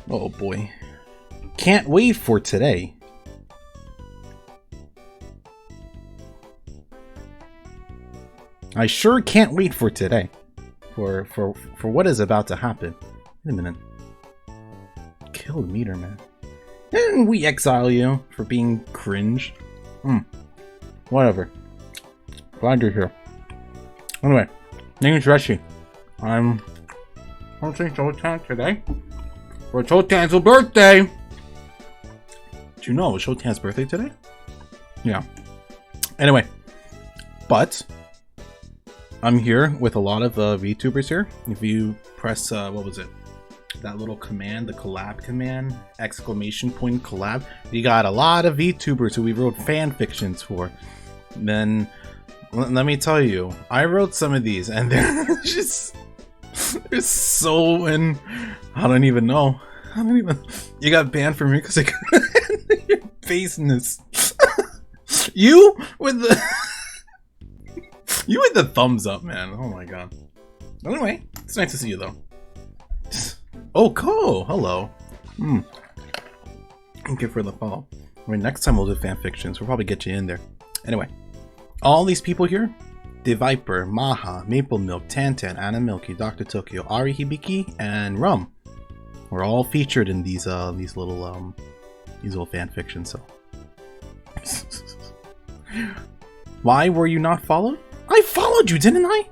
Oh boy. Can't wait for today. I sure can't wait for today. For what is about to happen. Wait a minute. Kill the meter, man. And we exile you for being cringe. Whatever. Glad you're here. Anyway, name is Reshii. I'm hosting Showtan today for Showtan's birthday. Did you know it was Showtan's birthday today? Yeah. Anyway, but I'm here with a lot of VTubers here. If you press, what was it? That little command, the collab command, exclamation point collab. You got a lot of VTubers who we wrote fan fictions for. Then, let me tell you, I wrote some of these and they're just, they're so, and I don't even know. You got banned from me because I couldn't your face in this. You with the thumbs up, man. Oh my god. Anyway, it's nice to see you though. Oh, cool. Hello. Thank you for the follow. I mean, next time we'll do fan fictions. We'll probably get you in there. Anyway, all these people here: The Viper, Maha, Maple Milk, Tantan, Anna Milky, Dr. Tokyo, Ari Hibiki, and Rum. We're all featured in these little fan fictions. So, why were you not followed? I followed you, didn't I?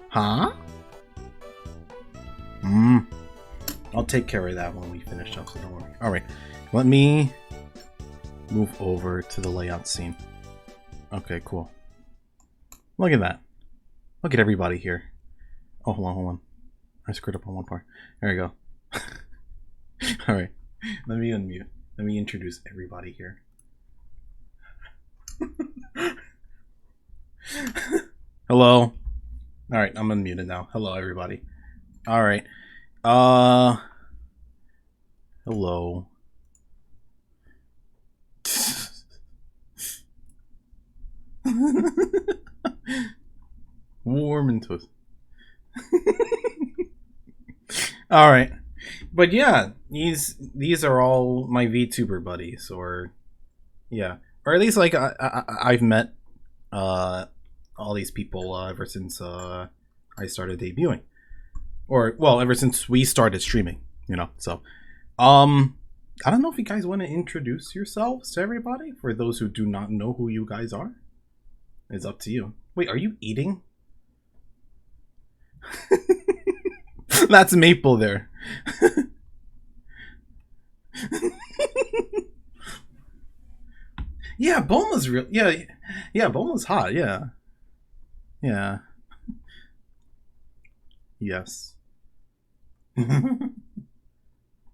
Huh? I'll take care of that when we finish up, so don't worry. Alright, let me move over to the layout scene. Okay, cool. Look at that. Look at everybody here. Oh, hold on. I screwed up on one part. There we go. Alright, let me unmute. Let me introduce everybody here. Hello. Alright, I'm unmuted now. Hello, everybody. Alright. Hello. Warm and toast. Alright. But yeah, these are all my VTuber buddies, or yeah. Or at least like I've met all these people ever since I started debuting. Or, well, ever since we started streaming, you know, so. I don't know if you guys want to introduce yourselves to everybody, for those who do not know who you guys are. It's up to you. Wait, are you eating? That's Maple there. Yeah, Bulma's real. Yeah, Bulma's hot, yeah. Yeah. Yes.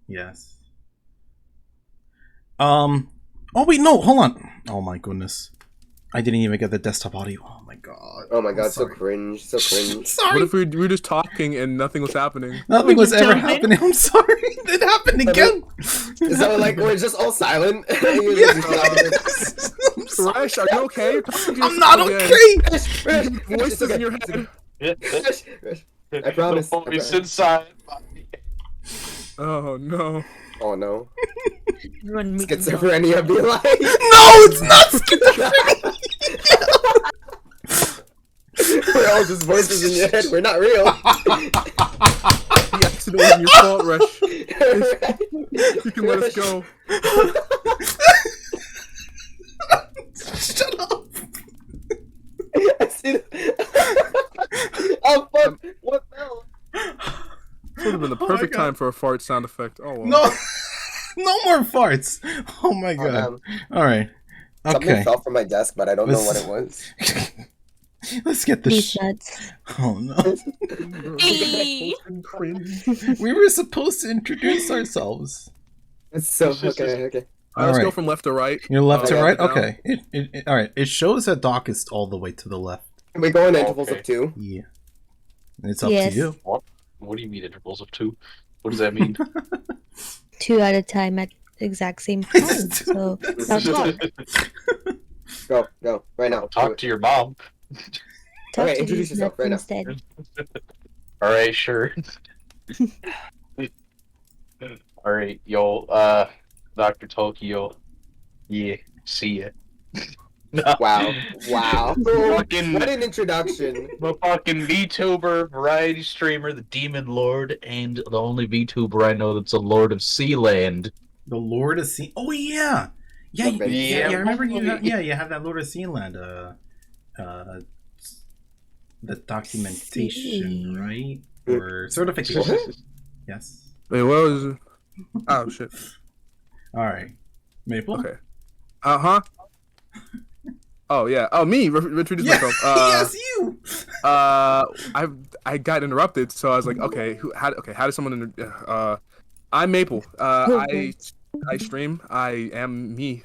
Yes. Oh wait, no, hold on. Oh my goodness. I didn't even get the desktop audio. Oh my god. Oh my god, so cringe. So cringe. Sorry. What if we were just talking and nothing was happening? Nothing was ever happening. I'm sorry. It happened again. So like we're just all silent. Yes. Resh, are you okay? I'm not okay. Voices in your head. I promise. The voice inside. Oh no. Oh no. Schizophrenia. Schizophrenia be like. No, it's not schizophrenia. We're all just voices in your head. We're not real. The accident wasn't your fault, Resh. You can let us go. Shut up. I see oh fuck! What the hell? This would have been the perfect time for a fart sound effect. Oh well. No, no more farts. Oh my god. All right. Okay. Something fell from my desk, but I don't know what it was. Let's get this. Oh no. We were supposed to introduce ourselves. It's so okay. Let's go from left to right. You're left to right? down. Okay. All right. It shows that Doc is all the way to the left. Can we go in intervals of 2? Yeah. It's up to you. What do you mean intervals of 2? What does that mean? 2 at a time at the exact same time. So that's what. Go right now. Talk to your mom. Okay, introduce yourself right now. instead. All right, sure. Alright, yo, Dr. Tokyo. Yeah, see ya. Wow. Wow. Fucking, What an introduction. the fucking VTuber, variety streamer, the Demon Lord, and the only VTuber I know that's a Lord of Sealand. The Lord of Sea. Oh yeah, yeah, Love it. yeah. I remember you. Yeah. Yeah, you have that Lord of Sealand. The documentation, See. right? Or certification. Yes. Wait, what was it? Oh shit. All right. Maple. Okay. Huh. Oh yeah. Oh me. Introduce Yeah. myself. Yes, you. I got interrupted, so I was like, okay, how does someone? I'm Maple. I stream. I am me.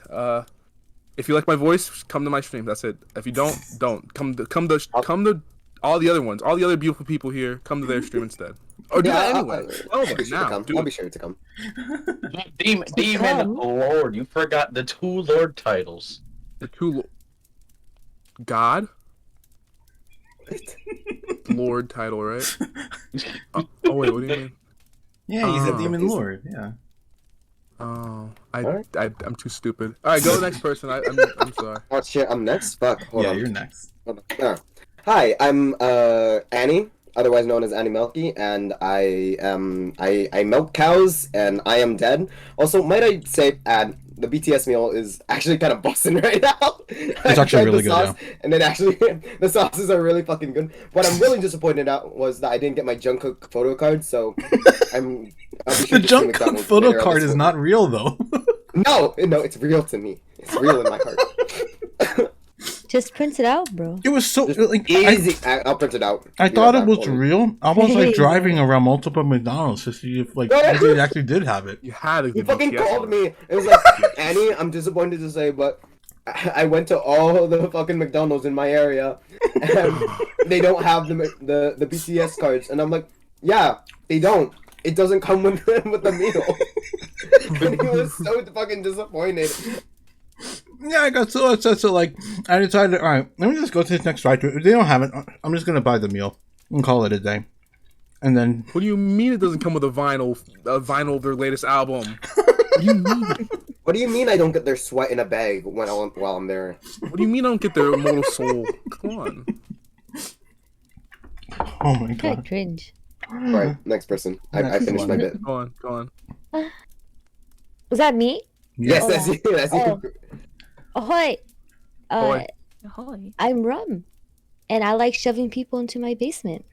If you like my voice, come to my stream. That's it. If you don't, don't come to all the other ones, all the other beautiful people here. Come to their stream instead. Or do that anyway. I'll be sure to now. come. Do I'll it. be sure to come. Demon come. Lord, you forgot the 2 Lord titles. The two God Lord title, right? Oh wait, what do you mean? Yeah, he's a Oh. demon lord. Yeah. Oh, Alright. I'm too stupid. All right, go to the next person. I'm sorry. Oh shit, I'm next? Fuck, hold Yeah, on. you're next. Hold on. Hi, I'm Annie, otherwise known as Annie Melky, and I milk cows, and I am dead. Also, might I say, the BTS meal is actually kind of busting right now. It's actually really good, yeah. And then actually, the sauces are really fucking good. What I'm really disappointed at was that I didn't get my Jungkook photo card, so I'll be sure The to see Jungkook McDonald's photo later on card this is week. not real though. No, it's real to me. It's real in my heart. Just print it out, bro. It was so Just like easy. I'll print it out. I Be thought right it back, was hold on. real. I was Hey. like driving around multiple McDonald's to see if like No. they actually did have it. You had to He get fucking BTS called on. me. It was like, Annie, I'm disappointed to say, but I went to all the fucking McDonald's in my area, and they don't have the BTS cards. And I'm like, yeah, they don't. It doesn't come with the meal. And he was so fucking disappointed. Yeah, I got so upset. So like, I decided, all right, let me just go to this next drive-thru. If they don't have it, I'm just gonna buy the meal and call it a day. And then, What do you mean it doesn't come with a vinyl of their latest album? What do you mean? What do you mean I don't get their sweat in a bag while I'm there? What do you mean I don't get their immortal soul? Come on. oh my Kind of god, cringe. Right, next person. I Next finished my one. bit. Go on. Was that me? Yes, Oh, that's you. That's you. oh. Ahoy! Ahoy. Ahoy. I'm Rum, and I like shoving people into my basement.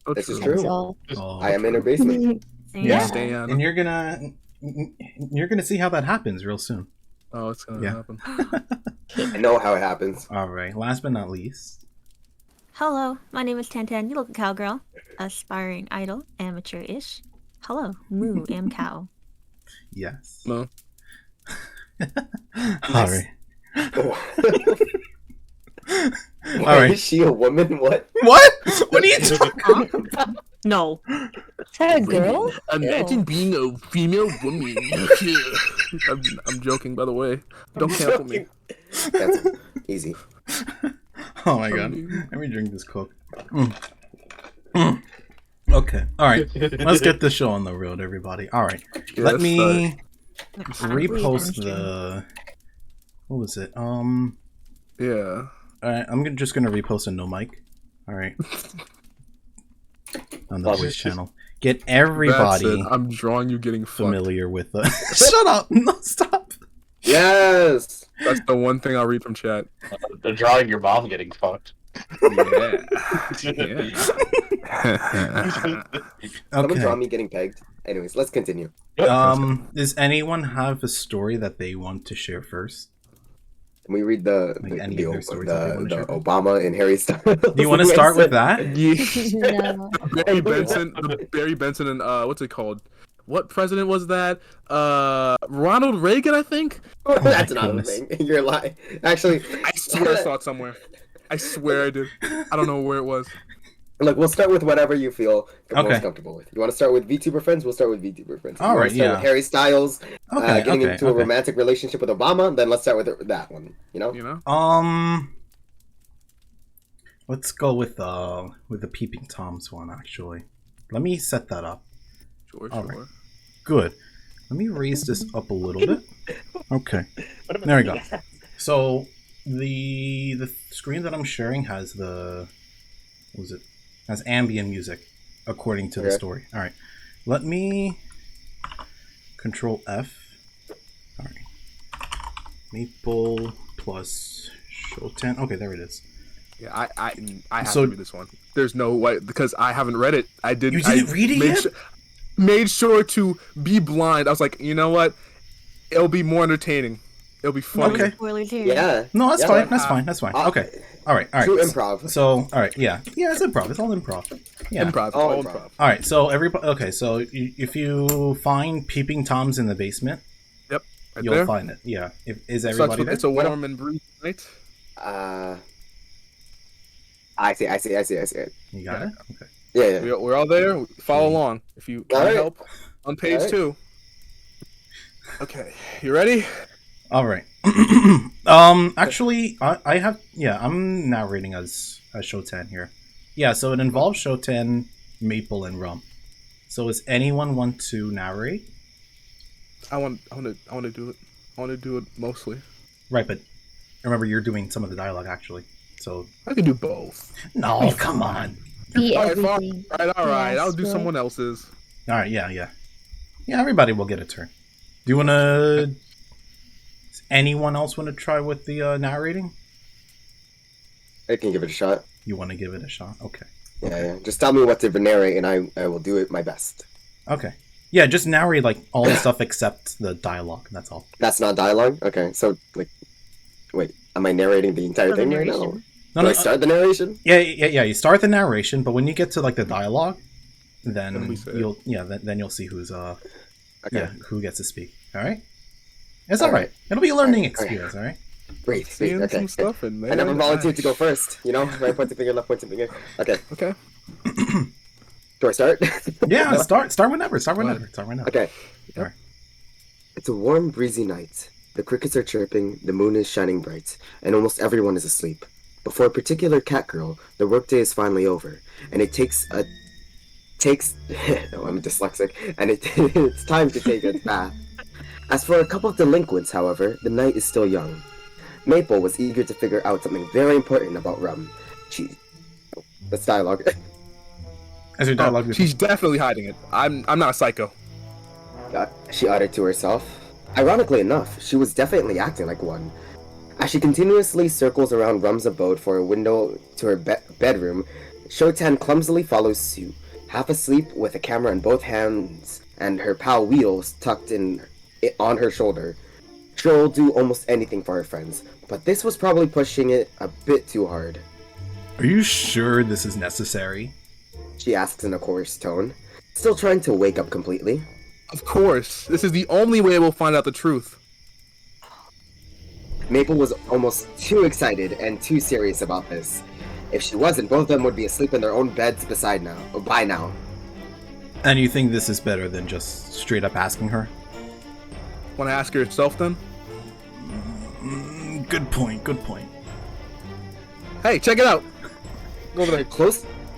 Oh, This is true. true. That's all. oh, I am in her basement. Yeah. Stan. and you're gonna see how that happens real soon. Oh, it's gonna Yeah. happen. I know how it happens. All right, last but not least, Hello, my name is Tantan. You look a cowgirl. Aspiring idol, amateur-ish. Hello, moo, am cow. yes. No. All right. Why right. is she a woman? What? What? What are you talking? No. Is that a girl? Imagine Ew. being a female woman. I'm joking, by the way. Don't cancel me. That's easy. Oh my god. Let me drink this Coke. Okay. All right. Let's get this show on the road, everybody. All right. Yeah, Let let's me start. repost the. What was it? Yeah. All right. I'm just gonna repost a no mic. All right. On the voice channel. Get That's everybody it. I'm drawing you getting fucked. familiar with the. Shut up! No, stop. Yes. That's the one thing I'll read from chat. The drawing your mom getting fucked. Yeah. Someone draw Okay. me getting pegged. Anyways, let's continue. Does anyone have a story that they want to share first? Can we read the Like any of their stories that they wanna the share? Obama and Harry Styles? Do you want to start with that? Yeah. No. Barry Benson and what's it called? What president was that? Ronald Reagan, I think. That's not a goodness. thing. You're lying. Actually, I swear I saw it somewhere. I swear I did. I don't know where it was. look, we'll start with whatever you feel Okay. most comfortable with. You want to start with VTuber friends? We'll start with VTuber friends. All You wanna right, start yeah. With Harry Styles, Okay. getting okay. into a okay. romantic relationship with Obama. Then let's start with that one. You know. You know. Let's go with the Peeping Toms one actually. Let me set that up. Sure. All right. Good. Let me raise this up a little bit. Okay. There we go. So the screen that I'm sharing has has ambient music according to the story. All right. Let me Control F. All right. Maple plus Showtan. Okay, there it is. Yeah, I have to read this one. There's no way because I haven't read it. I didn't. You didn't read it yet? Made sure to be blind. I was like, you know what? It'll be more entertaining. It'll be fun. Okay. Spoilers here. Yeah. No, that's fine. That's fine. That's fine. Okay. All right. True improv. So, all right. Yeah. Yeah, it's improv. It's all improv. Yeah. Improv. All All improv. All right. So everybody. Okay. So if you find peeping toms in the basement, Yep. Right you'll there. find it. Yeah. Is everybody there? It's a warm and breezy night. I see it. You got it. Okay. Yeah. We're all there. Follow along if you All need right. help on page All right. 2. Okay, you ready? All right. Actually, I have. Yeah, I'm narrating as Showtan here. Yeah. So it involves Showtan, Maple, and Rum. So does anyone want to narrate? I want to do it. I want to do it mostly. Right, but remember you're doing some of the dialogue actually. So I can do both. no, come on. Be All right, fine. everything. All right. Yes, I'll do right. someone else's. All right, yeah. Everybody will get a turn. Do you want to? Does anyone else want to try with the narrating? I can give it a shot. You want to give it a shot? Okay. Yeah. Just tell me what to narrate, and I will do it my best. Okay. Yeah, just narrate like all the stuff except the dialogue. That's all. That's not dialogue. Okay. So wait. Am I narrating the entire For the thing right now? narration. Do I start the narration? Yeah. You start the narration, but when you get to like the dialogue, then Then we say it. you'll see who's Okay. who gets to speak. All right. It's all right. It'll be a learning experience. All right. Great. Seeing Okay. some stuff in there. I never volunteered to go first. You know, right pointing finger, left pointing finger. Okay. Okay. Do I start? Yeah. Start whenever. Start whenever. Okay. All right. It's a warm, breezy night. The crickets are chirping, the moon is shining bright, and almost everyone is asleep. But for a particular cat girl, the workday is finally over, and it takes oh, I'm dyslexic, and it's time to take a bath. As for a couple of delinquents, however, the night is still young. Maple was eager to figure out something very important about Rum. That's dialogue. As your dialogue. She's definitely hiding it. I'm not a psycho. She uttered to herself. Ironically enough, she was definitely acting like one. As she continuously circles around Rum's abode for a window to her bedroom, Showtan clumsily follows suit, half asleep with a camera in both hands and her pal Wheels tucked in on her shoulder. She'll do almost anything for her friends, but this was probably pushing it a bit too hard. Are you sure this is necessary? She asks in a coarse tone, still trying to wake up completely. Of course. This is the only way we'll find out the truth. Maple was almost too excited and too serious about this. If she wasn't, both of them would be asleep in their own beds by now. And you think this is better than just straight up asking her? Want to ask her yourself then? Good point. Hey, check it out. Go over there.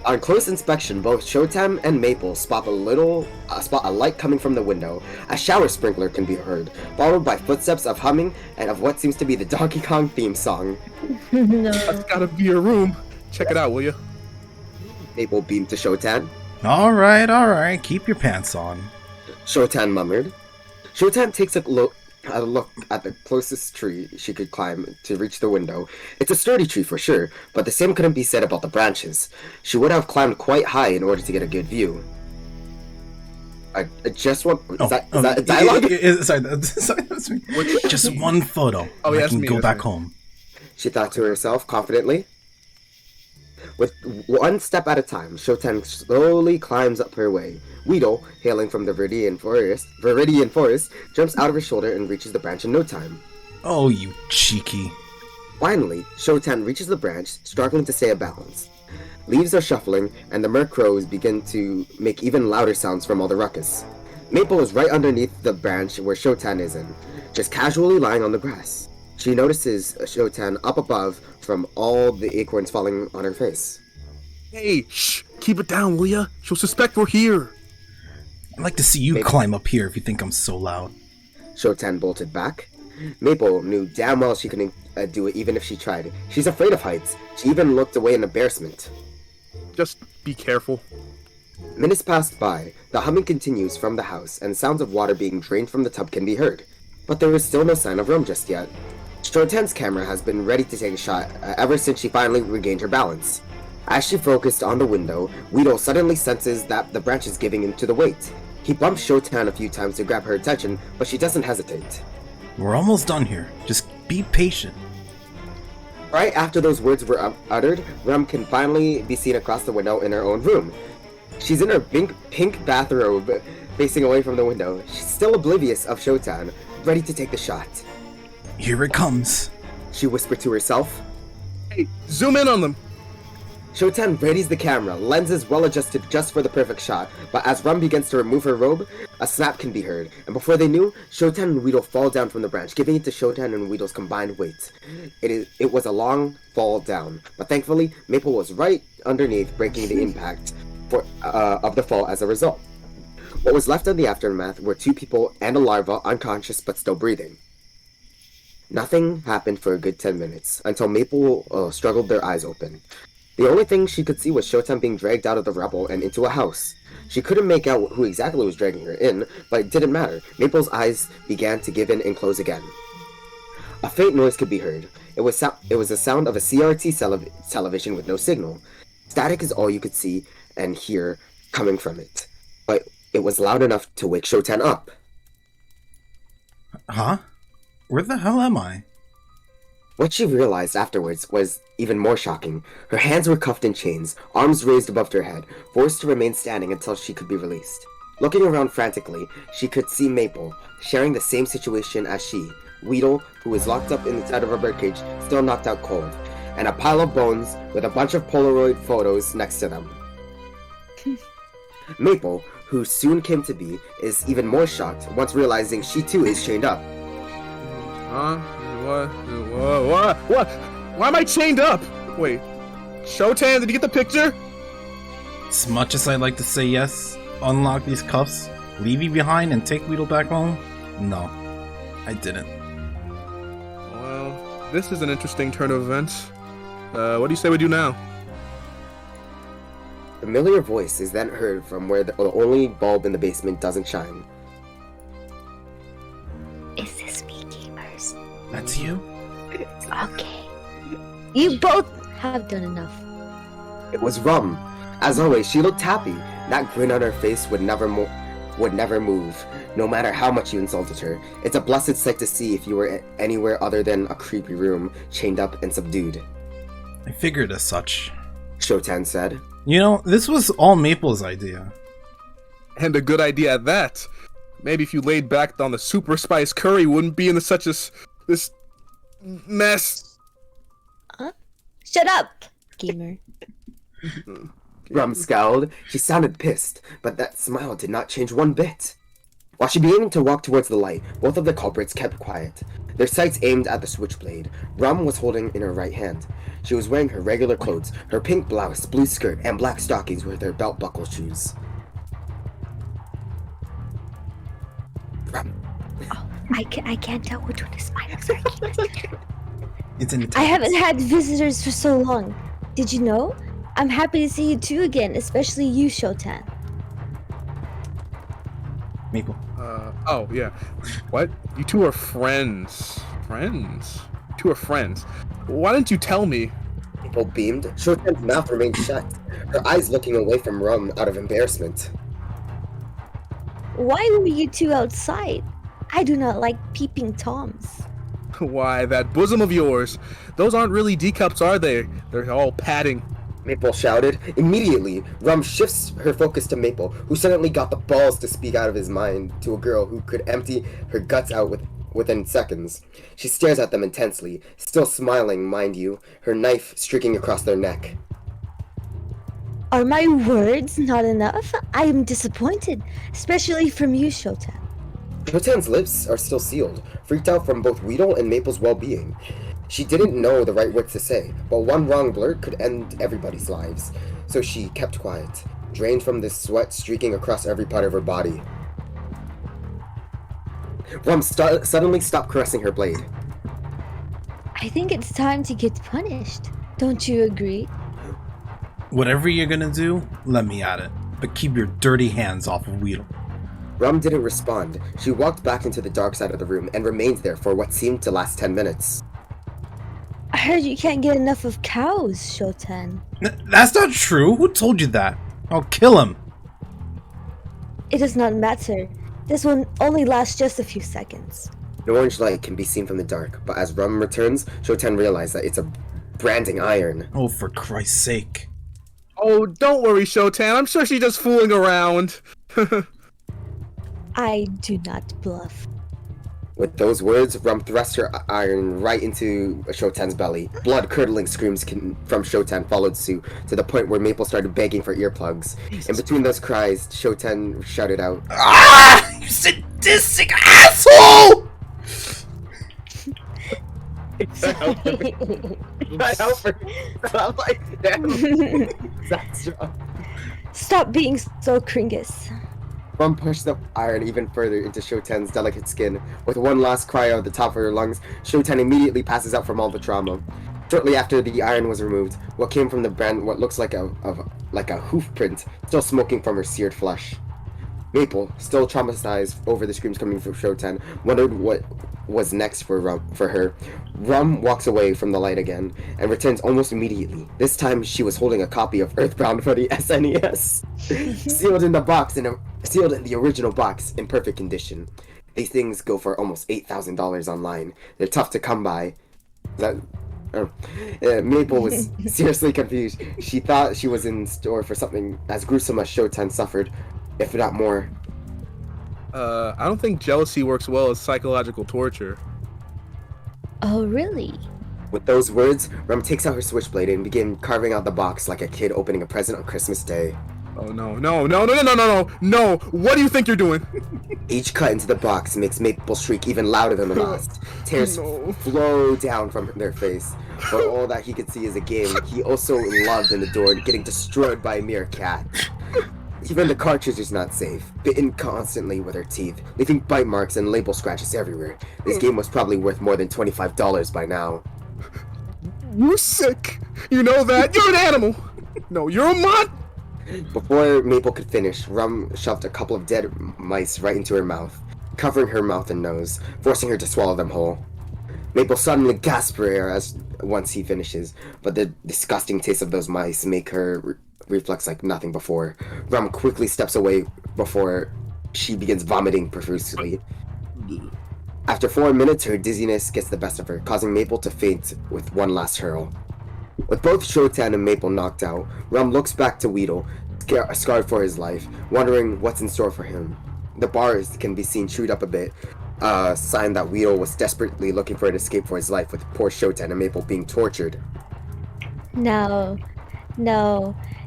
On close inspection, both Showtan and Maple spot a light coming from the window. A shower sprinkler can be heard, followed by footsteps of humming and of what seems to be the Donkey Kong theme song. No. That's gotta be your room. Check it out, will you? Maple beamed to Showtan. All right. Keep your pants on. Showtan murmured. Showtan takes a look at the closest tree she could climb to reach the window. It's a sturdy tree for sure, but the same couldn't be said about the branches. She would have climbed quite high in order to get a good view. I just want... Is that a dialogue? Sorry, that's me. Just one photo. Oh, yeah, I that's can me, go that's back me. home. She thought to herself confidently. With one step at a time, Showtan slowly climbs up her way. Weedle, hailing from the Viridian Forest, jumps out of her shoulder and reaches the branch in no time. Oh, you cheeky. Finally, Showtan reaches the branch, struggling to stay a balance. Leaves are shuffling, and the mer crows begin to make even louder sounds from all the ruckus. Maple is right underneath the branch where Showtan is in, just casually lying on the grass. She notices Showtan up above from all the acorns falling on her face. Hey, shh. Keep it down, will ya? She'll suspect we're here. I'd like to see you Maybe. climb up here if you think I'm so loud. Showtan bolted back. Maple knew damn well she couldn't do it even if she tried. She's afraid of heights. She even looked away in embarrassment. Just be careful. Minutes passed by. The humming continues from the house, and sounds of water being drained from the tub can be heard. But there is still no sign of Rum just yet. Showtan's camera has been ready to take a shot ever since she finally regained her balance. As she focused on the window, Weedle suddenly senses that the branch is giving into the weight. He bumps Showtan a few times to grab her attention, but she doesn't hesitate. We're almost done here. Just be patient. Right after those words were uttered, Rum can finally be seen across the window in her own room. She's in her pink bathrobe, facing away from the window. She's still oblivious of Showtan, ready to take the shot. Here it comes. She whispered to herself. Hey, zoom in on them. Showtan readies the camera, lenses well adjusted just for the perfect shot, but as Rum begins to remove her robe, a snap can be heard, and before they knew, Showtan and Weedle fall down from the branch, giving it to Showtan and Weedle's combined weight. It was a long fall down, but thankfully, Maple was right underneath, breaking the impact of the fall as a result. What was left of the aftermath were 2 people and a larva unconscious but still breathing. Nothing happened for a good 10 minutes, until Maple struggled their eyes open. The only thing she could see was Showtan being dragged out of the rubble and into a house. She couldn't make out who exactly was dragging her in, but it didn't matter. Maple's eyes began to give in and close again. A faint noise could be heard. It was the sound of a CRT television with no signal. Static is all you could see and hear coming from it, but it was loud enough to wake Showtan up. Huh? Where the hell am I? What she realized afterwards was even more shocking. Her hands were cuffed in chains, arms raised above her head, forced to remain standing until she could be released. Looking around frantically, she could see Maple, sharing the same situation as she, Weedle, who was locked up inside of a birdcage, still knocked out cold, and a pile of bones with a bunch of Polaroid photos next to them. Maple, who soon came to be, is even more shocked once realizing she too is chained up. Huh? What? Why am I chained up? Wait. Showtan, did you get the picture? As much as I'd like to say yes, unlock these cuffs, leave you behind and take Weedle back home, no, I didn't. Well, this is an interesting turn of events. What do you say we do now? A familiar voice is then heard from where the only bulb in the basement doesn't shine. Is this me, gamers? That's you? Okay. You both have done enough. It was Rum. As always, she looked happy. That grin on her face would never move, no matter how much you insulted her. It's a blessed sight to see if you were anywhere other than a creepy room, chained up and subdued. I figured as such. Showtan said. You know, this was all Maple's idea. And a good idea at that. Maybe if you laid back on the super spice curry, you wouldn't be in this mess. Shut up, gamer. Rum scowled. She sounded pissed, but that smile did not change one bit. While she began to walk towards the light, both of the culprits kept quiet, their sights aimed at the switchblade. Rum was holding in her right hand. She was wearing her regular clothes, her pink blouse, blue skirt, and black stockings with her belt buckle shoes. Rum. Oh, I can't tell which one is mine. Sorry. It's in the I haven't had visitors for so long. Did you know? I'm happy to see you two again, especially you, Showtan. Maple. Oh, yeah. What? You two are friends. Friends? You two are friends. Why didn't you tell me? People beamed. Showtan's mouth remained shut, her eyes looking away from Rum out of embarrassment. Why were you two outside? I do not like peeping toms. Why, that bosom of yours. Those aren't really D-cups, are they? They're all padding. Maple shouted. Immediately, Rum shifts her focus to Maple, who suddenly got the balls to speak out of his mind to a girl who could empty her guts out within seconds. She stares at them intensely, still smiling, mind you, her knife streaking across their neck. Are my words not enough? I am disappointed, especially from you, Showtan. Showtan's lips are still sealed, freaked out from both Weedle and Maple's well-being. She didn't know the right words to say, but one wrong blurt could end everybody's lives, so she kept quiet. drained from the sweat streaking across every part of her body. Rum suddenly stopped caressing her blade. I think it's time to get punished. Don't you agree? Whatever you're gonna do, let me at it. But keep your dirty hands off of Weedle. Rum didn't respond. She walked back into the dark side of the room and remained there for what seemed to last 10 minutes. I heard you can't get enough of cows, Showtan. That's not true. Who told you that? I'll kill him. It does not matter. This will only last just a few seconds. An orange light can be seen from the dark, but as Rum returns, Showtan realizes that it's a branding iron. Oh, for Christ's sake. Oh, don't worry, Showtan. I'm sure she's just fooling around. I do not bluff. With those words, Rum thrust her iron right into Showtan's belly. Blood-curdling screams from Showtan followed suit, to the point where Maple started begging for earplugs. In between those cries, Showtan shouted out, Ah! You sadistic asshole! I help her. I'm like, damn. That's wrong. Stop being so cringus. Rum pushed the iron even further into Showtan's delicate skin. With one last cry out of the top of her lungs, Showtan immediately passes out from all the trauma. Shortly after the iron was removed, what came from the brand, what looks like a hoof print, still smoking from her seared flesh. Maple, still traumatized over the screams coming from Showtan, wondered what was next for her. Rum walks away from the light again, and returns almost immediately. This time, she was holding a copy of Earthbound for the SNES, sealed in the original box in perfect condition. These things go for almost $8,000 online. They're tough to come by. Maple was seriously confused. She thought she was in store for something as gruesome as Showtan suffered, if not more. I don't think jealousy works well as psychological torture. Oh, really? With those words, Rum takes out her switchblade and begins carving out the box like a kid opening a present on Christmas Day. Oh no, no, no, no, no, no, no, no! What do you think you're doing? Each cut into the box makes Maple shriek even louder than the last. Tears flow down from their face. For all that he could see is a game he also loved and adored, getting destroyed by a mere cat. Even the cartridge is not safe, bitten constantly with her teeth, leaving bite marks and label scratches everywhere. This game was probably worth more than $25 by now. You're sick. You know that. You're an animal. No, you're a mod. Before Maple could finish, Rum shoved a couple of dead mice right into her mouth, covering her mouth and nose, forcing her to swallow them whole. Maple suddenly gasps for air once he finishes, but the disgusting taste of those mice make her reflex like nothing before. Rum quickly steps away before she begins vomiting profusely. After 4 minutes, her dizziness gets the best of her, causing Maple to faint with one last hurl. With both Showtan and Maple knocked out, Rum looks back to Weedle, scarred for his life, wondering what's in store for him. The bars can be seen chewed up a bit, a sign that Weedle was desperately looking for an escape for his life, with poor Showtan and Maple being tortured. No,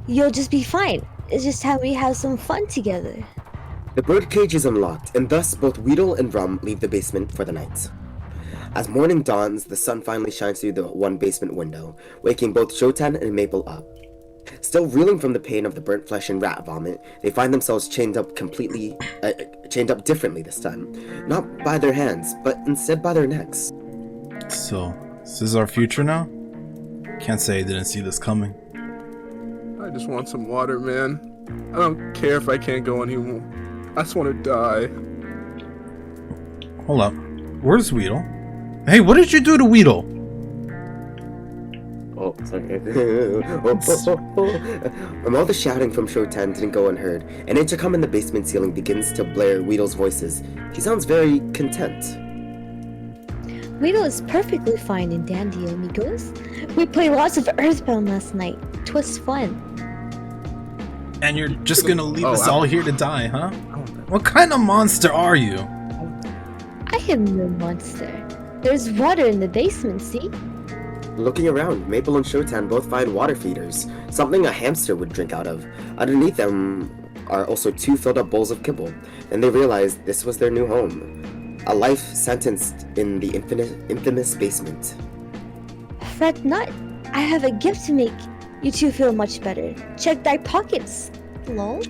you'll just be fine. It's just how we have some fun together. The birdcage is unlocked, and thus both Weedle and Rum leave the basement for the night. As morning dawns, the sun finally shines through the one basement window, waking both Showtan and Maple up. Still reeling from the pain of the burnt flesh and rat vomit, they find themselves chained up differently this time. Not by their hands, but instead by their necks. So, this is our future now? Can't say I didn't see this coming. I just want some water, man. I don't care if I can't go anymore. I just want to die. Hold up. Where's Weedle? Hey, what did you do to Weedle? Oh, sorry. All the shouting from Showtan didn't go unheard. An intercom in the basement ceiling begins to blare Weedle's voices. He sounds very content. Weedle is perfectly fine and dandy, amigos. We played lots of Earthbound last night. 'Twas fun. And you're just gonna leave us all here to die, huh? What kind of monster are you? I am no monster. There's water in the basement, see? Looking around, Maple and Showtan both find water feeders, something a hamster would drink out of. Underneath them are also 2 filled-up bowls of kibble, and they realize this was their new home. A life sentenced in the infamous basement. Fret not. I have a gift to make you two feel much better. Check thy pockets. Lol.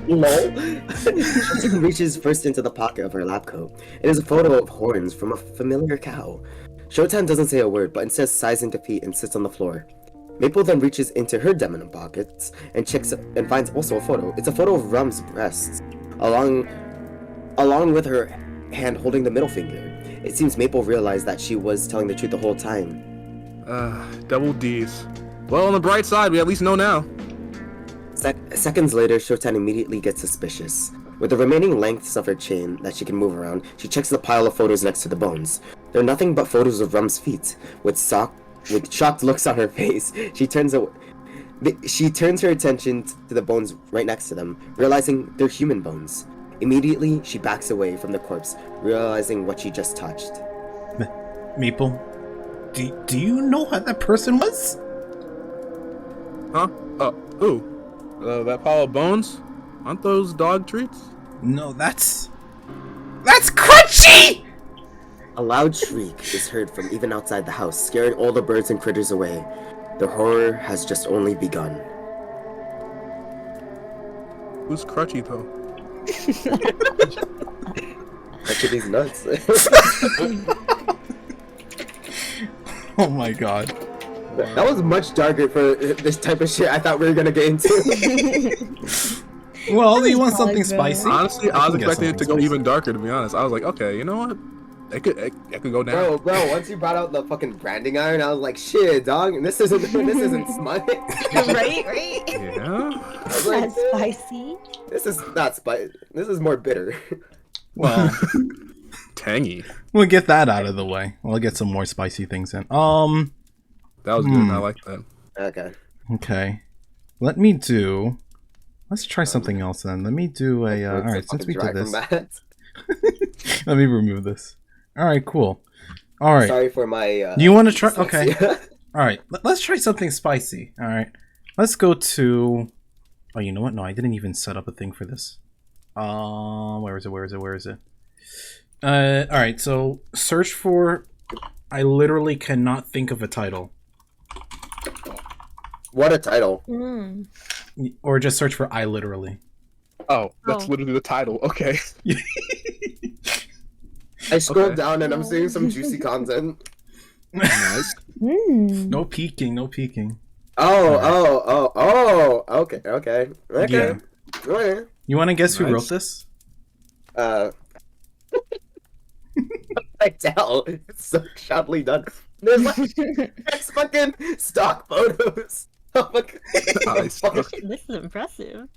Lol. Showtan reaches first into the pocket of her lab coat. It is a photo of horns from a familiar cow. Showtan doesn't say a word, but instead sighs into feet and sits on the floor. Maple then reaches into her denim pockets and checks and finds also a photo. It's a photo of Rum's breasts, along with her hand holding the middle finger. It seems Maple realized that she was telling the truth the whole time. Double D's. Well, on the bright side, we at least know now. Seconds later, Showtan immediately gets suspicious. With the remaining lengths of her chain that she can move around, she checks the pile of photos next to the bones. They're nothing but photos of Rum's feet. With shocked looks on her face, she turns her attention to the bones right next to them, realizing they're human bones. Immediately, she backs away from the corpse, realizing what she just touched. Maple, do you know who that person was? Huh? Who? That pile of bones? Aren't those dog treats? No, that's Crunchy! A loud shriek is heard from even outside the house, scaring all the birds and critters away. The horror has just only begun. Who's Crutchy, though? Actually, nuts. Oh my god. That was much darker for this type of shit I thought we were gonna get into. Well, do you want probably something good. spicy? Honestly, I was can get expecting it to something go spicy. even darker, to be honest. I was like, okay, you know what? It could go down. Bro, once you brought out the fucking branding iron, I was like, shit, dog, this isn't smut. Right? Yeah? I was like, That's spicy. this is not spicy. This is more bitter. Well, Tangy. we'll get that out of the way. We'll get some more spicy things in. That was good. I like that. Okay. Okay. Let's try something else then. Let me do a, alright, since we did this, let me remove this. Alright, cool. Alright. Sorry for my. You want to try? Okay. dyslexia. Alright, let's try something spicy. Alright. Let's go to... Oh, you know what? No, I didn't even set up a thing for this. Where is it? Alright, so search for... I literally cannot think of a title. What a title. Mm. Or just search for I literally. Oh, that's Oh. literally the title. Okay. I scrolled Okay. down and I'm seeing some juicy content. Nice. Mm. No peeking, no peeking. Oh. Okay. Yeah. Okay. You want to guess who Nice. wrote this? I tell. It's so shoddily done. There's like it's fucking stock photos. Oh my Nice. God. This is impressive.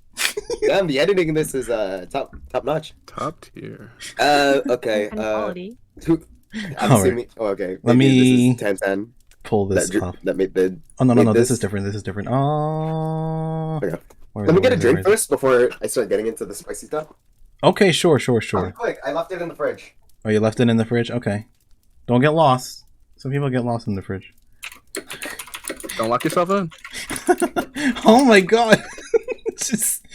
Damn, the editing in this is top notch. Top tier. Okay. And quality. Who? I'm All assuming. Oh, okay. Let Maybe me This is 1010. Pull this That, up. that made the. Oh, no, made this is different. Oh. Okay. Where is Let me it, get a where drink is it? first before I start getting into the spicy stuff. Okay, sure. Oh, quick, I left it in the fridge. Oh, you left it in the fridge? Okay. Don't get lost. Some people get lost in the fridge. Don't lock yourself in. Oh my god. Just,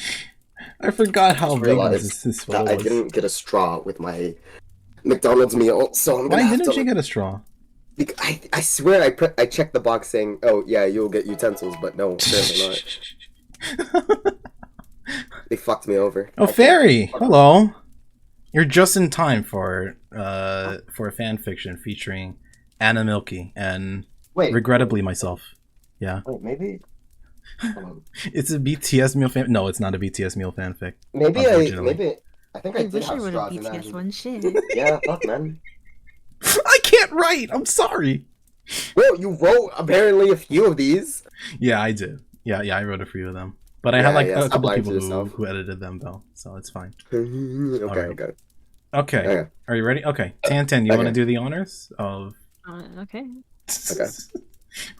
I forgot how Just big realized this that photo I was. didn't get a straw with my McDonald's meal, so I'm gonna Why have didn't to. you get a straw? I swear I checked the box saying, "Oh yeah, you'll get utensils," but no, apparently not. They fucked me over. Oh, Fairy! Hello! You're just in time for a fan fiction featuring Anna Milky and Wait, regrettably myself. Yeah. wait, maybe. Hold on. It's a BTS meal fan. No, it's not a BTS meal fanfic. Maybe Unfortunately. I think I I did wish I have would have straws in BTS that. one shit. Yeah, fuck man. I can't write. I'm sorry. Well, you wrote apparently a few of these. Yeah, I did. Yeah, I wrote a few of them, but I Yeah, had like yeah, a stop couple lying to people yourself. who edited them though, so it's fine. Okay, Alright. okay. Okay, Okay. are you ready? Okay, Tan, you want to Okay. do the honors of? Okay. Okay.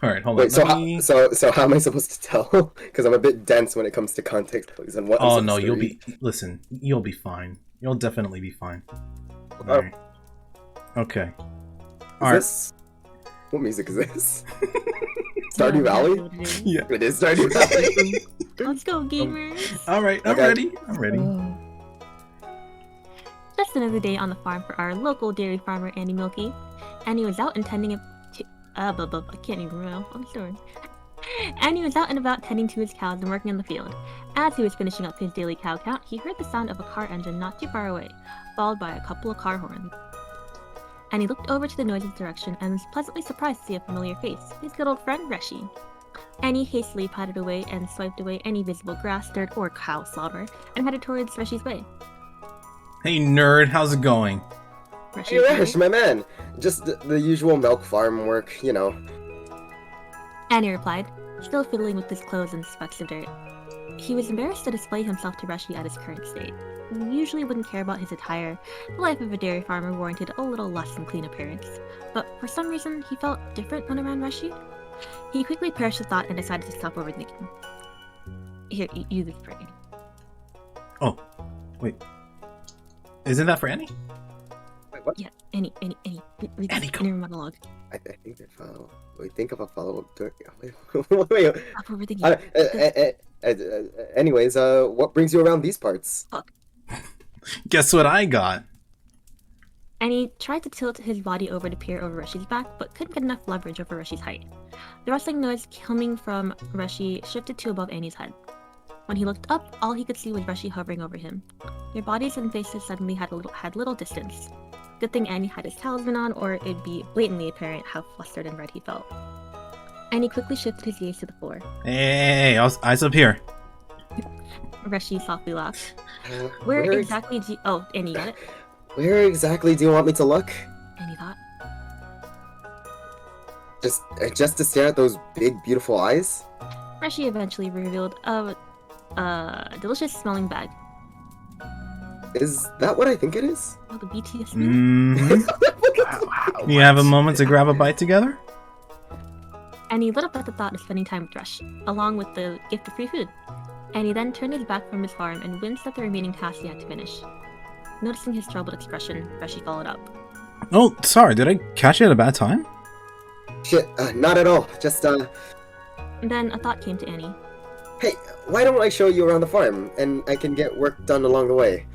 All right, hold on. Wait, so let me- so how am I supposed to tell? Because I'm a bit dense when it comes to context clues and what. I'm Oh supposed no, to you'll read. be. Listen, you'll be fine. You'll definitely be fine. All Oh. right. Okay. Is All right. this? What music is this? Stardew Valley? Yeah. It is Stardew Valley. Let's go, gamers. All right. I'm Okay. ready. I'm ready. Oh. Just another day on the farm for our local dairy farmer, Annie Milky. Annie was out intending to... I can't even remember. I'm sorry. Annie was out and about tending to his cows and working in the field. As he was finishing up his daily cow count, he heard the sound of a car engine not too far away, followed by a couple of car horns. Annie looked over to the noise's direction and was pleasantly surprised to see a familiar face, his good old friend Reshii. Annie hastily patted away and swiped away any visible grass, dirt, or cow slobber, and headed towards Reshii's way. Hey nerd, how's it going? Hey, Reshii Resh, my man. Just the usual milk farm work, you know. Annie replied, still fiddling with his clothes and specks of dirt. He was embarrassed to display himself to Reshii at his current state. He usually wouldn't care about his attire. The life of a dairy farmer warranted a little less than clean appearance. But for some reason, he felt different when around Reshii. He quickly perished the thought and decided to stop overthinking. Here, use this for Annie. Oh, wait. Isn't that for Annie? Wait, what? Yeah, Annie. Read Annie, this go. inner monologue. I think they follow. Wait, think of a follow-up. Wait. Stop overthinking. Anyways, what brings you around these parts? Guess what I got? Annie tried to tilt his body over to peer over Reshii's back, but couldn't get enough leverage over Reshii's height. The rustling noise coming from Reshii shifted to above Annie's head. When he looked up, all he could see was Reshii hovering over him. Their bodies and faces suddenly had little distance. Good thing Annie had his talisman on, or it'd be blatantly apparent how flustered and red he felt. Annie quickly shifted his gaze to the floor. Hey, eyes up here. Reshii softly laughed. Uh, Where exactly do you... Oh, Annie got it? Where exactly do you want me to look? Annie thought. Just to stare at those big, beautiful eyes? Reshii eventually revealed a delicious smelling bag. Is that what I think it is? Oh, the BTS meal? You have a moment to grab a bite together? Annie lit up at the thought of spending time with Reshii, along with the gift of free food. Annie then turned his back from his farm and winced at the remaining tasks he had to finish. Noticing his troubled expression, Reshii followed up. Oh, sorry, did I catch you at a bad time? Shit, not at all. Just, Then a thought came to Annie. Hey, why don't I show you around the farm, and I can get work done along the way?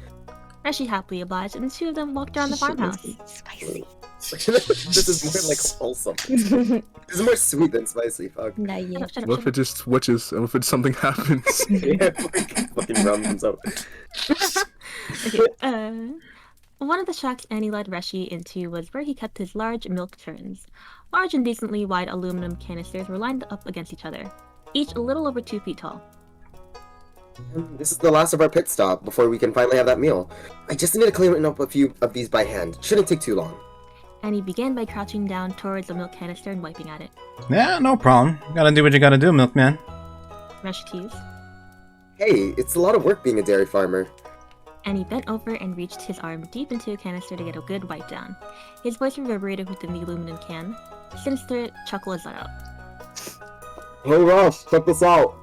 Reshii happily obliged, and the two of them walked around the farmhouse. Spicy. This is more like wholesome. This is more sweet than spicy, fuck. Nah, yeah. Shut up, What if it just switches? And if something happens? Yeah, fucking rum comes out. Okay, one of the shacks Annie led Reshii into was where he kept his large milk churns. Large and decently wide aluminum canisters were lined up against each other, each a little over 2 feet tall. This is the last of our pit stop before we can finally have that meal. I just need to clean up a few of these by hand. Shouldn't take too long. Annie began by crouching down towards the milk canister and wiping at it. Yeah, no problem. Gotta do what you gotta do, milkman. Reshii teased. Hey, it's a lot of work being a dairy farmer. Annie bent over and reached his arm deep into a canister to get a good wipe down. His voice reverberated within the aluminum can. A sinister chuckle is let out. Hey Rush, check this out.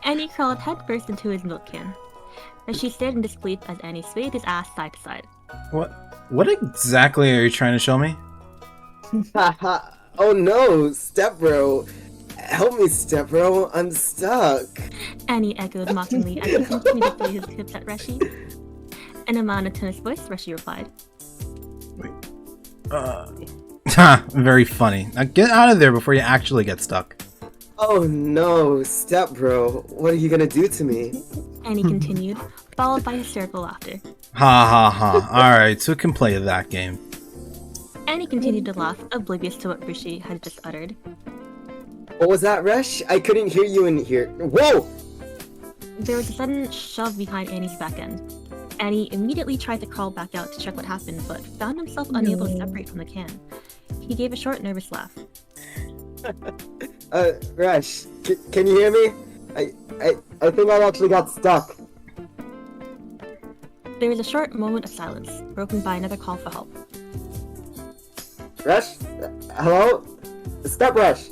Annie crawled headfirst into his milk can. Reshii stared in disbelief as Annie swayed his ass side to side. What exactly are you trying to show me? Haha. Oh no, stepbro. Help me, stepbro. I'm stuck. Annie echoed mockingly as he continued to play his hips at Reshii. In a monotonous voice, Reshii replied. Ha, very funny. Now get out of there before you actually get stuck. Oh no, stepbro. What are you gonna do to me? Annie continued, followed by hysterical laughter. Ha ha ha. Alright, so we can play that game. Annie continued to laugh, oblivious to what Reshii had just uttered. What was that, Resh? I couldn't hear you in here. Whoa! There was a sudden shove behind Annie's back end. Annie immediately tried to crawl back out to check what happened, but found himself unable to separate from the can. He gave a short, nervous laugh. Resh, can you hear me? I think I actually got stuck. There was a short moment of silence, broken by another call for help. Resh? Hello? Step Resh!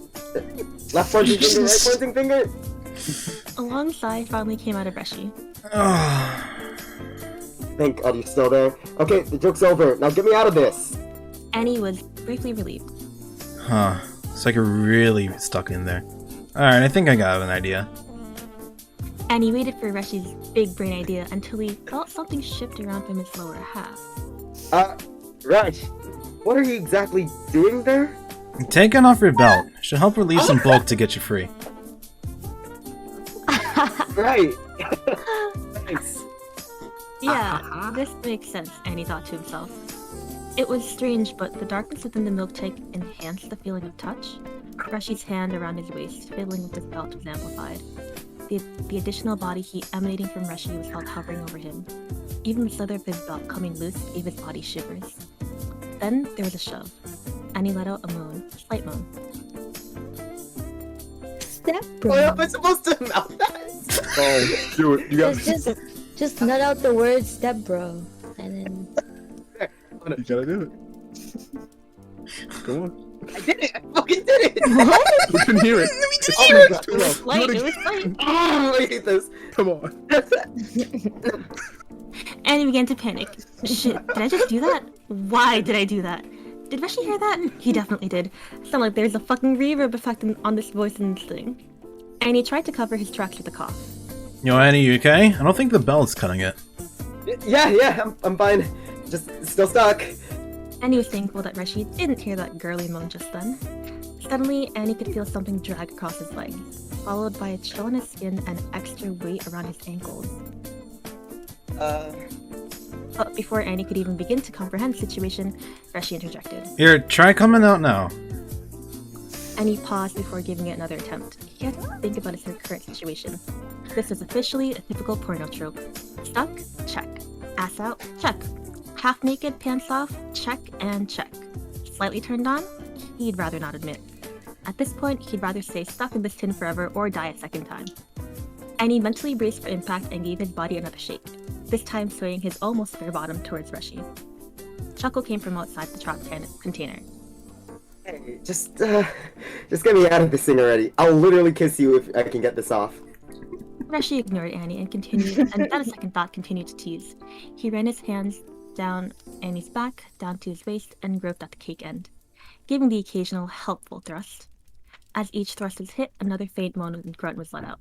Left pointing finger, right pointing finger? A long sigh finally came out of Reshii. Thank God you're still there. Okay, the joke's over. Now get me out of this. Annie was briefly relieved. Huh. It's like really stuck in there. Alright, I think I got an idea. Annie waited for Reshii's big brain idea until he felt something shift around from his lower half. Resh, what are you exactly doing there? Taking off your belt should help release some bulk to get you free. Right. Nice. Yeah, this makes sense, Annie thought to himself. It was strange, but the darkness within the milk tank enhanced the feeling of touch. Reshi's hand around his waist, fiddling with his belt, was amplified. The additional body heat emanating from Reshii was felt hovering over him. Even the slither of his belt coming loose gave his body shivers. Then there was a shove. Annie let out a moan, a slight moan. Step Oh, bro. am I supposed to mouth that? Oh, do it. You got Just nut out the word step bro. And then You gotta do it. Come on. I did it! I fucking did it! what? We can hear it. Oh my god. Too low. Light, Do it it was light. Oh, I hate this. Come on. Annie began to panic. Shit, did I just do that? Why did I do that? Did Reshii hear that? He definitely did. Sound like there's a fucking reverb effect on this voice and this thing. Annie tried to cover his tracks with a cough. Yo, Annie, you okay? I don't think the bell's cutting it. Yeah, I'm fine. Just still stuck. Annie was thankful that Reshii didn't hear that girly moan just then. Suddenly, Annie could feel something drag across his legs, followed by a chill on his skin and extra weight around his ankles. But before Annie could even begin to comprehend the situation, Reshii interjected. Here, try coming out now. Annie paused before giving it another attempt. He had to think about his current situation. This was officially a typical porno trope. Stuck? Check. Ass out? Check. Half naked, pants off? Check and check. Slightly turned on? He'd rather not admit. At this point, he'd rather stay stuck in this tin forever or die a second time. Annie mentally braced for impact and gave his body another shake, this time swaying his almost bare bottom towards Reshii. Chuckle came from outside the trap container. Hey, just get me out of this thing already. I'll literally kiss you if I can get this off. Reshii ignored Annie and without a second thought, continued to tease. He ran his hands down Annie's back, down to his waist, and groped at the cake end, giving the occasional helpful thrust. As each thrust was hit, another faint moan and grunt was let out.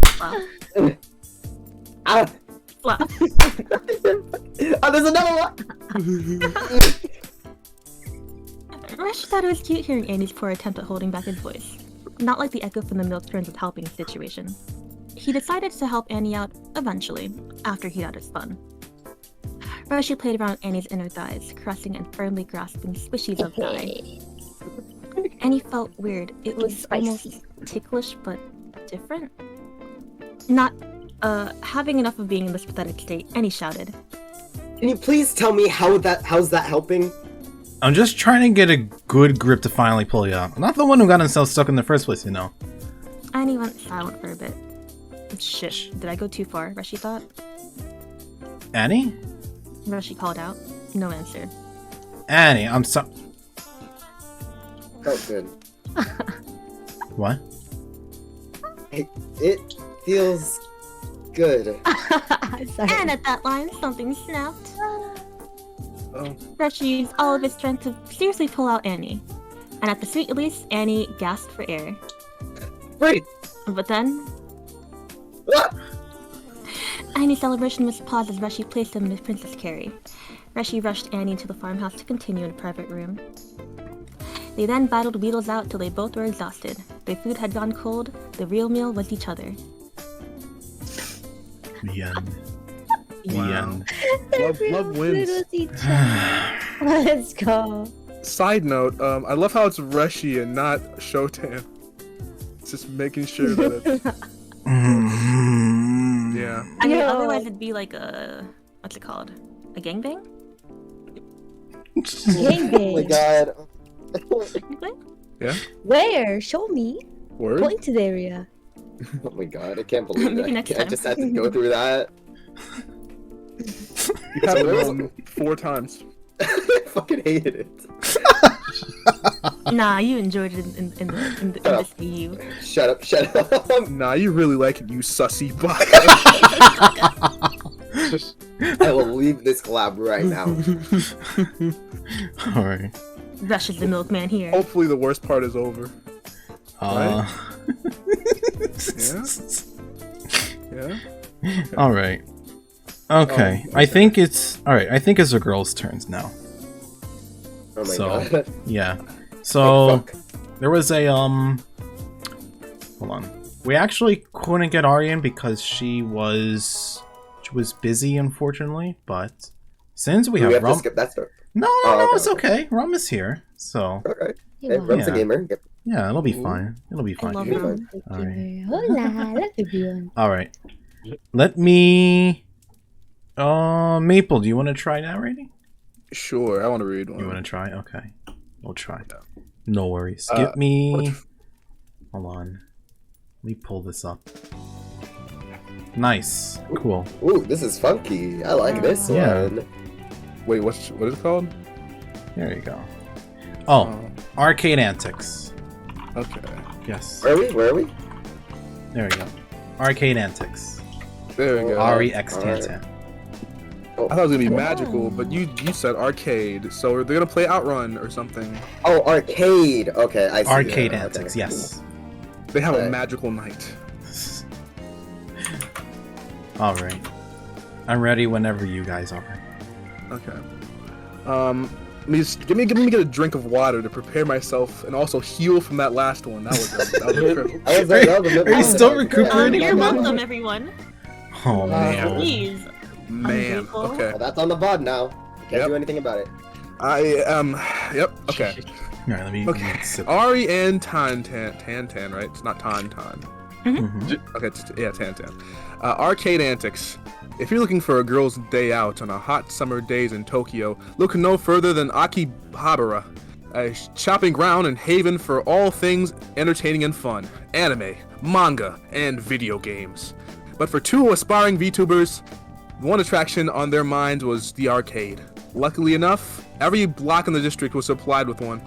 Flop. Ah! Flop. Oh, there's another one! Reshii thought it was cute hearing Annie's poor attempt at holding back his voice. Not like the echo from the milk turns of helping situation. He decided to help Annie out eventually, after he'd had his fun. Reshii played around Annie's inner thighs, caressing and firmly grasping squishies of thigh. Annie felt weird. It was almost ticklish, but different. Not, having enough of being in this pathetic state, Annie shouted. Can you please tell me how's that helping? I'm just trying to get a good grip to finally pull you out. I'm not the one who got himself stuck in the first place, you know. Annie went silent for a bit. Shit, did I go too far? Reshii thought. Annie? Reshii called out. No answer. Annie, I'm so- Oh, good. What? It feels good. And at that line, something snapped. Oh. Reshii used all of his strength to seriously pull out Annie. And at the sweet release, Annie gasped for air. Wait! But then, Ah! Annie's celebration was paused as Reshii placed him in his princess carry. Reshii rushed Annie into the farmhouse to continue in a private room. They then battled Weedles out till they both were exhausted. Their food had gone cold, the real meal was each other. The end. The Wow. end. Love wins. Let's go. Side note, I love how it's Reshii and not Showtan. It's just making sure that it's... Yeah. I mean, Yo. otherwise it'd be like a... what's it called? A gangbang? Gangbang. Oh my god. Yeah? Where? Show me. Word? Point to the area. Oh my god, I can't believe Maybe that. next I time. just had to go through that. You have it 4 times. I fucking hated it. Nah, you enjoyed it in this EU. Shut up. Nah, you really like it, you sussy butt. I will leave this collab right now. Alright. Rush is the milkman here. Hopefully the worst part is over. Yeah? Yeah? Alright. Okay, I think it's all right. I think it's the girls' turns now. Oh my So- god. Yeah. Oh, So fuck. there was a Hold on. We actually couldn't get Aryan because she was busy, unfortunately. But since we Do have we have to Rum, skip that start? no, Oh, okay, it's okay. Rum is here, so Okay. You Hey, are. Rum's a Yeah. gamer. Yep. yeah, it'll be Ooh. fine. It'll be I fine. love You're Rum. Alright. Hola, that's everyone. All right. Let me. Maple, do you want to try narrating? Sure, I want to read one. You want to try? Okay, we'll try. Yeah. No worries. Uh, Give me. Hold on. Let me pull this up. Nice. Cool. Ooh, this is funky. I like this Yeah. one. Wait, what is it called? There you go. Oh, Arcade Antics. Okay. Yes. Where are we? Where are we? There we go. Arcade Antics. There we go. Ari X Alright. Tantan. I thought it was gonna be magical, but you said arcade, so they're gonna play Outrun or something. Oh, arcade. Okay, I see. Arcade Yeah, Antics. okay. Yes. They have a Okay. magical night. All right. I'm ready whenever you guys are. Okay. Let me just, give me get a drink of water to prepare myself and also heal from that last one. That was a trip. I was like, that was a bit Are you more still than- recuperating You're from that? welcome, everyone. Oh man. Please. Man. Ungrateful. Okay. Oh, that's on the VOD now. Can't Yep. do anything about it. I Yep. Okay. All right. Let me Okay. sip. Ari and Tantan, right? It's not Tan. Mhm. Okay, yeah, Tantan. Arcade Antics. If you're looking for a girl's day out on a hot summer days in Tokyo, look no further than Akihabara, a shopping ground and haven for all things entertaining and fun, anime, manga, and video games. But for two aspiring VTubers, one attraction on their minds was the arcade. Luckily enough, every block in the district was supplied with one.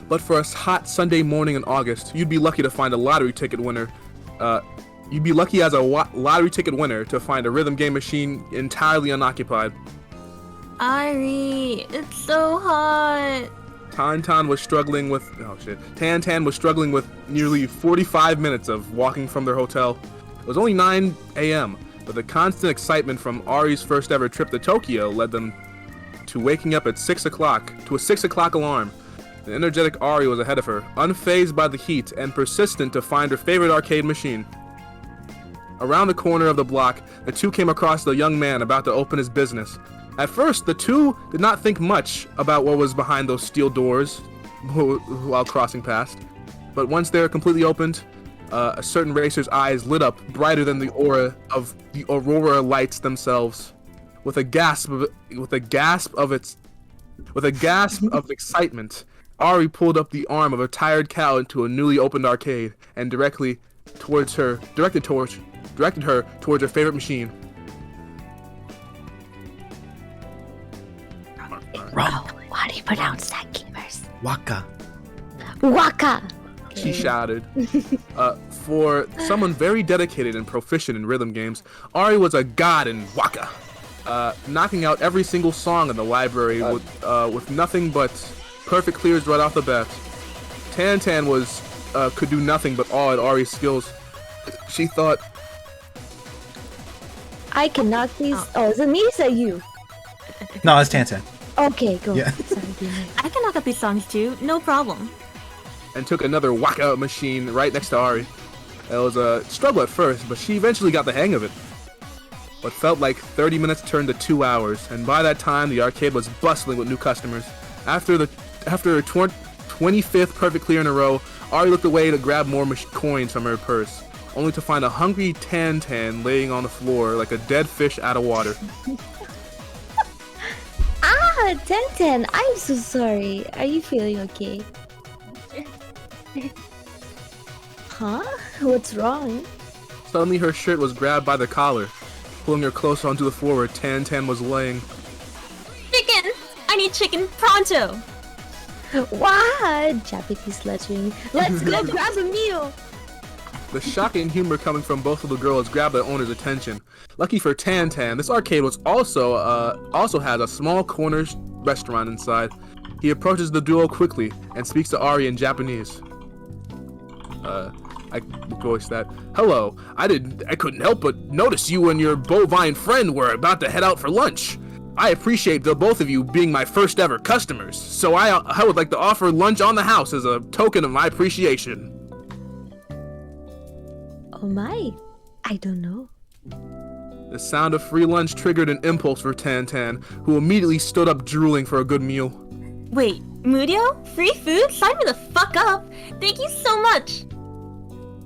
But for a hot Sunday morning in August, you'd be lucky to find a lottery ticket winner. You'd be lucky as a lottery ticket winner to find a rhythm game machine entirely unoccupied. Ari, it's so hot. Tantan was struggling with Tantan was struggling with nearly 45 minutes of walking from their hotel. It was only 9 a.m., but the constant excitement from Ari's first ever trip to Tokyo led them to waking up at 6 o'clock to a 6 o'clock alarm. The energetic Ari was ahead of her, unfazed by the heat and persistent to find her favorite arcade machine. Around the corner of the block, the two came across the young man about to open his business. At first, the two did not think much about what was behind those steel doors while crossing past. But once they were completely opened, a certain racer's eyes lit up brighter than the aura of the aurora lights themselves. With a gasp of excitement, Ari pulled up the arm of a tired cow into a newly opened arcade and directed her towards her favorite machine. Oh, how do you pronounce that, gamers? Waka. Waka! She shouted. For someone very dedicated and proficient in rhythm games, Ari was a god in Waka, knocking out every single song in the library with nothing but perfect clears right off the bat. Tantan could do nothing but awe at Ari's skills. She thought, I can knock these. Oh, is it me? Is that you? No, it's Tantan. Okay, go. Yeah. Sorry, gamer. I can knock up these songs too, no problem. and took another Waka machine right next to Ari. It was a struggle at first, but she eventually got the hang of it. What felt like 30 minutes turned to 2 hours, and by that time the arcade was bustling with new customers. After her 25th perfect clear in a row, Ari looked away to grab more coins from her purse, only to find a hungry Tantan laying on the floor like a dead fish out of water. Ah, Tenten, I'm so sorry. Are you feeling okay? Huh? What's wrong? Suddenly her shirt was grabbed by the collar, pulling her closer onto the floor where Tantan was laying. Chicken! I need chicken pronto! Wow, Japanese legend. Let's go grab a meal. The shocking humor coming from both of the girls grabbed the owner's attention. Lucky for Tantan, this arcade was also has a small corner restaurant inside. He approaches the duo quickly and speaks to Ari in Japanese. I voiced that. Hello. I couldn't help but notice you and your bovine friend were about to head out for lunch. I appreciate the both of you being my first ever customers, so I would like to offer lunch on the house as a token of my appreciation. Oh my, I don't know. The sound of free lunch triggered an impulse for Tan, who immediately stood up drooling for a good meal. Wait, Mudio? Free food? Sign me the fuck up! Thank you so much!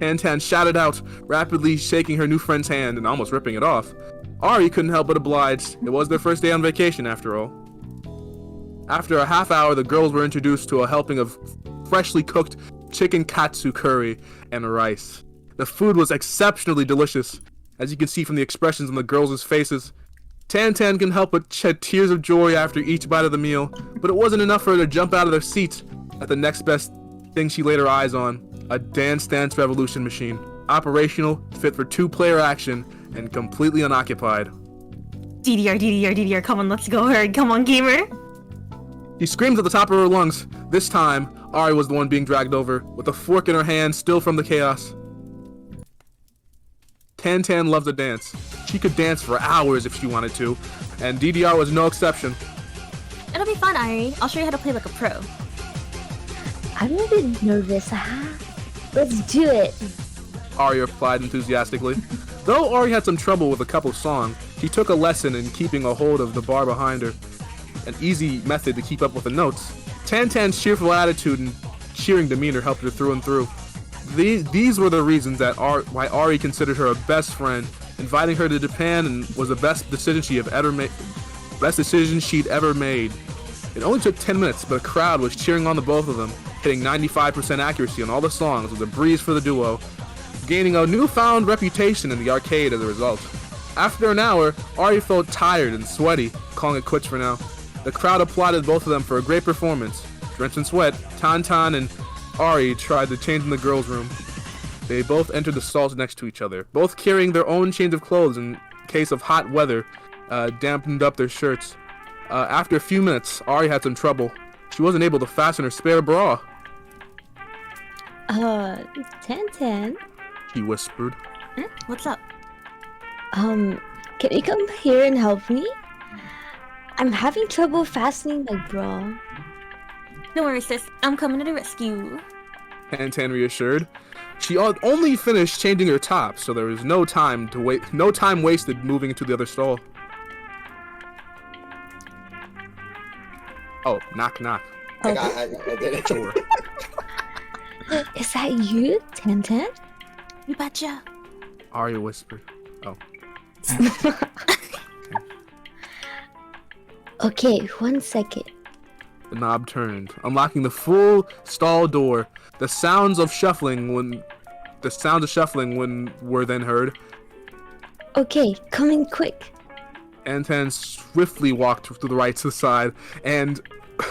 Tan shouted out, rapidly shaking her new friend's hand and almost ripping it off. Ari couldn't help but oblige. It was their first day on vacation, after all. After a half hour, the girls were introduced to a helping of freshly cooked chicken katsu curry and rice. The food was exceptionally delicious, as you can see from the expressions on the girls' faces. Tan couldn't help but shed tears of joy after each bite of the meal, but it wasn't enough for her to jump out of their seats at the next best thing she laid her eyes on, a Dance Dance Revolution machine. Operational, fit for 2-player action, and completely unoccupied. DDR, come on, let's go, hurry, come on, gamer! She screamed at the top of her lungs. This time, Ari was the one being dragged over, with a fork in her hand, still from the chaos. Tan loves to dance. She could dance for hours if she wanted to, and DDR was no exception. It'll be fun, Ari. I'll show you how to play like a pro. I'm a bit nervous, Let's do it. Ari replied enthusiastically. Though Ari had some trouble with a couple songs, she took a lesson in keeping a hold of the bar behind her, an easy method to keep up with the notes. Tan's cheerful attitude and cheering demeanor helped her through and through. These were the reasons that why Ari considered her a best friend. Inviting her to Japan and was the best decision she'd ever made. It only took 10 minutes, but a crowd was cheering on the both of them, hitting 95% accuracy on all the songs. It was a breeze for the duo, gaining a newfound reputation in the arcade as a result. After an hour, Ari felt tired and sweaty, calling it quits for now. The crowd applauded both of them for a great performance. Drenched in sweat, Tan and Ari tried to change in the girls' room. They both entered the stalls next to each other, both carrying their own change of clothes in case of hot weather dampened up their shirts. After a few minutes, Ari had some trouble. She wasn't able to fasten her spare bra. Tan, He whispered. What's up? can you come here and help me? I'm having trouble fastening my bra. Don't worry, sis. I'm coming to the rescue. Tan reassured. She only finished changing her top, so there was no time wasted moving into the other stall. Oh, knock. I did it. Sure. Is that you, Tan? You betcha. Ari whispered. Oh. Okay, 1 second. The knob turned, unlocking the full stall door. The sounds of shuffling were then heard. Okay, coming quick. Tan swiftly walked to the right side, and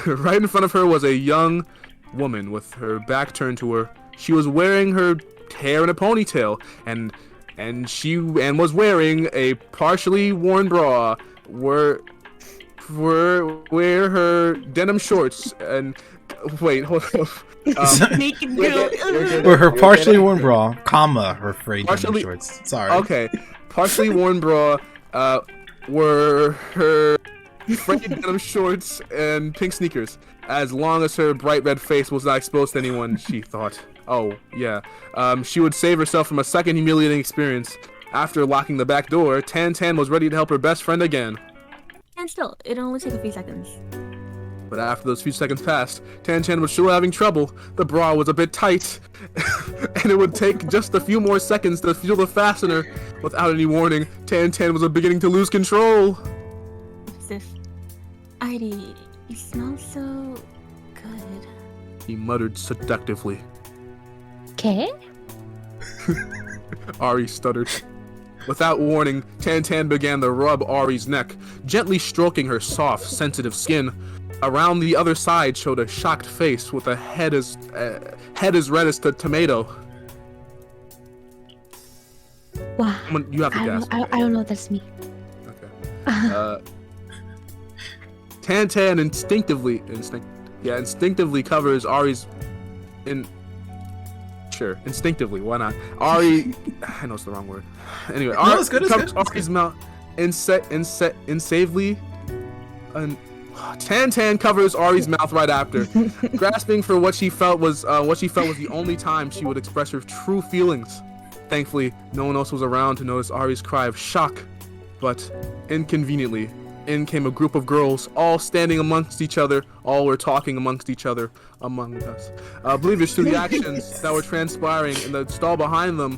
right in front of her was a young woman with her back turned to her. She was wearing her hair in a ponytail, and was wearing a partially worn bra. Where her denim shorts and wait, hold on. Naked girl. Or her partially worn bra, comma, her frayed denim shorts. Sorry. Okay, partially worn bra were her frayed denim shorts and pink sneakers. As long as her bright red face was not exposed to anyone, she thought. Oh, yeah. She would save herself from a second humiliating experience. After locking the back door, Tan was ready to help her best friend again. And still, it'll only take a few seconds. But after those few seconds passed, Tan was still having trouble. The bra was a bit tight, and it would take just a few more seconds to feel the fastener. Without any warning, Tan was beginning to lose control. Sis, Artie, you smell so good. He muttered seductively. Okay. Ari stuttered. Without warning, Tan began to rub Ari's neck, gently stroking her soft, sensitive skin. Around the other side showed a shocked face with a head as red as the tomato. Wow. You have to guess. I don't know if that's me. Okay. Tan instinctively covers Ari's Sure, instinctively, why not? Ari, I know it's the wrong word. Anyway, No, Ari it's good, it's covers good, it's Ari's mouth insavely. And Tan covers Ari's mouth right after, grasping for what she felt was the only time she would express her true feelings. Thankfully, no one else was around to notice Ari's cry of shock, but inconveniently, in came a group of girls, all standing amongst each other. All were talking amongst each other, among us. Oblivious to the actions that were transpiring in the stall behind them,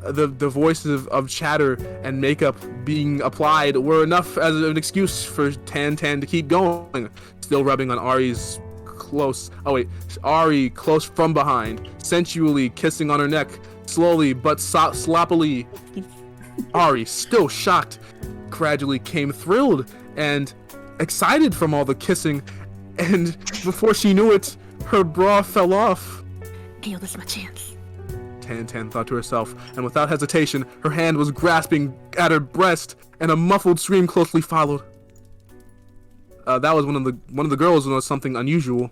the voices of chatter and makeup being applied were enough as an excuse for Tan to keep going, still rubbing on Ari close from behind, sensually kissing on her neck, slowly but sloppily. Ari, still shocked, gradually came thrilled and excited from all the kissing, and before she knew it, her bra fell off. Ayo, this is my chance. Tan thought to herself, and without hesitation, her hand was grasping at her breast, and a muffled scream closely followed. That was one of the girls who noticed something unusual.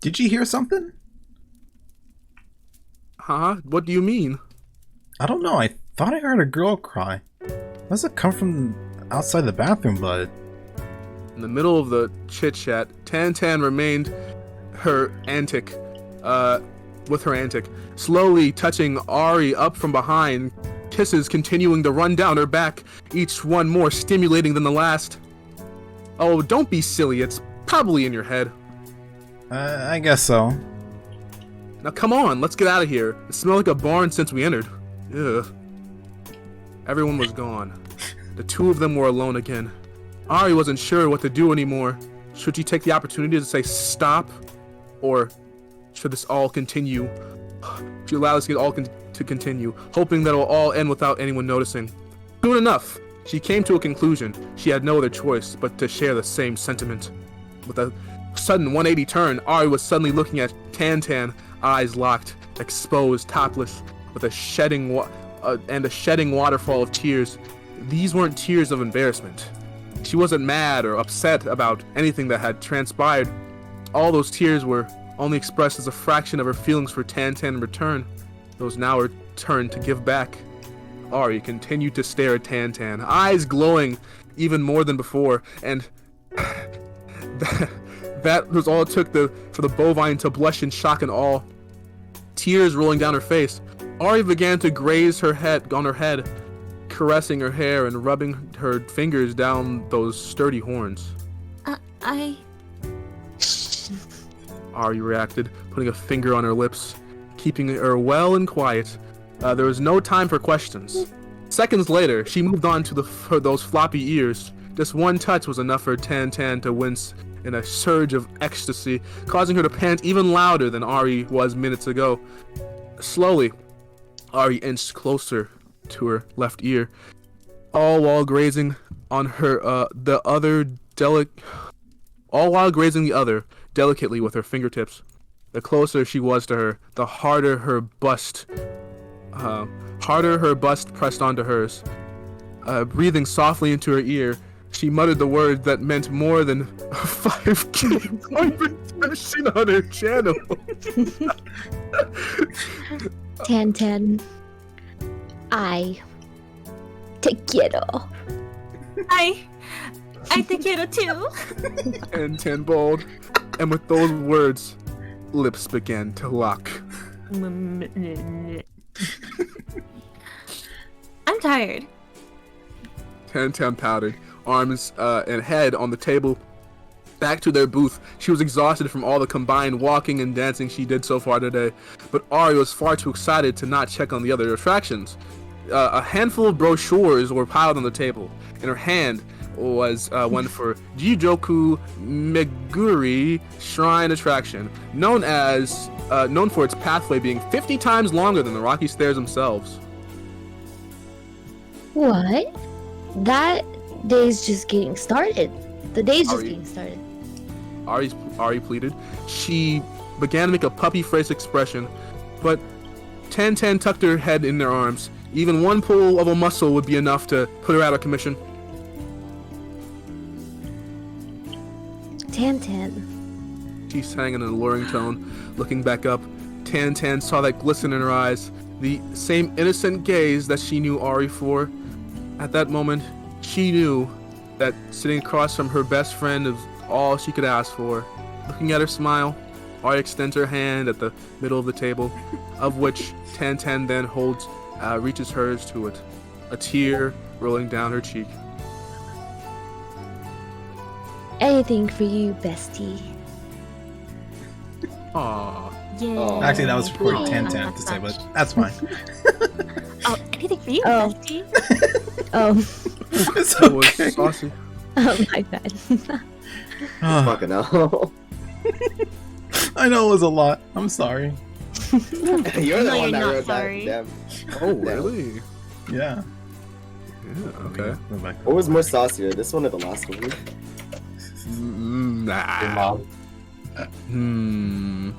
Did you hear something? Huh? What do you mean? I don't know. I thought I heard a girl cry. Must have come from outside the bathroom, but In the middle of the chit-chat, Tan remained with her antic, slowly touching Ari up from behind, kisses continuing to run down her back, each one more stimulating than the last. Oh, don't be silly, it's probably in your head. I guess so. Now come on, let's get out of here. It smelled like a barn since we entered. Ugh. Everyone was gone. The two of them were alone again. Ari wasn't sure what to do anymore. Should she take the opportunity to say stop? Or should this all continue? She allowed this to continue, hoping that it will all end without anyone noticing. Soon enough, she came to a conclusion. She had no other choice but to share the same sentiment. With a sudden 180 turn, Ari was suddenly looking at Tan, eyes locked, exposed, topless, with a shedding waterfall of tears. These weren't tears of embarrassment. She wasn't mad or upset about anything that had transpired. All those tears were only expressed as a fraction of her feelings for Tan in return. Those now were turned to give back. Ari continued to stare at Tan, eyes glowing even more than before, and that was all it took for the bovine to blush in shock and awe. Tears rolling down her face, Ari began to graze her head, caressing her hair and rubbing her fingers down those sturdy horns. Ari reacted, putting a finger on her lips, keeping her well and quiet. There was no time for questions. Seconds later, she moved on to those floppy ears. Just one touch was enough for Tan to wince in a surge of ecstasy, causing her to pant even louder than Ari was minutes ago. Slowly, Ari inched closer to her left ear, all while grazing on the other delicately with her fingertips. The closer she was to her, the harder her bust pressed onto hers. Breathing softly into her ear, she muttered the word that meant more than 5K impression on her channel. Tan, I te quiero. I te quiero too. And Tan bawled, and with those words, lips began to lock. I'm tired. Tan pouted, arms and head on the table. Back to their booth. She was exhausted from all the combined walking and dancing she did so far today, but Ari was far too excited to not check on the other attractions. A handful of brochures were piled on the table. In her hand was one for Jijoku Meguri Shrine Attraction, known for its pathway being 50 times longer than the rocky stairs themselves. What? That day's just getting started. The day's just getting started. Ari pleaded. She began to make a puppy face expression, but Tan tucked her head in their arms. Even one pull of a muscle would be enough to put her out of commission. Tan. She sang in an alluring tone, looking back up. Tan Tan saw that glisten in her eyes, the same innocent gaze that she knew Ari for. At that moment, she knew that sitting across from her best friend is all she could ask for. Looking at her smile, Ari extends her hand at the middle of the table, of which Tan Tan then reaches hers to it, a tear rolling down her cheek. Anything for you, bestie. Aww. Yay. Actually, that was for Aw, Tan Tan to say, but that's fine. Oh, anything for you, Oh. bestie? Oh, It's That was okay. saucy. oh my bad. Ah, Fucking hell. I know it was a lot. I'm sorry. You're the No, one you're that not wrote sorry. that. Damn. Oh, really? Yeah. Yeah, okay. Go back. What was more saucier, this one or the last one? Your Nah. mom.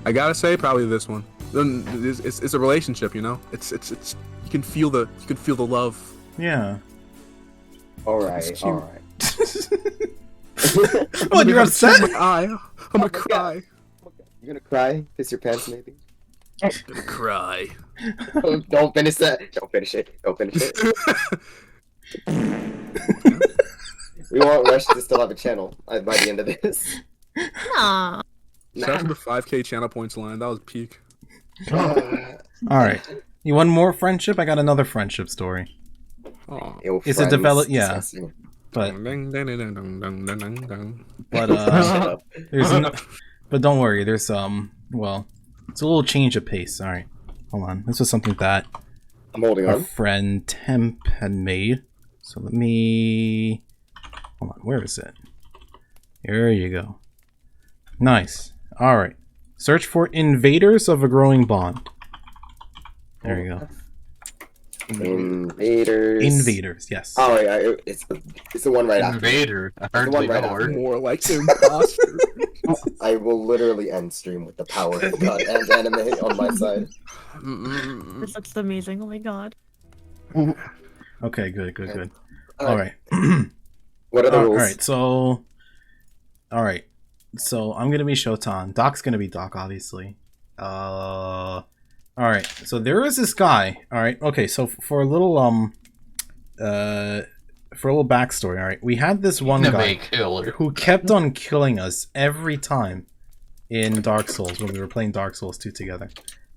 I gotta say, probably this one. It's a relationship, you know. It's you can feel the love. Yeah. Alright, cute. alright. What, you're upset? My eye. I'm gonna cry. You gonna cry? Piss your pants, maybe? I'm gonna cry. Don't finish that. Don't finish it. Don't finish it. We want Rush to still have a channel by the end of this. Aw. Shout out to the 5K channel points line. That was peak. All right. You want more friendship? I got another friendship story. Aw. Yo, It's a friends, develop- yeah. disgusting. But Dun, dun, dun, dun, dun, dun, dun, dun. but Shut up. there's but don't worry. There's well, it's a little change of pace. All right. Hold on. This was something that I'm holding our on. friend Temp had made. So let me hold on. Where is it? Here you go. Nice. All right. Search for invaders of a growing bond. There you go. Invaders. Invaders. Yes. Oh yeah, it's the one right after. Invader. I The hardly one right know after. her. More like imposter. I will literally end stream with the power of God and anime on my side. This looks amazing. Oh my god. Okay. Good. All All right. What are the All rules? right. So. All right. So I'm gonna be Showtan. Doc's gonna be Doc, obviously. All right. So there is this guy. All right. Okay. So for a little backstory. All right. We had this one Anime guy killer. who kept on killing us every time in Dark Souls when we were playing Dark Souls 2 together.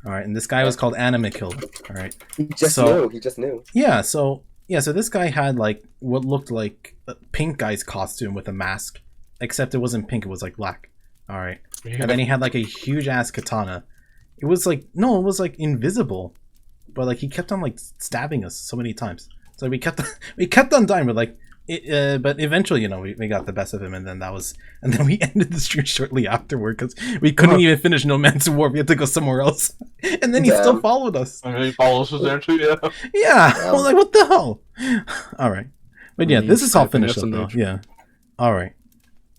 All right. And this guy was called Anime Killer. All right. He just so- knew. He just knew. Yeah. So this guy had like what looked like a pink guy's costume with a mask, except it wasn't pink. It was like black. All right. And then he had like a huge ass katana. It was like invisible, but like he kept on like stabbing us so many times. So we kept on dying, but like but eventually, we got the best of him, and then we ended the stream shortly afterward because we couldn't even finish No Man's War. We had to go somewhere else, and then he still Damn. followed us. And he follows us there too, yeah. Yeah, I Damn. was like, what the hell? All right, but yeah, this is all finished up Finesse though. enough. Yeah. All right.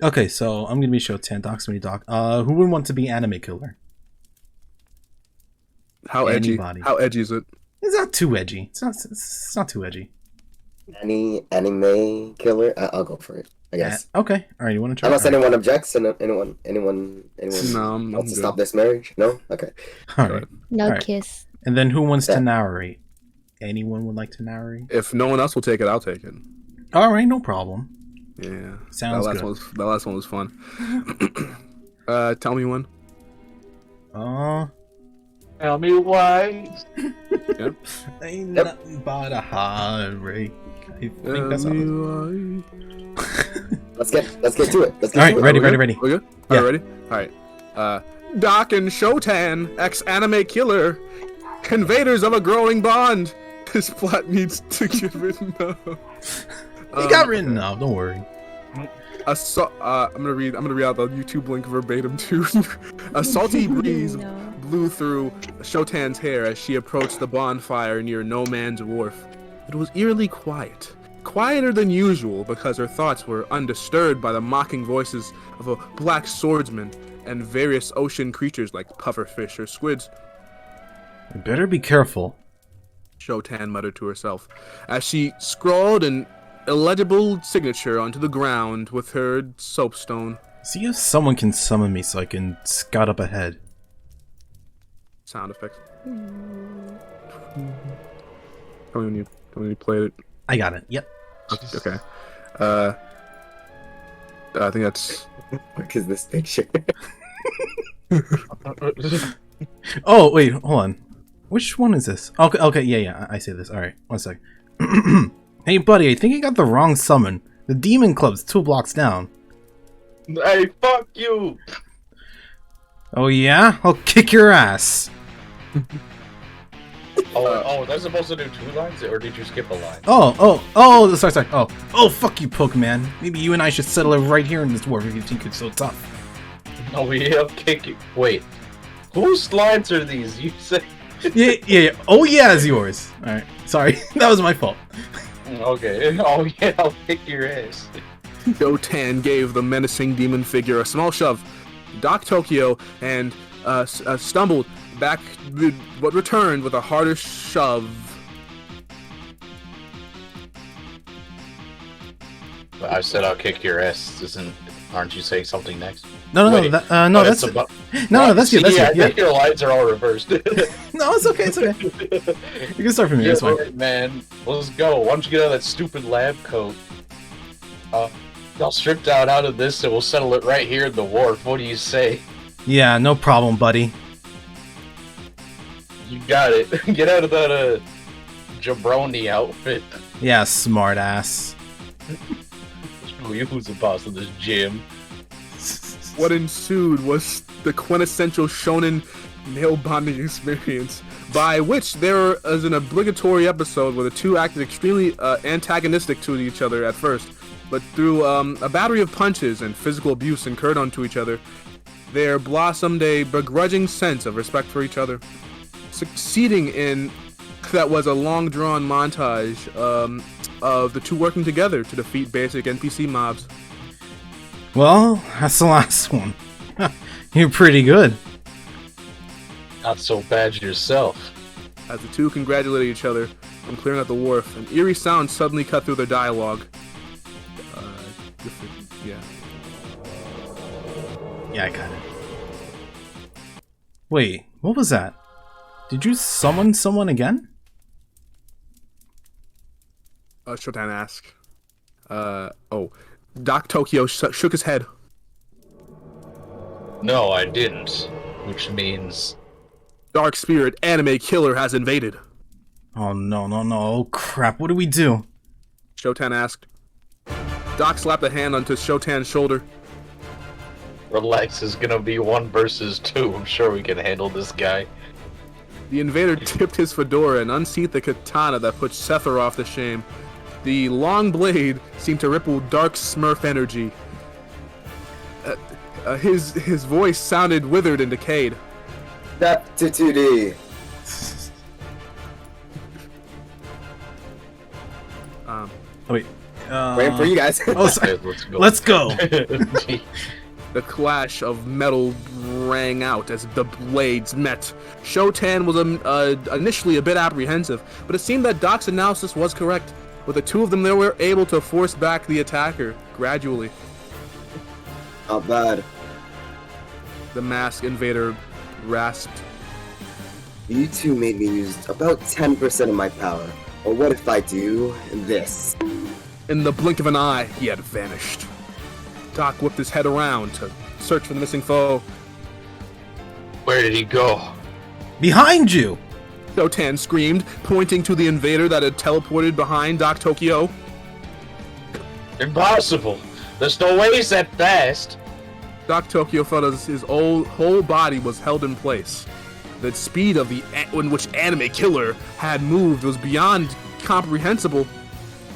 Okay, so I'm gonna be Showtan. Doc's gonna be Doc. Who would want to be Anime Killer? How edgy? Anybody. How edgy is it? It's not too edgy. It's not too edgy. Any anime killer? I'll go for it. I guess. Yeah, okay. All right. You want to try? Unless All right. anyone objects, and anyone No, I'm wants to good. stop this marriage. No. Okay. All right. No Alright. kiss. And then who wants to Yeah. narrate? Anyone would like to narrate? If no one else will take it, I'll take it. All right, no problem. Yeah. Sounds that good. last one was fun. Tell me one. Tell me why. Ain't nothing but a heartbreak. I think that's all. Let's get to it. Let's get All right, to it. ready. We good? Yeah. All right, ready? All right. Doc and Showtan, ex-anime killer, invaders of a growing bond. This plot needs to get written up. It got written up. Don't worry. I'm gonna read out the YouTube link verbatim too. A salty breeze No. blew through Showtan's hair as she approached the bonfire near No Man's Wharf. It was eerily quiet. Quieter than usual because her thoughts were undisturbed by the mocking voices of a black swordsman and various ocean creatures like pufferfish or squids. You better be careful. Showtan muttered to herself as she scrawled an illegible signature onto the ground with her soapstone. See if someone can summon me so I can scout up ahead. sound effects. Tell me when you play it. I got it. Yep. Okay. I think that's. What is this picture? Oh wait, hold on. Which one is this? Okay, yeah, I see this. All right, 1 sec. Hey, buddy, I think you got the wrong summon. The Demon Club's 2 blocks down. Hey, fuck you! Oh yeah? I'll kick your ass. Oh, that's supposed to do 2 lines, or did you skip a line? Oh, sorry. Oh, fuck you, Pokemon. Maybe you and I should settle it right here in this war if you think it's so tough. No, we have kicking. Wait, whose lines are these? You say? Yeah. Oh yeah, is yours. All right. Sorry, that was my fault. Okay. Oh yeah, I'll kick your ass. Showtan gave the menacing demon figure a small shove. Doc Tokyo and stumbled back, but returned with a harder shove. I said I'll kick your ass. Aren't you saying something next? No, Wait, that's that's it. about... No, that's you. That's I you. Yeah. think your lines are all reversed. No, it's okay. You can start from here. Yeah, It's fine. right, man. Let's go. Why don't you get out of that stupid lab coat? I'll strip down out of this and we'll settle it right here in the wharf. What do you say? Yeah, no problem, buddy. You got it. Get out of that jabroni outfit. Yeah, smart ass. Show you who's the boss of this gym. What ensued was the quintessential shonen nail bonding experience, by which there is an obligatory episode where the two acted extremely antagonistic to each other at first, but through a battery of punches and physical abuse incurred onto each other, there blossomed a begrudging sense of respect for each other, succeeding in that was a long-drawn montage of the two working together to defeat basic NPC mobs. Well, that's the last one. You're pretty good. Not so bad yourself. As the two congratulated each other on clearing out the wharf, an eerie sound suddenly cut through their dialogue. Yeah. Yeah, I got it. Wait, what was that? Did you summon someone again? Showtan asked. Doc Tokyo shook his head. No, I didn't. Which means... Dark Spirit Anime Killer has invaded. Oh no. Oh crap, what do we do? Showtan asked. Doc slapped a hand onto Showtan's shoulder. Relax, is gonna be 1 versus 2. I'm sure we can handle this guy. The invader tipped his fedora and unsheathed the katana that put Sephiroth to shame. The long blade seemed to ripple dark smurf energy. His voice sounded withered and decayed. Step to 2D. Wait. Waiting for you guys. Oh, sorry. Okay, Let's go. The clash of metal rang out as the blades met. Showtan was initially a bit apprehensive, but it seemed that Doc's analysis was correct. With the two of them, they were able to force back the attacker, gradually. Not bad. The masked invader rasped. You two made me use about 10% of my power. Or what if I do this? In the blink of an eye, he had vanished. Doc whipped his head around to search for the missing foe. Where did he go? Behind you! Showtan screamed, pointing to the invader that had teleported behind Doc Tokyo. Impossible! There's no way he's that fast! Doc Tokyo felt as his whole body was held in place. The speed of in which Anime Killer had moved was beyond comprehensible.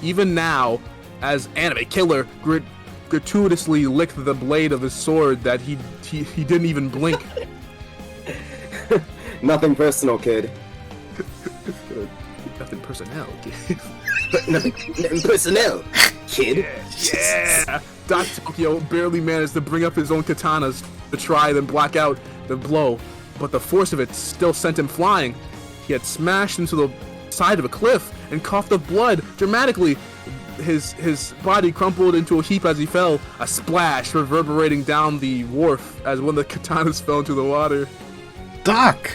Even now, as Anime Killer gratuitously licked the blade of his sword that he didn't even blink. Nothing personal, kid. Nothing personnel, kid. Nothing personnel, kid. Yeah! Doc Tokyo barely managed to bring up his own katanas to try and block out the blow, but the force of it still sent him flying. He had smashed into the side of a cliff and coughed up blood dramatically. His body crumpled into a heap as he fell, a splash reverberating down the wharf as one of the katanas fell into the water. Doc!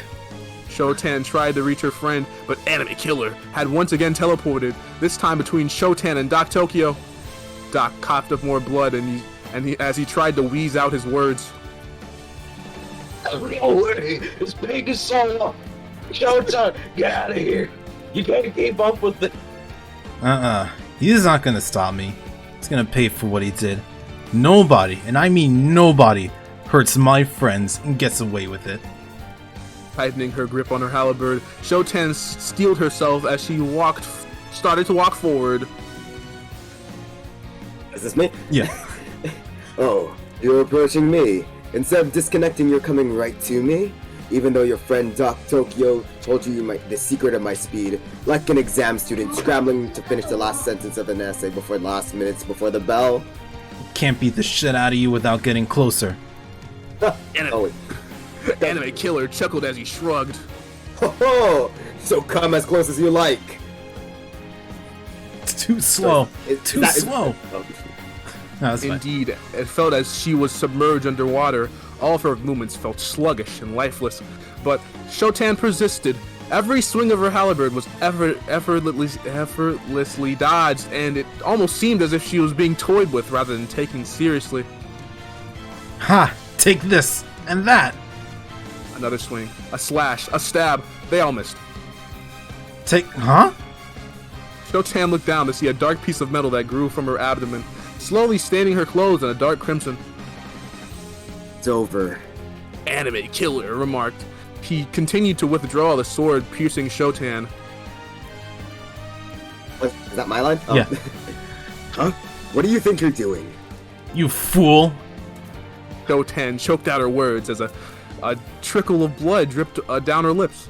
Showtan tried to reach her friend, but Anime Killer had once again teleported, this time between Showtan and Doc Tokyo. Doc coughed up more blood as he tried to wheeze out his words. No way! It's big as so. Showtime, get out of here! You can't keep up with it. He's not gonna stop me. He's gonna pay for what he did. Nobody, and I mean nobody, hurts my friends and gets away with it. Tightening her grip on her halberd, Showtan steeled herself as she started to walk forward. Is this me? Yeah. Oh, you're approaching me. Instead of disconnecting, you're coming right to me? Even though your friend Doc Tokyo told you the secret of my speed, like an exam student scrambling to finish the last sentence of an essay before the last minutes before the bell. Can't beat the shit out of you without getting closer. Anime Killer chuckled as he shrugged. Ho ho! So come as close as you like. It's too slow. Too slow. Oh. No, that's fine. Indeed, it felt as she was submerged underwater. All of her movements felt sluggish and lifeless, but Showtan persisted. Every swing of her halberd was effortlessly dodged, and it almost seemed as if she was being toyed with rather than taken seriously. Ha! Take this and that. Another swing, a slash, a stab. They all missed. Huh? Showtan looked down to see a dark piece of metal that grew from her abdomen, slowly staining her clothes in a dark crimson. It's over. Anime Killer remarked. He continued to withdraw the sword, piercing Showtan. What, is that my line? Yeah. Huh? What do you think you're doing? You fool! Showtan choked out her words as a trickle of blood dripped down her lips.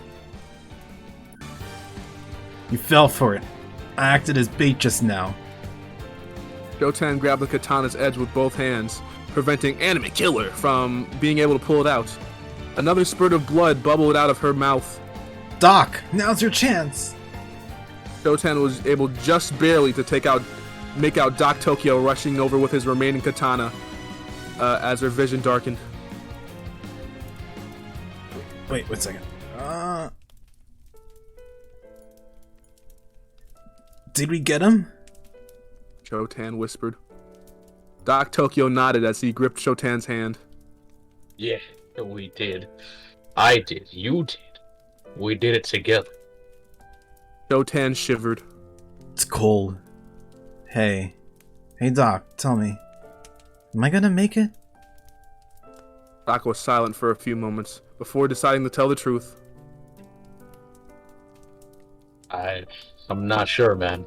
You fell for it. I acted as bait just now. Showtan grabbed the katana's edge with both hands, preventing Anime Killer from being able to pull it out. Another spurt of blood bubbled out of her mouth. Doc, now's your chance! Showtan was able just barely to make out Doc Tokyo rushing over with his remaining katana as her vision darkened. Wait a second. Did we get him? Showtan whispered. Doc Tokyo nodded as he gripped Showtan's hand. Yeah, we did. I did. You did. We did it together. Showtan shivered. It's cold. Hey, Doc, tell me. Am I gonna make it? Doc was silent for a few moments before deciding to tell the truth. I'm not sure, man.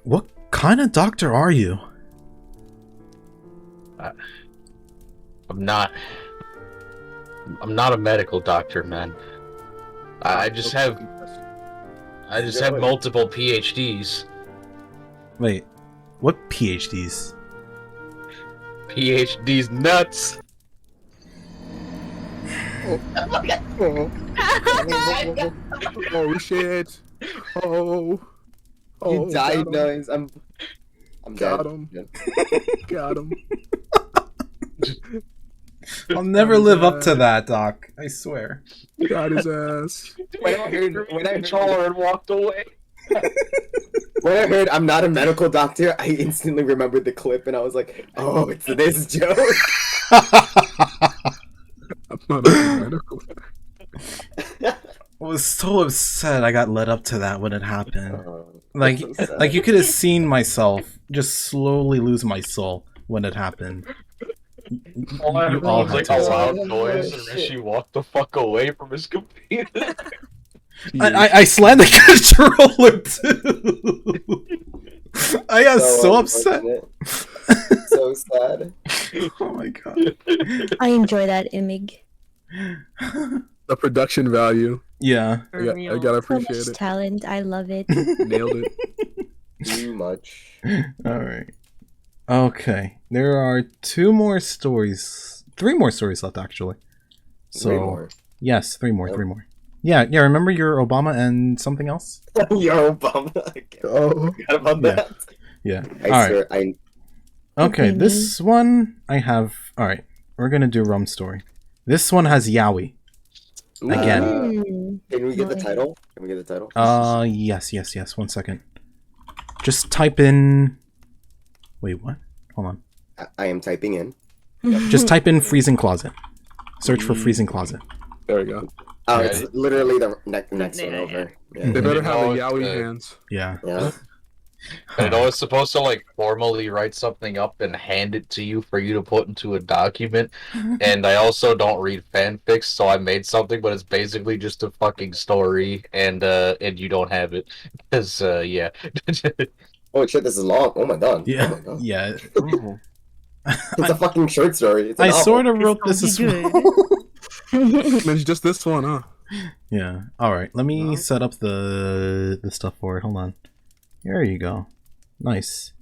What kind of doctor are you? I'm not a medical doctor, man. I just have multiple PhDs. Wait, what PhDs? PhDs nuts. Oh shit! Oh, He died, guys. I'm got dead. him. Got him. I'll never live up to that, Doc. I swear. Got his ass. When I heard and walked away. When I heard I'm not a medical doctor, I instantly remembered the clip and I was like, oh, it's this joke. I'm not a medical. I was so upset I got led up to that when it happened. That's so sad. Like you could have seen myself just slowly lose my soul when it happened. All I You heard all was had like a to. loud noise, and Reshii walked the fuck away from his computer. I slammed the controller too. I got so upset. unfortunate. So sad. Oh my god. I enjoy that image. The production value. Yeah. I gotta So much appreciate it. talent. I love it. Nailed it. Too much. Alright. Okay. There are three more stories left actually. So Way more. yes, three more. Yeah, remember your Obama and something else? Yo, Obama. Oh. Forgot about Yeah. that. Yeah. I Alright. swear, Okay, Okay, this one I have. Alright, we're gonna do Rum Story. This one has yaoi. Again. Can we get the Boy. title? Can we get the title? Yes. 1 second. Just type in. Wait, what? Hold on. I am typing in. Just type in freezing closet. Search for freezing closet. There we go. Oh, Yeah. it's literally the next one Yeah. over. They Yeah. better You have know the it's yaoi good. hands. Yeah. Yeah. And I was supposed to like formally write something up and hand it to you for you to put into a document. And I also don't read fanfics, so I made something, but it's basically just a fucking story, and you don't have it because yeah. Oh shit, this is long. Oh my god. Oh Yeah. my god. Yeah. Oh. It's a fucking short story. It's a I novel. sort of wrote It's this gonna as be well. It's just this one, huh? Yeah. All right. Let me set up the stuff for it. Hold on. There you go. Nice.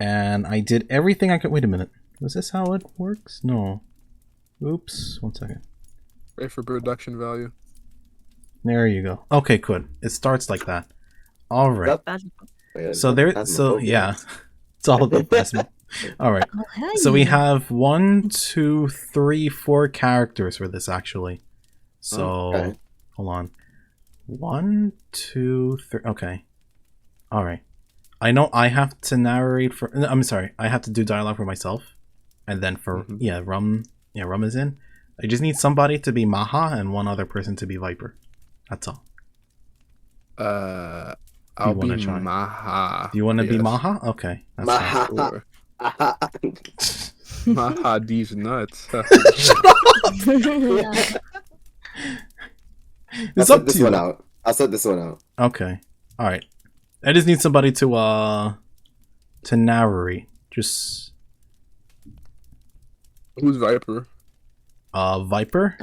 And I did everything I could. Wait a minute. Was this how it works? No. Oops. 1 second. Wait for production value. There you go. Okay, good. It starts like that. All right. Wait, So there. that's So my yeah, it's all about Phasma. All right. Oh, hell So we yeah. have 1, 2, 3, 4 characters for this actually. So Okay. hold on. 1, 2, 3. Okay. All right. I know I have to narrate for. No, I'm sorry. I have to do dialogue for myself, and then for Rum is in. I just need somebody to be Maha and one other person to be Viper. That's all. I'll be wanna try? Maha. Do you want to be Yes. Maha? Okay. That's fine. Maha. Sure. Maha these nuts. It's I'll up set this to you. one out. I'll set this one out. Okay. All right. I just need somebody to narrate. Just Who's Viper? Viper.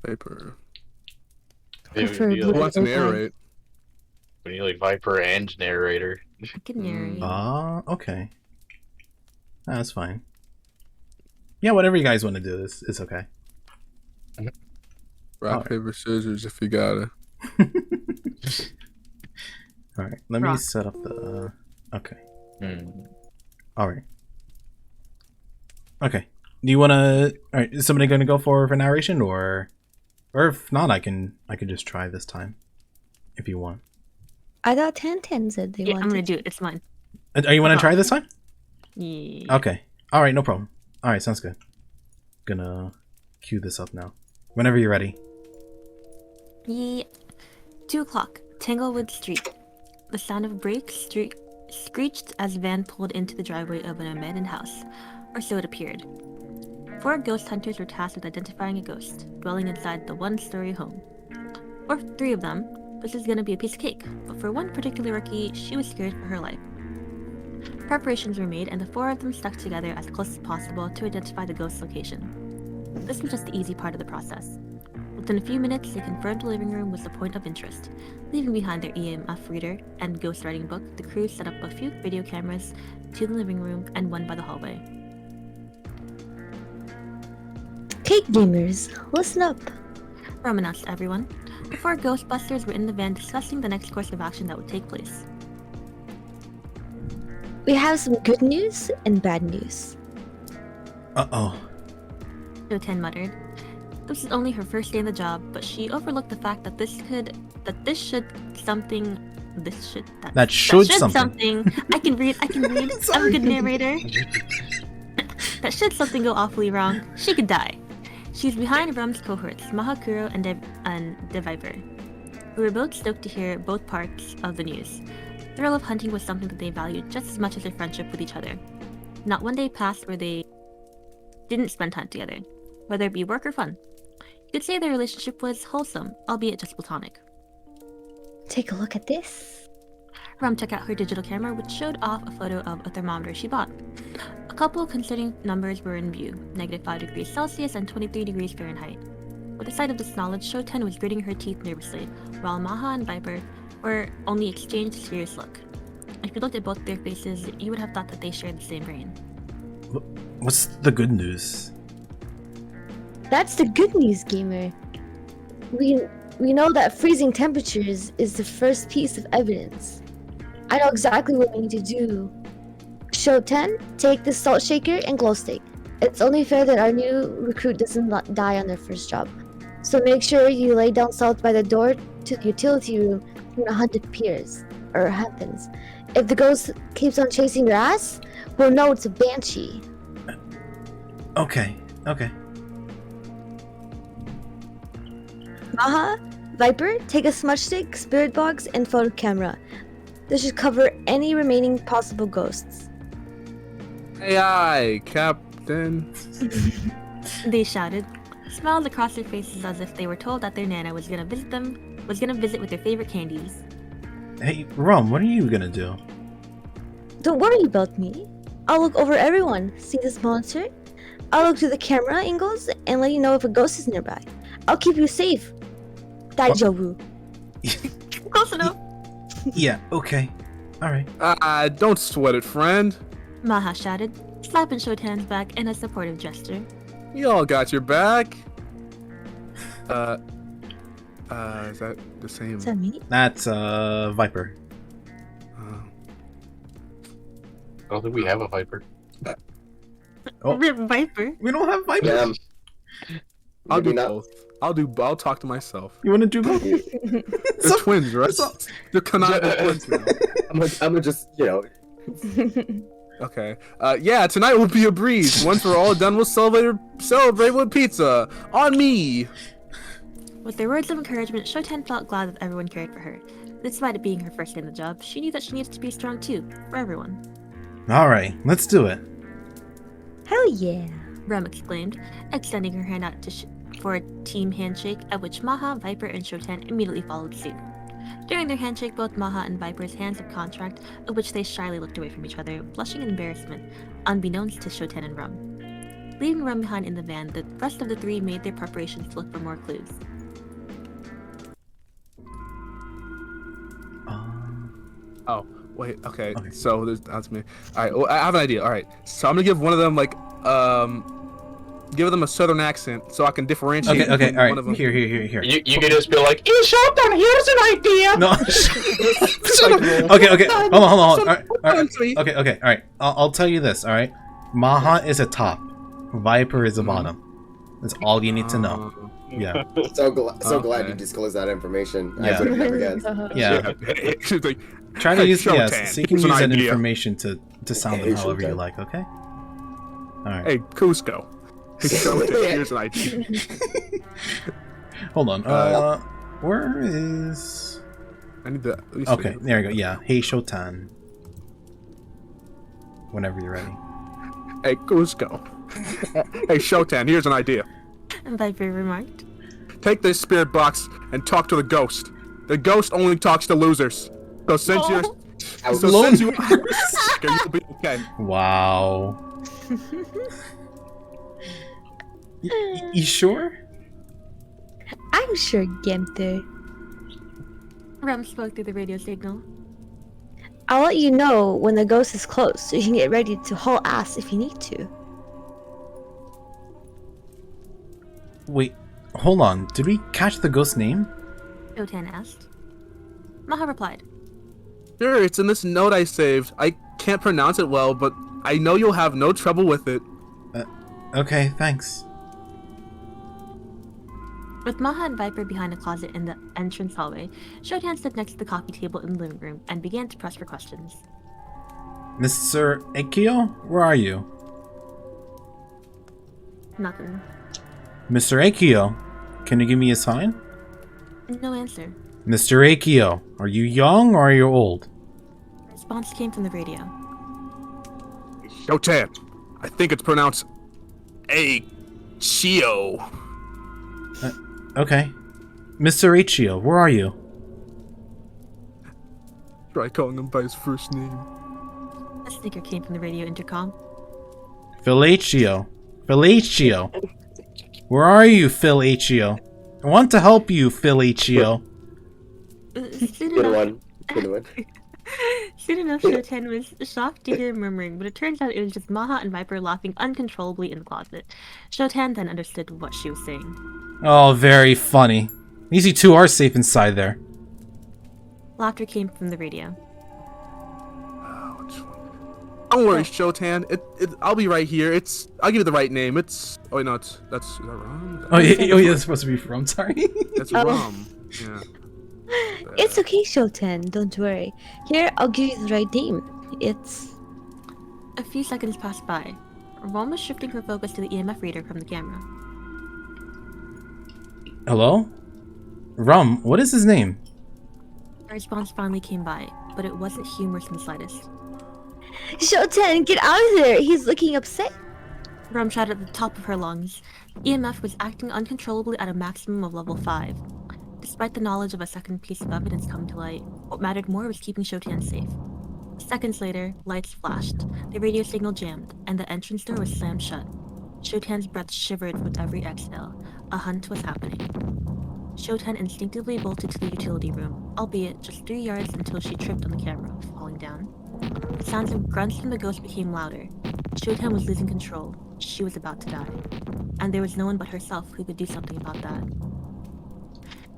Viper. Preferably. Who wants to Okay. narrate? We need like Viper and narrator. I can narrate. Okay. That's fine. Yeah, whatever you guys want to do, it's okay. Rock, Alright. paper, scissors if you got it. All right. Let me Rock. set up the. Okay. Hmm. All right. Okay. Do you want to? All right. Is somebody going to go for narration, or if not, I can just try this time, if you want. I thought Tan said they Yeah, wanted I'm gonna do it. It's mine. Are you want to try this time? Yeah. Okay. All right. No problem. All right. Sounds good. Gonna cue this up now. Whenever you're ready. Yeah. 2 o'clock. Tanglewood Street. The sound of brakes screeched as a van pulled into the driveway of an abandoned house, or so it appeared. 4 ghost hunters were tasked with identifying a ghost, dwelling inside the one-story home. For 3 of them, this is gonna be a piece of cake, but for one particular rookie, she was scared for her life. Preparations were made, and the 4 of them stuck together as close as possible to identify the ghost's location. This was just the easy part of the process. Within a few minutes, they confirmed the living room was the point of interest. Leaving behind their EMF reader and ghostwriting book, the crew set up a few video cameras to the living room and one by the hallway. Cake gamers, listen up. Rum announced to everyone. The 4 Ghostbusters were in the van discussing the next course of action that would take place. We have some good news and bad news. Uh-oh. Showtan muttered. This is only her first day in the job, but she overlooked the fact that that should something. I can read. I'm a good narrator. That should something go awfully wrong, she could die. She's behind Rum's cohorts, Mahakuro and the Viper, who were both stoked to hear both parts of the news. The thrill of hunting was something that they valued just as much as their friendship with each other. Not one day passed where they didn't spend time together, whether it be work or fun. You could say their relationship was wholesome, albeit just platonic. Take a look at this. Rum took out her digital camera, which showed off a photo of a thermometer she bought. A couple concerning numbers were in view, -5 degrees Celsius and 23 degrees Fahrenheit. With the sight of this knowledge, Showtan was gritting her teeth nervously, while Maha and Viper were only exchanged a serious look. If you looked at both their faces, you would have thought that they shared the same brain. What's the good news? That's the good news, gamer. We know that freezing temperatures is the first piece of evidence. I know exactly what we need to do. Showtan, take the salt shaker and glow stick. It's only fair that our new recruit doesn't die on their first job. So make sure you lay down salt by the door to the utility room when a hunt appears, or happens. If the ghost keeps on chasing your ass, we'll know it's a banshee. Okay. Maha, Viper, take a smudge stick, spirit box, and photo camera. This should cover any remaining possible ghosts. Aye, Captain. They shouted, smiled across their faces as if they were told that their Nana was gonna visit with their favorite candies. Hey, Rum, what are you gonna do? Don't worry about me. I'll look over everyone. See this monster? I'll look through the camera angles and let you know if a ghost is nearby. I'll keep you safe. Daijobu. Close enough. Yeah, okay. Alright. Don't sweat it, friend. Maha shouted, slapping Showtan's back in a supportive gesture. You all got your back. Is that the same? Is that me? That's, Viper. Uh, I don't think we have a Viper. Oh. Rip Viper. We don't have Viper. Yeah. I'll do Maybe not. both. I'll talk to myself. You wanna do both? They're twins, right? They're canonical twins now. I'm gonna just, Okay. Yeah, tonight will be a breeze. Once we're all done, we'll celebrate with pizza. On me! With their words of encouragement, Showtan felt glad that everyone cared for her. Despite it being her first day in the job, she knew that she needed to be strong too, for everyone. Alright, let's do it. Hell yeah. Rem exclaimed, extending her hand out for a team handshake, at which Maha, Viper, and Showtan immediately followed suit. During their handshake, both Maha and Viper's hands had contact, at which they shyly looked away from each other, blushing in embarrassment, unbeknownst to Showtan and Rum. Leaving Rum behind in the van, the rest of the three made their preparations to look for more clues. Oh, wait, okay. So that's me. Alright, well, I have an idea. Alright, so I'm gonna give one of them, give them a southern accent so I can differentiate. Okay, alright. One of them. Here. You can just be like, "Hey, Showtan, here's an idea." No. Okay. Hold on. Alright. Okay, alright. I'll tell you this, alright? Maha is a top. Viper is a bottom. That's all you need to know. Yeah. So glad you Okay. disclosed that information. Yeah. I would have never guessed. Yeah. She's like, Try to "Hey, use Showtan, so you can here's an use that idea." information to sound Hey, them however you Showtan. like, okay? Alright. Hey, Cusco. Hey, Showtan, here's an idea. Hold on. Where is... I need to. at least Okay, there you go. Yeah. Hey, Showtan. Whenever you're ready. Hey, Cusco. Hey, Showtan, here's an idea. Viper remarked. Take this spirit box and talk to the ghost. The ghost only talks to losers. So since you're, since you are a sucker, you'll be okay. Wow. You sure? I'm sure, Gemter. Rem spoke through the radio signal. I'll let you know when the ghost is close so you can get ready to haul ass if you need to. Wait, hold on. Did we catch the ghost name? Showtan asked. Maha replied. Sure, it's in this note I saved. I can't pronounce it well, but I know you'll have no trouble with it. Okay, thanks. With Maha and Viper behind a closet in the entrance hallway, Showtan stood next to the coffee table in the living room and began to press for questions. Mr. Akio, where are you? Nothing. Mr. Akio, can you give me a sign? No answer. Mr. Akio, are you young or are you old? A response came from the radio. Showtan, I think it's pronounced Chio. Okay. Mr. Achio, where are you? Try calling him by his first name. A snicker came from the radio intercom. Philachio. Philachio. Where are you, Philachio? I want to help you, Philachio. Soon Good enough, one. Good one. soon enough, Showtan was shocked to hear murmuring, but it turns out it was just Maha and Viper laughing uncontrollably in the closet. Showtan then understood what she was saying. Oh, very funny. At least you two are safe inside there. Laughter came from the radio. Don't worry, Showtan. I'll be right here. I'll give you the right name. It's. Oh wait, no, is that wrong? Oh yeah, that's supposed to be from. Sorry. That's Rum. Yeah. It's okay, Showtan. Don't worry. Here, I'll give you the right name. It's... A few seconds passed by. Rom was shifting her focus to the EMF reader from the camera. Hello? Rum, what is his name? A response finally came by, but it wasn't humorous in the slightest. Showtan, get out of there! He's looking upset. Rum shouted at the top of her lungs. EMF was acting uncontrollably at a maximum of level 5. Despite the knowledge of a second piece of evidence coming to light, what mattered more was keeping Showtan safe. Seconds later, lights flashed, the radio signal jammed, and the entrance door was slammed shut. Showtan's breath shivered with every exhale. A hunt was happening. Showtan instinctively bolted to the utility room, albeit just 3 yards until she tripped on the camera, falling down. The sounds of grunts from the ghost became louder. Showtan was losing control. She was about to die. And there was no one but herself who could do something about that.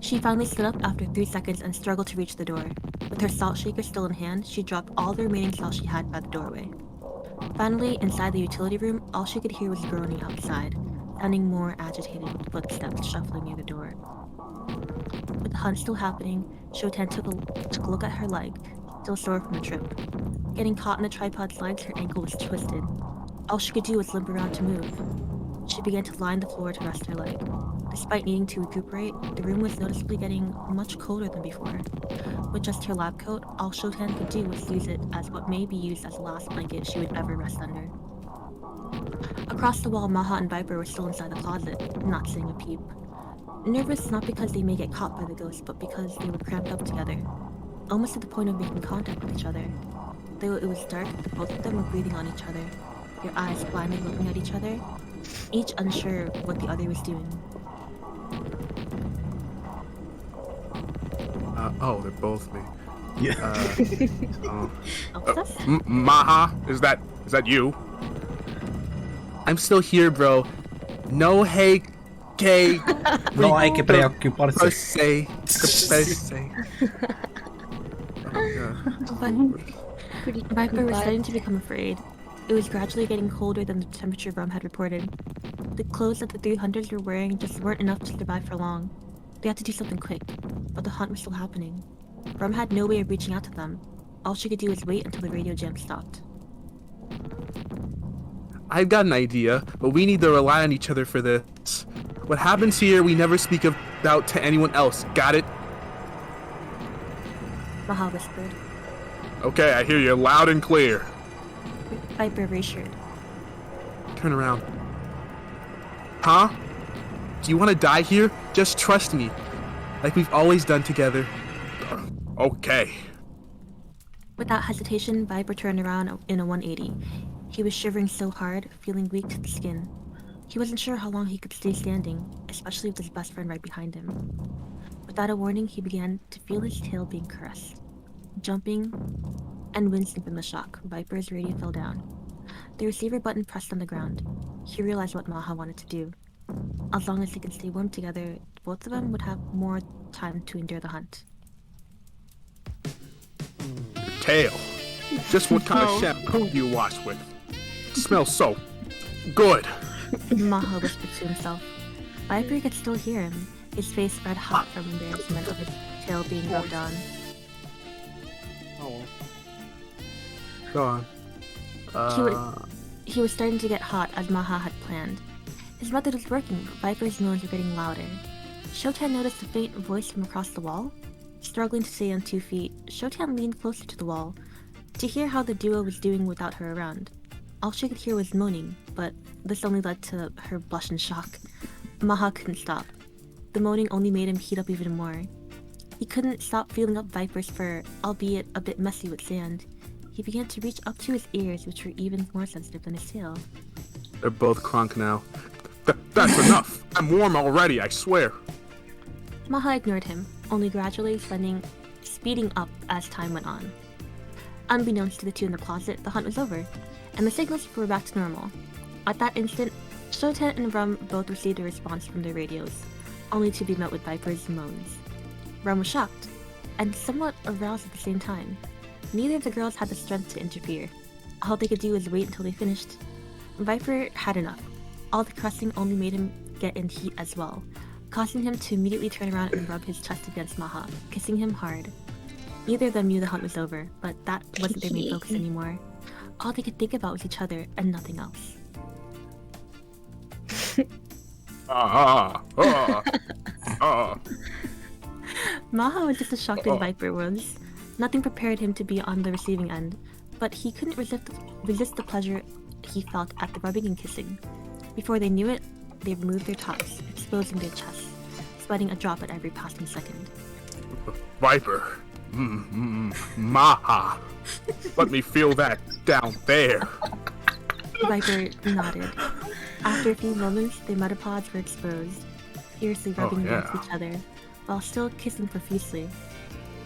She finally stood up after 3 seconds and struggled to reach the door. With her salt shaker still in hand, she dropped all the remaining salt she had by the doorway. Finally, inside the utility room, all she could hear was groaning outside, sounding more agitated footsteps shuffling near the door. With the hunt still happening, Showtan took a look at her leg, still sore from the trip. Getting caught in the tripod's legs, her ankle was twisted. All she could do was limp around to move. She began to lie on the floor to rest her leg. Despite needing to recuperate, the room was noticeably getting much colder than before. With just her lab coat, all Showtan could do was use it as what may be used as the last blanket she would ever rest under. Across the wall, Maha and Viper were still inside the closet, not saying a peep. Nervous not because they may get caught by the ghost, but because they were cramped up together, almost at the point of making contact with each other. Though it was dark, the both of them were breathing on each other, their eyes blindly looking at each other, each unsure what the other was doing. Oh, they're both me. Yeah. Maha, is that you? I'm still here, bro. No hay que No hay que preocuparse. Viper was starting to become afraid. It was gradually getting colder than the temperature Rum had reported. The clothes that the 300s were wearing just weren't enough to survive for long. They had to do something quick, but the hunt was still happening. Rum had no way of reaching out to them. All she could do was wait until the radio jam stopped. I've got an idea, but we need to rely on each other for this. What happens here, we never speak about to anyone else. Got it? Maha whispered. Okay, I hear you loud and clear. Viper reassured. Turn around. Huh? Do you want to die here? Just trust me. Like we've always done together. Okay. Without hesitation, Viper turned around in a 180. He was shivering so hard, feeling weak to the skin. He wasn't sure how long he could stay standing, especially with his best friend right behind him. Without a warning, he began to feel his tail being caressed. Jumping and wincing from the shock, Viper's radio fell down. The receiver button pressed on the ground. He realized what Maha wanted to do. As long as they could stay warm together, both of them would have more time to endure the hunt. Tail. Just what kind of shampoo do you wash with? It smells so good. Maha whispered to himself. Viper could still hear him, his face red hot from embarrassment of his tail being rubbed on. Oh. Go on. He was starting to get hot as Maha had planned. His method was working, but Viper's moans were getting louder. Showtan noticed a faint voice from across the wall. Struggling to stay on 2 feet, Showtan leaned closer to the wall to hear how the duo was doing without her around. All she could hear was moaning, but this only led to her blush in shock. Maha couldn't stop. The moaning only made him heat up even more. He couldn't stop feeling up Viper's fur, albeit a bit messy with sand. He began to reach up to his ears, which were even more sensitive than his tail. They're both crunk now. That's enough. I'm warm already, I swear. Maha ignored him, only gradually speeding up as time went on. Unbeknownst to the two in the closet, the hunt was over, and the signals were back to normal. At that instant, Showtan and Rum both received a response from their radios, only to be met with Viper's moans. Rum was shocked, and somewhat aroused at the same time. Neither of the girls had the strength to interfere. All they could do was wait until they finished. Viper had enough. All the caressing only made him get in heat as well, causing him to immediately turn around and rub his chest against Maha, kissing him hard. Neither of them knew the hunt was over, but that wasn't their main focus anymore. All they could think about was each other and nothing else. Maha was just as shocked as Viper was. Nothing prepared him to be on the receiving end, but he couldn't resist the pleasure he felt at the rubbing and kissing. Before they knew it, they removed their tops, exposing their chests, sweating a drop at every passing second. Viper. Maha. Let me feel that down there. Viper nodded. After a few moments, their metapods were exposed, fiercely rubbing against each other, while still kissing profusely.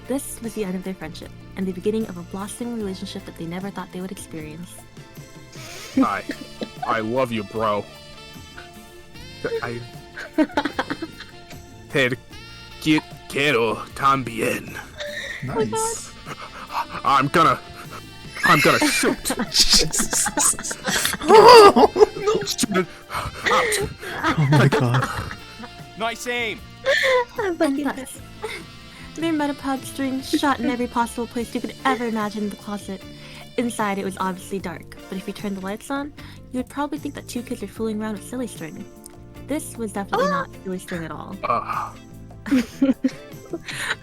This was the end of their friendship, and the beginning of a blossoming relationship that they never thought they would experience. I love you, bro. Quiero también. Nice. I'm gonna shoot. Oh, no. Shoot it out. Oh my god. Nice aim. And thus, their metapod string shot in every possible place you could ever imagine in the closet. Inside, it was obviously dark, but if you turned the lights on, you would probably think that two kids are fooling around with silly string. This was definitely not silly string at all.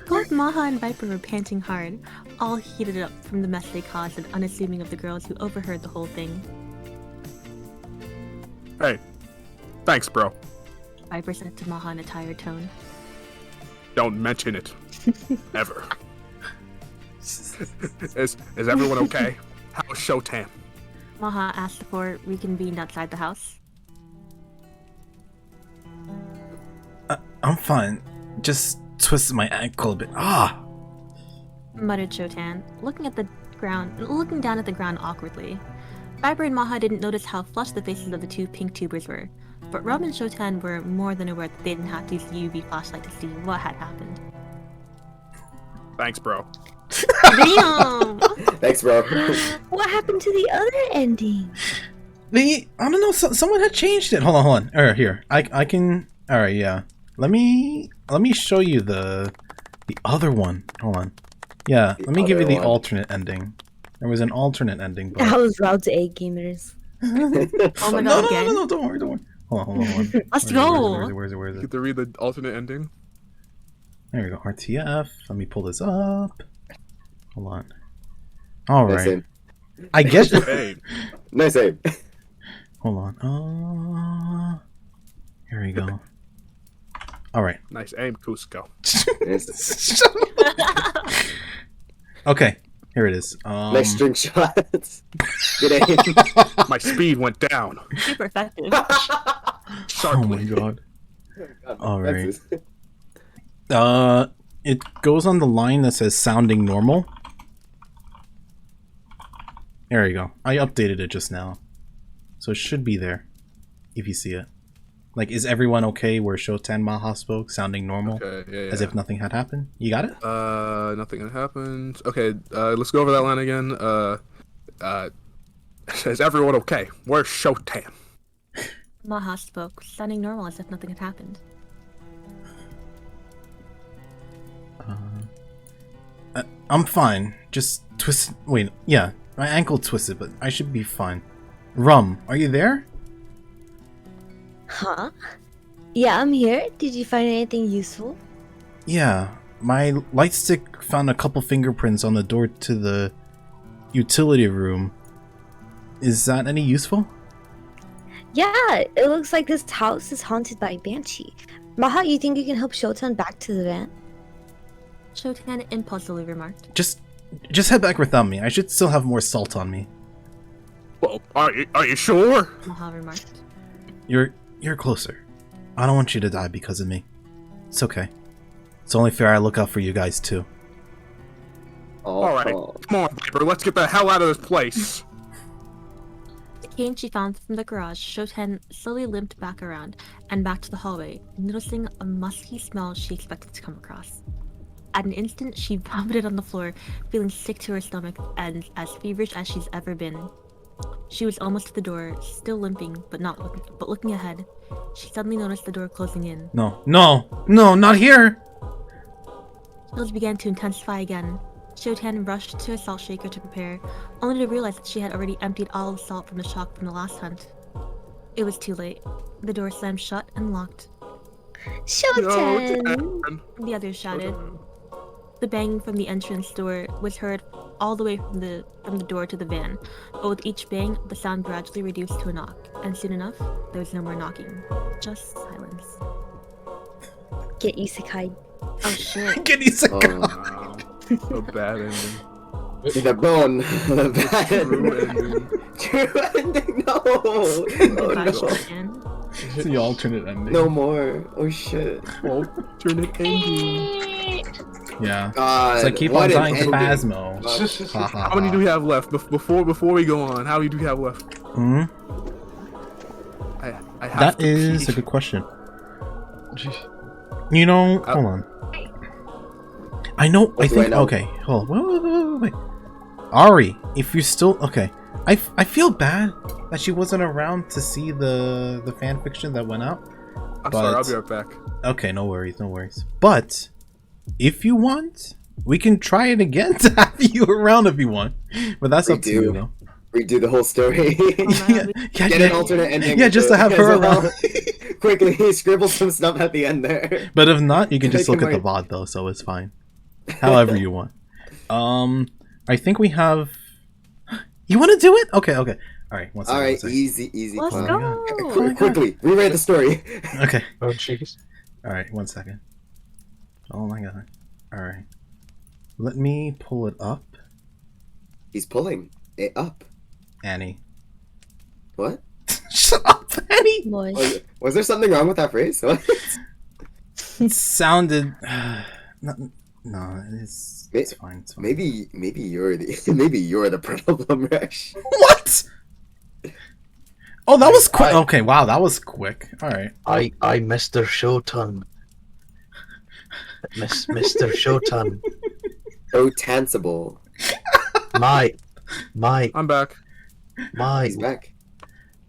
Both Maha and Viper were panting hard, all heated up from the mess they caused and unassuming of the girls who overheard the whole thing. Hey, thanks, bro. Viper said to Maha in a tired tone. Don't mention it. Ever. Is everyone okay? How's Showtan? Maha asked before reconvened outside the house. I'm fine. Just twisted my ankle a bit. Muttered Showtan, looking down at the ground awkwardly. Viper and Maha didn't notice how flushed the faces of the two pink tubers were, but Rum and Showtan were more than aware that they didn't have to use the UV flashlight to see what had happened. Thanks, bro. Damn! Thanks, bro. What happened to the other ending? I don't know. Someone had changed it. Hold on. Here. I can. All right. Yeah. Let me show you the other one. Hold on. Yeah. Let me give you the alternate ending. There was an alternate ending. But... That was round to 8 gamers. Oh my god, again? No, don't worry. Hold on. Let's go! Where is it? You get to read the alternate ending? There we go. RTF. Let me pull this up. Hold on. All right. Nice aim. I guess. Hey. Nice aim. Hold on. Here we go. All right. Nice aim, Cusco. Okay. Here it is. Nice string shots. Good aim. My speed went down. Super effective. Oh Sharply. my god. All right. That's It goes on the line that says sounding normal. There you go. I updated it just now. So it should be there. If you see it. Like, is everyone okay where Showtan Maha spoke, sounding normal? Okay, yeah. As if nothing had happened? You got it? Nothing had happened. Okay, let's go over that line again. Is everyone okay? Where's Showtan? Maha spoke, sounding normal as if nothing had happened. I'm fine. Just twist. Wait, yeah. My ankle twisted, but I should be fine. Rum, are you there? Huh? Yeah, I'm here. Did you find anything useful? Yeah. My light stick found a couple fingerprints on the door to the utility room. Is that any useful? Yeah, it looks like this house is haunted by a banshee. Maha, you think you can help Showtan back to the van? Showtan impulsively remarked. Just head back without me. I should still have more salt on me. Well, are you sure? Maha remarked. You're closer. I don't want you to die because of me. It's okay. It's only fair I look out for you guys too. Alright, come on, Viper, let's get the hell out of this place. The cane she found from the garage, Showtan slowly limped back around and back to the hallway, noticing a musky smell she expected to come across. At an instant, she vomited on the floor, feeling sick to her stomach and as feverish as she's ever been. She was almost to the door, still limping, but looking ahead. She suddenly noticed the door closing in. No, not here! Chills began to intensify again. Showtan rushed to a salt shaker to prepare, only to realize that she had already emptied all of the salt from the shock from the last hunt. It was too late. The door slammed shut and locked. Showtan! The others shouted. The bang from the entrance door was heard all the way from the door to the van, but with each bang, the sound gradually reduced to a knock, and soon enough, there was no more knocking, just silence. Get isekai. Oh shit. Get isekai. Wow. A bad ending. The bone. The bad True ending. True ending. No. Oh, Goodbye, no. Showtan. It's the alternate ending. No more. Oh shit. Alternate ending. Yeah. God. It's like keep what on an dying ending. Phasmo. Ha, ha, How many ha. do we have left? Before we go on, how many do we have left? Hmm? I have That to is pee. a good question. You know, hold on. I know. I What do I think. know? Okay, hold on. Wait. Ari, if you're still okay, I feel bad that she wasn't around to see the fan fiction that went out. I'm but- sorry, I'll be right back. Okay, no worries. But if you want, we can try it again to have you around if you want. But that's We up to you, do. though. Redo the whole story. yeah, Get an alternate ending. Yeah, with just it to have as her well. around. Quickly scribble some stuff at the end there. But if not, you can just Make look him at the VOD though, so it's fine. However you want. I think we have. You want to do it? Okay. All right. One second. All right, easy. Let's plan. go. Oh my God. Quickly, rewrite the story. Okay. Oh jeez. All right. 1 second. Oh my God. All right. Let me pull it up, He's pulling it up. Annie. What? Shut up, Annie. Boy. Was there something wrong with that phrase? What? It sounded. No, it's fine. It's fine. Maybe you're the problem, Resh. What? Oh, that was quick. Okay, wow, that was quick. All right. I Mr. Showtan. Mr. Showtan. So tangible. My I'm back. He's back.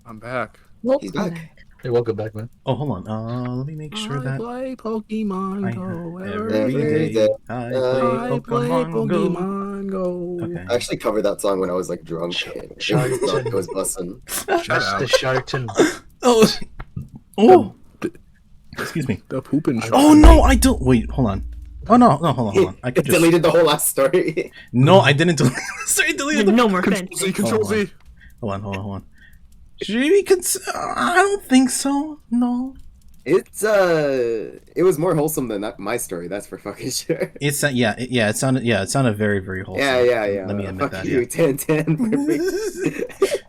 I'm back. He's back. Hey, welcome back, man. Oh, hold on. Let me make sure that play Pokemon I Go every day I play Pokemon Go. Pokemon Go. Okay. I actually covered that song when I was like drunk. It was bussin'. Mr. Showtan. Oh. Excuse me. The pooping shot. Oh no, I don't. Wait, hold on. Oh no, hold on. I It could just. deleted the whole last story. No, I didn't delete. Sorry, deleted the. No more Control fence. Z, Control Hold on. Z. Hold on. I don't think so. No. It was more wholesome than my story. That's for fucking sure. It sounded very, very wholesome. Yeah. Let me admit Fuck that. you, Yeah. 10-10. Perfect.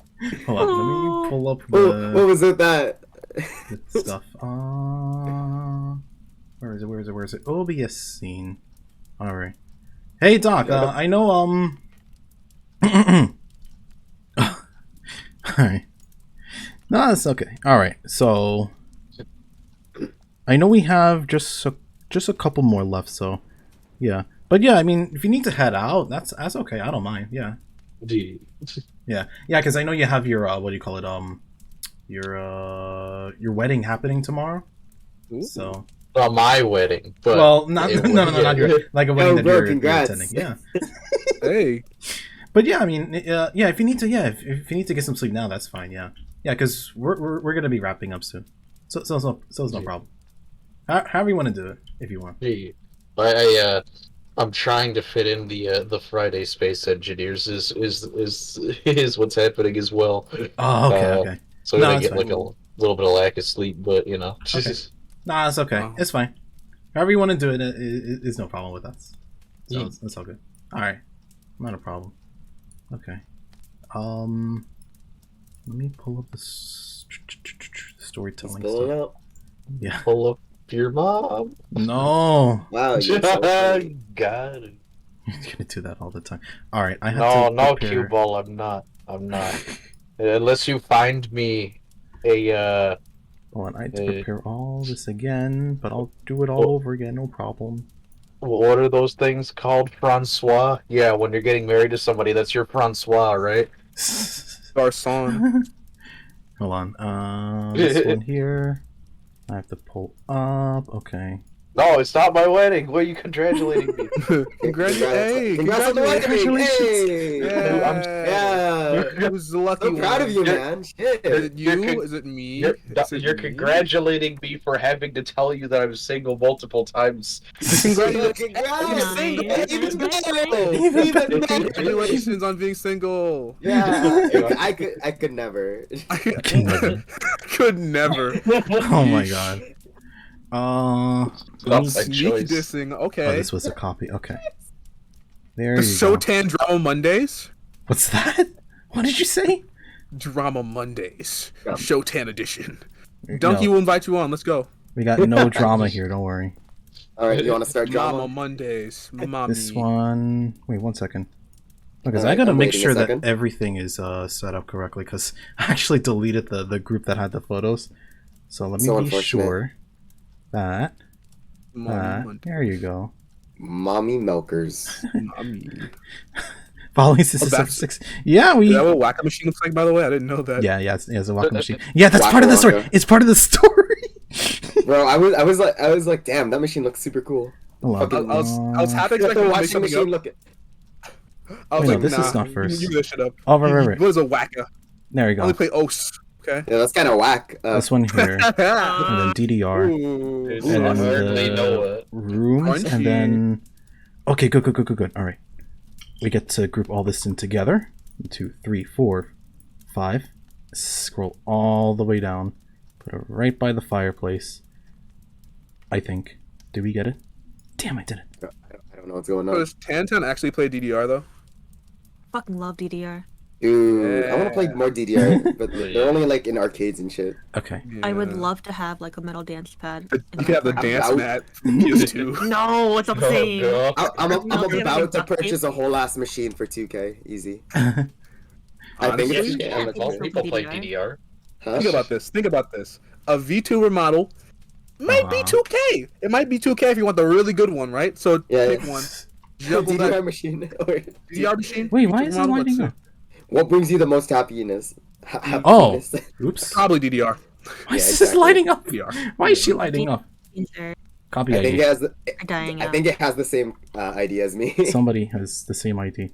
Hold on, let me pull up What was it that? the stuff. Where is it? OBS scene. All right. Hey Doc, I know All right. No, that's okay. All right. So I know we have just a couple more left, so yeah. But yeah, I mean, if you need to head out, that's okay. I don't mind. Yeah. Gee. Yeah, because I know you have your what do you call it? Your wedding happening tomorrow. So Well, my wedding. But well, not it no, would- not your like a wedding Oh, that bro, you're congrats. attending. Yeah, Hey. but yeah, I mean, yeah, if you need to, if you need to get some sleep now, that's fine. Yeah, because we're gonna be wrapping up soon, so it's no problem. However you want to do it, if you want. Gee. I'm trying to fit in the Friday Space Engineers is what's happening as well. Oh, okay. So No, I that's get fine. like a little bit of lack of sleep, but you know. Okay. Nah, it's okay. Wow. It's fine. However you want to do it, it's no problem with us. So Yeah. it's all good. All right, not a problem. Okay. Let me pull up the storytelling Spilling stuff. out. Yeah. Pull up your mom. No. Wow, you're so funny. Got it. You're gonna do that all the time. All right, I have No, to no, prepare... cue ball. I'm not. Unless you find me a Hold on, I have to prepare all this again, but I'll do it all over again, no problem. what are those things called? Francois? Yeah, when you're getting married to somebody, that's your Francois, right? Garcon. Hold on. This one here. I have to pull up. Okay. No, it's not my wedding. What are you congratulating me? Congrats on the wedding! Congratulations. Hey! Yeah. Who's the lucky So one? proud of you, You're- man. Is Shit. it you? Is it me? You're Is it me? congratulating me for having to tell you that I'm single multiple times. Congratulations. Congrats! Nice. Even Nice. better! Even Even better! Congratulations on being single. Yeah, I could never. I Can never. could never. Oh my god. Not my Sneak choice. dissing. Oh, Okay. this was a copy. Okay. There The you go. Showtan Drama Mondays. What's that? What did you say? Drama Mondays. Yeah. Showtan edition. Donkey No, will invite you on. Let's go. we got no drama here. Don't worry. All right, you want to start Drama drama? Mondays. Mommy. This one. Wait 1 second. Because I Alright, gotta I'm make waiting a sure that second. everything is set up correctly. Because I actually deleted the group that had the photos. So let me So be unfortunate. sure that. Mommy Monday. There you go. Mommy milkers. Mommy. Following system that's- 6. Yeah, we. Is that what Whack-A Machine looks like, by the way? I didn't know that. Yeah, it's a Waka machine. Yeah, that's part of the story. Waka. It's part of the story. Bro, I was like, damn, that machine looks super cool. Hold on. I was happy I got expecting the to make washing something machine up. look at. I was Wait, no, like, this is nah, not first. You this shit up. Oh, right. What is a Wacka? There you I only go. play Os. Okay. Yeah, that's kind of whack. This one here, and then DDR, Ooh. It's and then hardly know the it. rooms, Crunchy. and then. Okay, good. All right, we get to group all this in together. 1, 2, 3, 4, 5. Scroll all the way down. Put it right by the fireplace. I think. Did we get it? Damn, I did it. I don't know what's going So on. does Tantan actually play DDR though? Fucking love DDR. Dude, I want to play Yeah. more DDR, but they're only like in arcades and shit. Okay. I would Yeah. love to have like a metal dance pad. You can have the I'm dance out. mat from PS2. No, it's not the same. Oh, God. I'm No, they have about to like duct purchase a tape. whole ass machine for 2K. Easy. I think Honestly, it's Yeah, most people play DDR. DDR. Huh? Think about this. A V2 remodel might be 2K. It might be 2K if you want the really good one, right? So Yeah, pick yeah. one. A Juggle DDR that machine. DDR machine. Wait, why V2 is it remodel, lighting let's up? What brings you the most happiness? Oh. Happiness. see. Oops. Probably DDR. Why is Yeah, this exactly. lighting up? DDR. Why is she lighting up? Are Copy I think ID. it has the. dying I out. think it has the same ID as me. Somebody has the same ID.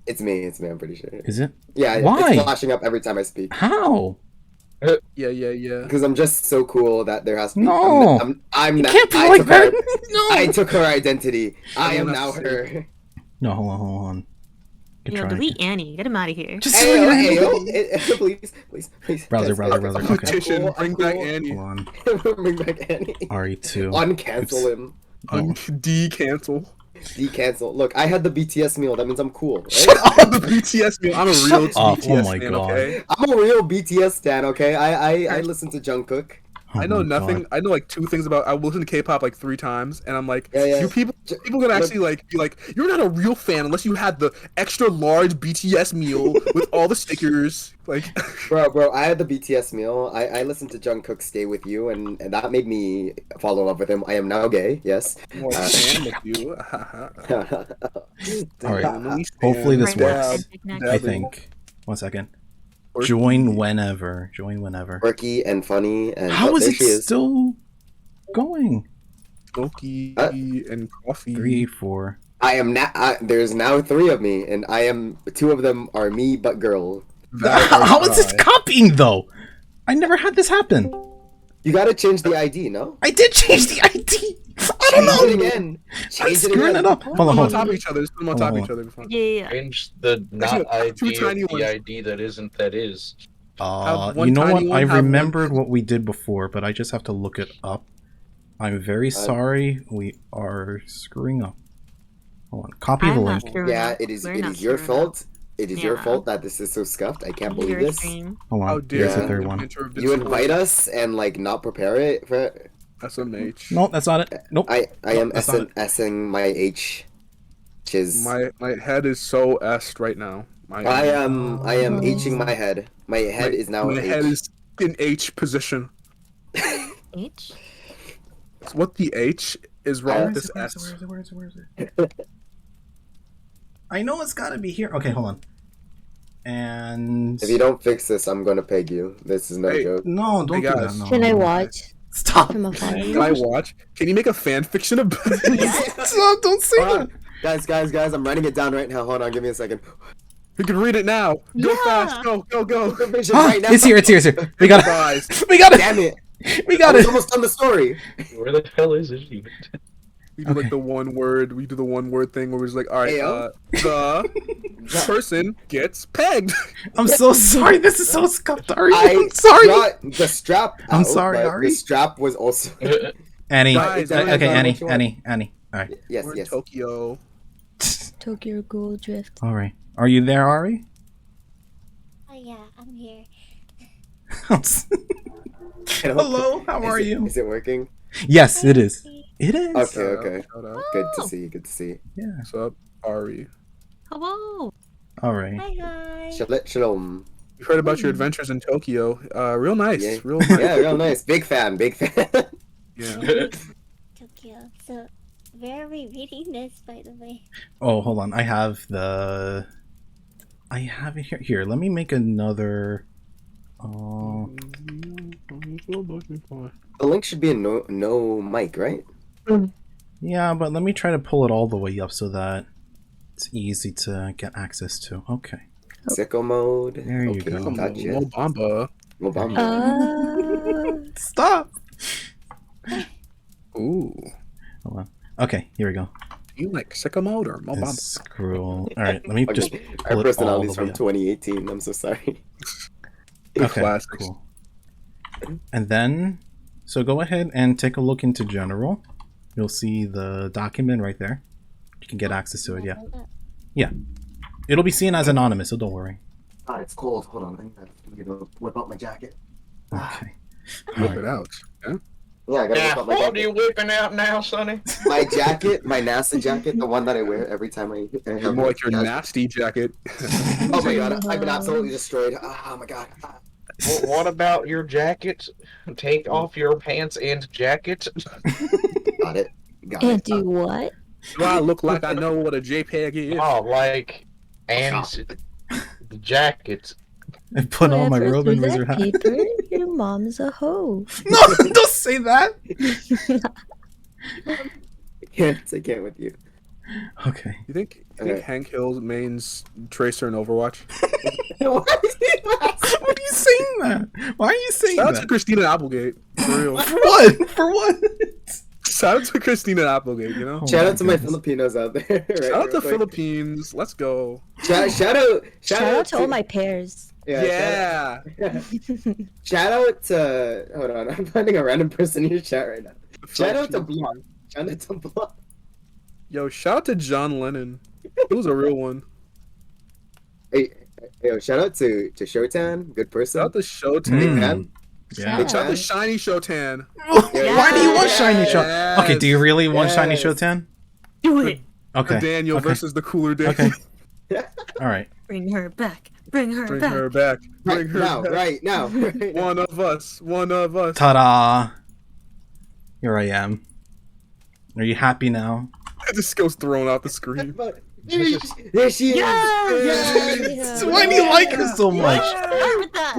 It's me. I'm pretty sure. Is it? Yeah, Why? it's flashing up every time I speak. How? Yeah. Because I'm just so cool that there has to be. No. I'm You not. can't be I like took that. her- No. I took her identity. I am Everyone now has to see her. No, hold on. Good Yo, try. delete Annie. Get him out of here. Just Hey, delete yo, it. hey, yo, please. Browser, Guys, browser. I'm Okay. Petition. cool, Bring I'm back cool. Annie. Hold on. Bring back Annie. RE2. Uncancel him. No. De-cancel. Decancel. Look, I had the BTS meal. That means I'm cool. Right? Shut Oh, the BTS meal. I'm a real Shut up. BTS Oh my fan, God. okay? I'm a real BTS stan. Okay, I listen to Jungkook. Oh I know my nothing. God. I know like 2 things about. I listen to K-pop like 3 times, and I'm like, Yeah. you people gonna actually like be like, you're not a real fan unless you had the extra large BTS meal with all the stickers. Like, Bro, I had the BTS meal. I listened to Jungkook "Stay with You," and that made me fall in love with him. I am now gay. Yes. more fan with you. All right. Family Hopefully this stand. works. Dab. I think. 1 second. Join whenever. Join whenever. Quirky and funny, and How is there it she is. still going? Smoky and coffee. 3, 4. I am now. There's now 3 of me, and 2 of them are me, but girl. How is this copying though? I never had this happen. You gotta change the ID, no? I did change the ID. I don't Change it know. again. I'm Change it screwing again. it up. Put Hold them on, on hold top on. of each other. Just put them on top of each other. It'll be fine. Yeah. Change the not Actually, 2 ID tiny of the ones. ID that isn't that is. Have one You know tiny what? one, I have one- remembered what we did before, but I just have to look it up. I'm very sorry. We are screwing up. Hold on. Copy the I'm link. not screwing Yeah, up. it is. We're It not is your screwing up. fault. It is your Yeah. fault that this is so scuffed. I can't believe Your this. stream. Hold How on. dare Here's the Yeah. third one. You invite us and like not prepare it for. SMH. No, that's not it. Nope. I am that's not it. S'ing my H. Which is My head is so est right now. I am Hing my head. My head is now My H. head is in H position. H? What the H is wrong with this S? I know it's gotta be here. Okay, hold on. And If you don't fix this, I'm gonna peg you. This is no Hey, joke. no, don't Hey, do that. guys. No, Can I no. watch Stop. from afar? Can I watch? Can you make a fan fiction about Stop! Don't say Hold that. on. Guys, I'm writing it down right now. Hold on, give me a second. We can read it now. Go Yeah. fast. Go. Vision Huh? right now. It's here. It's here. We got it. Guys. We got it. Damn it! We I got was it. almost done the story. Where the hell is it? Even? We do Okay. like the one word. We do the one word thing where it's like, all right, Ayo. the person gets pegged. I'm so sorry. This is so scuffed. Ari, I I'm sorry. got the strap. I'm out, sorry, but Ari. The strap was also. Annie. Guys, Okay, Guys, Annie. what you want? Annie. All right. Yes, We're in yes. Tokyo. Tokyo Ghoul Drift. All right. Are you there, Ari? Oh yeah, I'm here. Hello. How are you? Is it working? Yes, it is. It is. Okay. Shout out. Good to see. Good to see. Yeah. What's up, Ari? Hello. All right. Hi. Shalom. We heard about your adventures in Tokyo. Real nice. Yeah. Real nice. Yeah, real nice. Big fan. Yeah. Tokyo. So, where are we reading this, by the way? Oh, hold on. I have it here. Here, let me make another. Oh, The link should be a no mic, right? yeah, but let me try to pull it all the way up so that it's easy to get access to. Okay. Sicko mode. There you Okay, go. gotcha. Mo Bamba. Mobamba. Stop. Ooh. Hold on. Okay, here we go. You like sicko mode or Mo Bamba? Scroll. All right, let me just Okay. pull Our it all the personalities way from up. 2018. I'm so sorry. Okay, Classics. cool. And then, so go ahead and take a look into general. You'll see the document right there. You can get access to it. Yeah, it'll be seen as anonymous, so don't worry. God, it's cold. Hold on. I gotta whip out my jacket. Okay. Whip it out. Yeah? Yeah, I gotta Yeah, whip out my what are jacket. you whipping out now, Sonny? My jacket, my NASA jacket, the one that I wear every time I have More like your jacket. nasty jacket. Oh my god, I've been absolutely destroyed. Oh my god. What about your jacket? Take off your pants and jacket. Got it. Got And it. do what? Do I look like I know what a JPEG is? Oh, like, and the jacket. I put on my Whoever robe threw and raise that your hand. paper, your mom's a hoe. No, don't say that. I can't with you. Okay. You think Okay. Hank Hill's main's Tracer in Overwatch? What? What are you saying that? Why are you saying Shout out to that? Christina Applegate. For real. For what? For what? Shout out to Christina Applegate, you know? Oh Shout my out to my goodness. Filipinos out there. Right, Shout out real to quick. Philippines. Let's go. Shout out to all my pairs. Yeah. Yeah. Shout out to. Hold on, I'm finding a random person in your chat right now. Shout out to Block. Shout out to Block. Yo, shout out to John Lennon. He was a real one. Hey, yo, shout out to Showtan, good person. Shout out to Showtan. Big Mm. fan. Yeah. Big Shout out to fan. Shiny Showtan. Why do you want shiny show? Yes. Okay, do you really want shiny Yes. Showtan? Do it. Okay. The Daniel okay. versus the cooler Daniel. Okay. All right. Bring her back. Bring her Bring back. her back. Bring Right her now, back. right now. Right now. One of us. One of us. Ta-da! Here I am. Are you happy now? This goes thrown out the screen. There she is. Yes. Why do you like her so much? Start with that.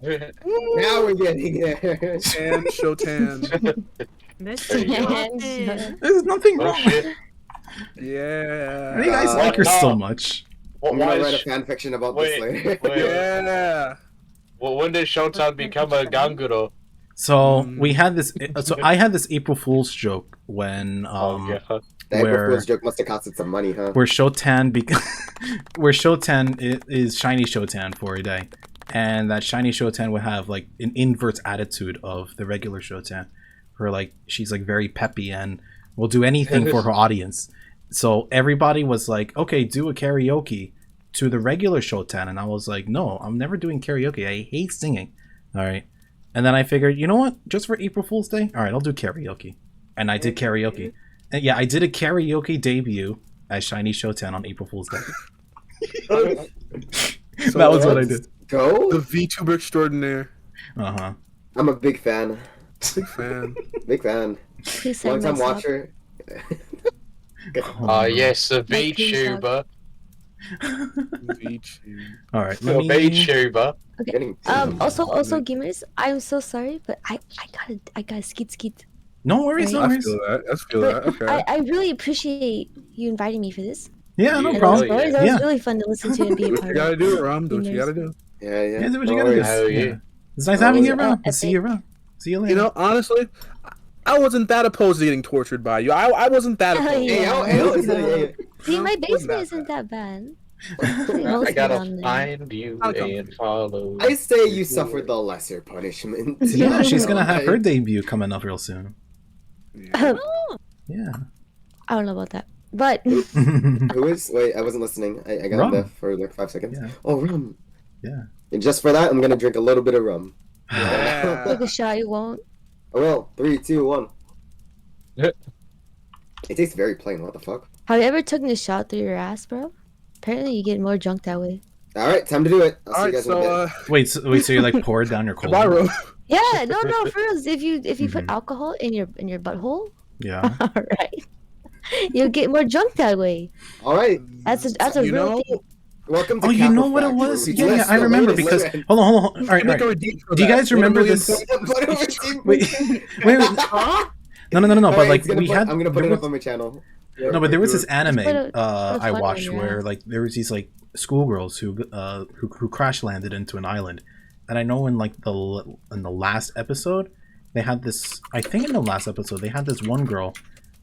Now we're getting there. And Showtan. This There you go. And There's nothing Oh wrong. shit. Why do Yeah. you guys like her so much? I'm Why gonna write a is, fan fiction about wait, this later. wait. Yeah. Well, when did Showtime become a ganguro? So we had this. So I had this April Fool's joke when Oh yeah. The April where- Fool's joke must have costed some money, huh? where Showtan where Showtan is shiny Showtan for a day, and that shiny Showtan would have like an inverse attitude of the regular Showtan, where like she's like very peppy and will do anything for her audience. So everybody was like, okay, do a karaoke to the regular Showtan, and I was like, no, I'm never doing karaoke. I hate singing. All right, and then I figured, you know what? Just for April Fool's Day, all right, I'll do karaoke, and I did karaoke. And yeah, I did a karaoke debut as Shiny Showtan on April Fool's Day. So That was what I did. The Go. VTuber extraordinaire. Uh-huh. I'm a big fan. Big fan. Big fan. please Long send time my watcher. Oh, Yes, a My pink VTuber. Vtubie. All right, Yo, let me. VTuber. Okay. Getting Also, gamers, I'm so sorry, but I gotta skeet. No worries, no Right. I worries. feel that. I feel But that. Okay. I really appreciate you inviting me for this. Yeah, no Yeah, And problem. those stories, that Yeah. was really fun to listen to and be Do a what part you gotta of. do, Ram. Do what you gotta do. Yeah, Yeah, do what you No gotta do. worries. Hell yeah. Yeah. It's nice No having you worries. around. I'll see you Epic. around. See you later. You know, honestly, I wasn't that opposed to getting tortured by you. I wasn't that Hell opposed. yeah. Hey, See, my Wasn't basement that isn't that bad. I Mostly gotta down there. find you and follow. I say you suffered the lesser punishment. Yeah, she's gonna have her Like, debut coming up real soon. Yeah. Yeah. I don't know about that, but Who is? Wait, I wasn't listening. I got Rum. left for like 5 seconds. Yeah. Oh, rum. Yeah. And just for that, I'm gonna drink a little bit of rum. Yeah. take a shot. You won't. I will. 3, 2, 1. Yeah. It tastes very plain. What the fuck? Have you ever taken a shot through your ass, bro? Apparently, you get more drunk that way. All right, time to do it. I'll see All you right, guys in a bit. so Wait, so you like pour it down your goodbye, colon? Ro. Yeah, no, for real. If you put Mhm. alcohol in your butthole, Yeah. all right, you'll get more drunk that way. All right. That's a You real know, thing. Welcome to Oh, you know what it Capper was? Factory. Yeah, yeah, I Listen, remember ladies, because listen. hold on. All right, all make a right. redeem for Do you that. guys What a remember million this? points. Put it over team. Wait. No. All But right, like it's gonna we put- had. I'm gonna put there it up was- on my channel. No, but there was this anime put a I fun watched one, yeah. where like there was these like schoolgirls who crash landed into an island, and I know in like in the last episode they had this. I think in the last episode they had this one girl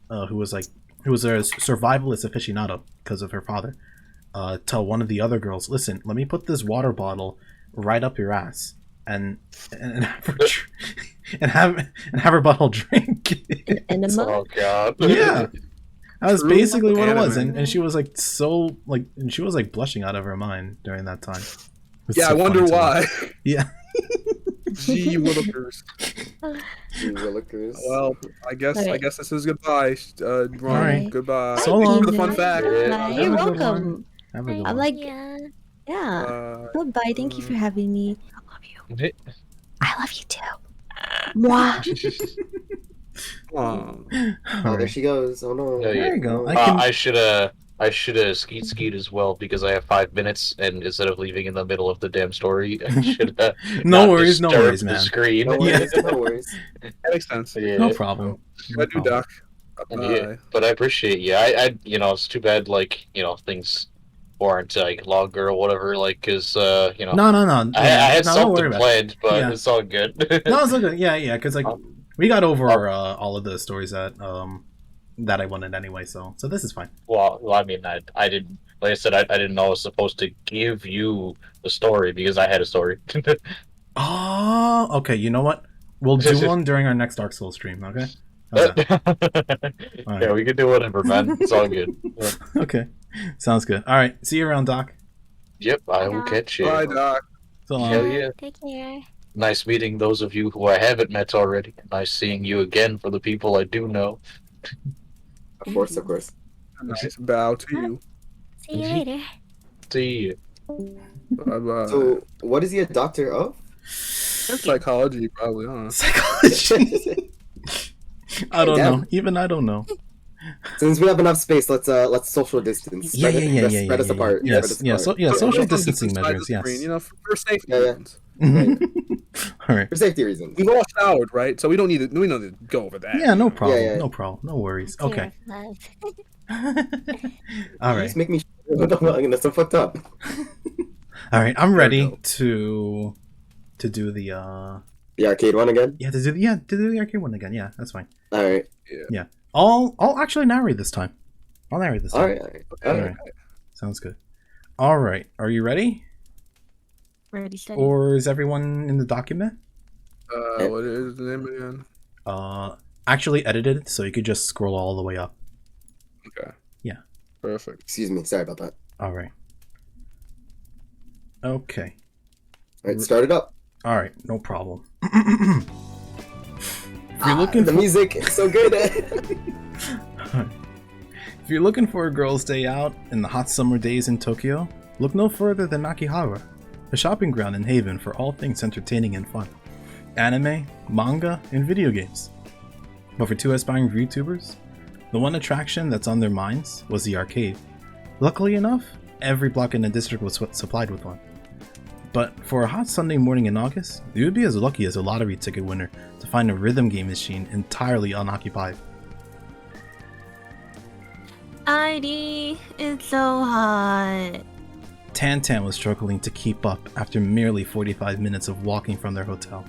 who was a survivalist aficionado because of her father. Tell one of the other girls, listen, let me put this water bottle right up your ass and have her and have her bottle drink. Enema. Oh god. Yeah. That was True basically what it was, anime. and she was like and she was like blushing out of her mind during that time. It was Yeah, so I wonder funny to why. watch. Yeah. Gee willikers. You willikers. Well, I guess Alright. this is goodbye. Ron, Alright. goodbye. So Thank you long. for the fun fact. Yeah. You're Have a good welcome. Have a good I'm one. like, Yeah. yeah. Uh, Goodbye. Thank you for having me. I love you. Yeah. I love you too. Mwah. aw. All Oh, there right. she goes. Oh no. Yeah, There you go. Oh. I can. I should skeet as well because I have 5 minutes, and instead of leaving in the middle of the damn story, I should No not worries, disturb the man. screen. No Yeah. worries. No worries. That makes sense. Yeah. No problem. I do, Doc. Yeah, but I appreciate you. I it's too bad, like, things weren't like longer or whatever, like, cause No. I had no, don't worry something about it. planned, but Yeah. it's all good. No, it's okay. Yeah, because like we got over all of the stories that I wanted anyway, so this is fine. Well, I mean, I didn't. Like I said, I didn't know I was supposed to give you the story because I had a story. Oh, okay. You know what? We'll do one during our next Dark Souls stream. Okay. How's that? Yeah, we can do whatever, man. It's all good. Yeah. Okay. Sounds good. All right. See you around, Doc. Yep, I will catch you. Bye, Doc. So long. Hell yeah. Take care. Nice meeting those of you who I haven't met already. Nice seeing you again for the people I do know. Of course, of course. A nice bow to you. See you later. See you. Bye bye. So, what is he a doctor of? Psychology, probably, huh? Psychology. I don't Damn. know. Even I don't know. Since we have enough space, let's social distance. Yeah. Spread us apart. Yes. Spread us Yeah. apart. So social Just on distancing different sides measures. of the Yes. screen, you know, for safety Yeah, yeah. reasons. All right. For safety reasons. We've all showered, right? So we don't need to go over that. Yeah. No problem. yeah. No problem. No worries. Okay. Love. All You right. just make me. That's so fucked up. All right. I'm There we ready go. to do the The arcade one again. to do the arcade one again. Yeah, that's fine. All right. I'll actually narrate this time. I'll narrate this time. All right. All right. All All right. right. Sounds good. All right. Are you ready? Ready, steady. Or is everyone in the document? What is the name again? Actually edited, so you could just scroll all the way up. Okay. Yeah. Perfect. Excuse me. Sorry about that. All right. Okay. All right. Start it up. All right. No problem. If you're looking The for, music is so good. if you're looking for a girl's day out in the hot summer days in Tokyo, look no further than Nakihara, a shopping ground and haven for all things entertaining and fun. Anime, manga, and video games. But for two aspiring VTubers, the one attraction that's on their minds was the arcade. Luckily enough, every block in the district was supplied with one. But for a hot Sunday morning in August, you would be as lucky as a lottery ticket winner to find a rhythm game machine entirely unoccupied. ID, it's so hot. Tantan was struggling to keep up after merely 45 minutes of walking from their hotel.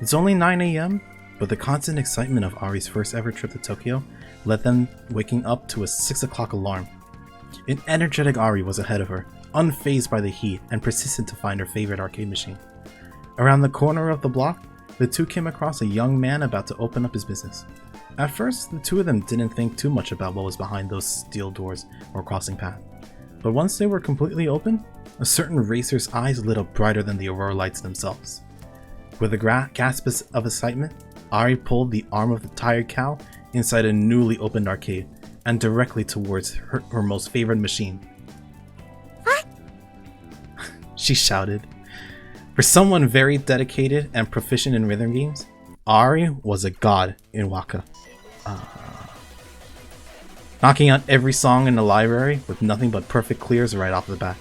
It's only 9 AM, but the constant excitement of Ari's first ever trip to Tokyo led them waking up to a 6 o'clock alarm. An energetic Ari was ahead of her, unfazed by the heat and persistent to find her favorite arcade machine. Around the corner of the block, the two came across a young man about to open up his business. At first, the two of them didn't think too much about what was behind those steel doors or crossing path. But once they were completely open, a certain racer's eyes lit up brighter than the aurora lights themselves. With a gasp of excitement, Ari pulled the arm of the tired cow inside a newly opened arcade and directly towards her most favorite machine. What? She shouted. For someone very dedicated and proficient in rhythm games, Ari was a god in Waka. Knocking out every song in the library with nothing but perfect clears right off the bat.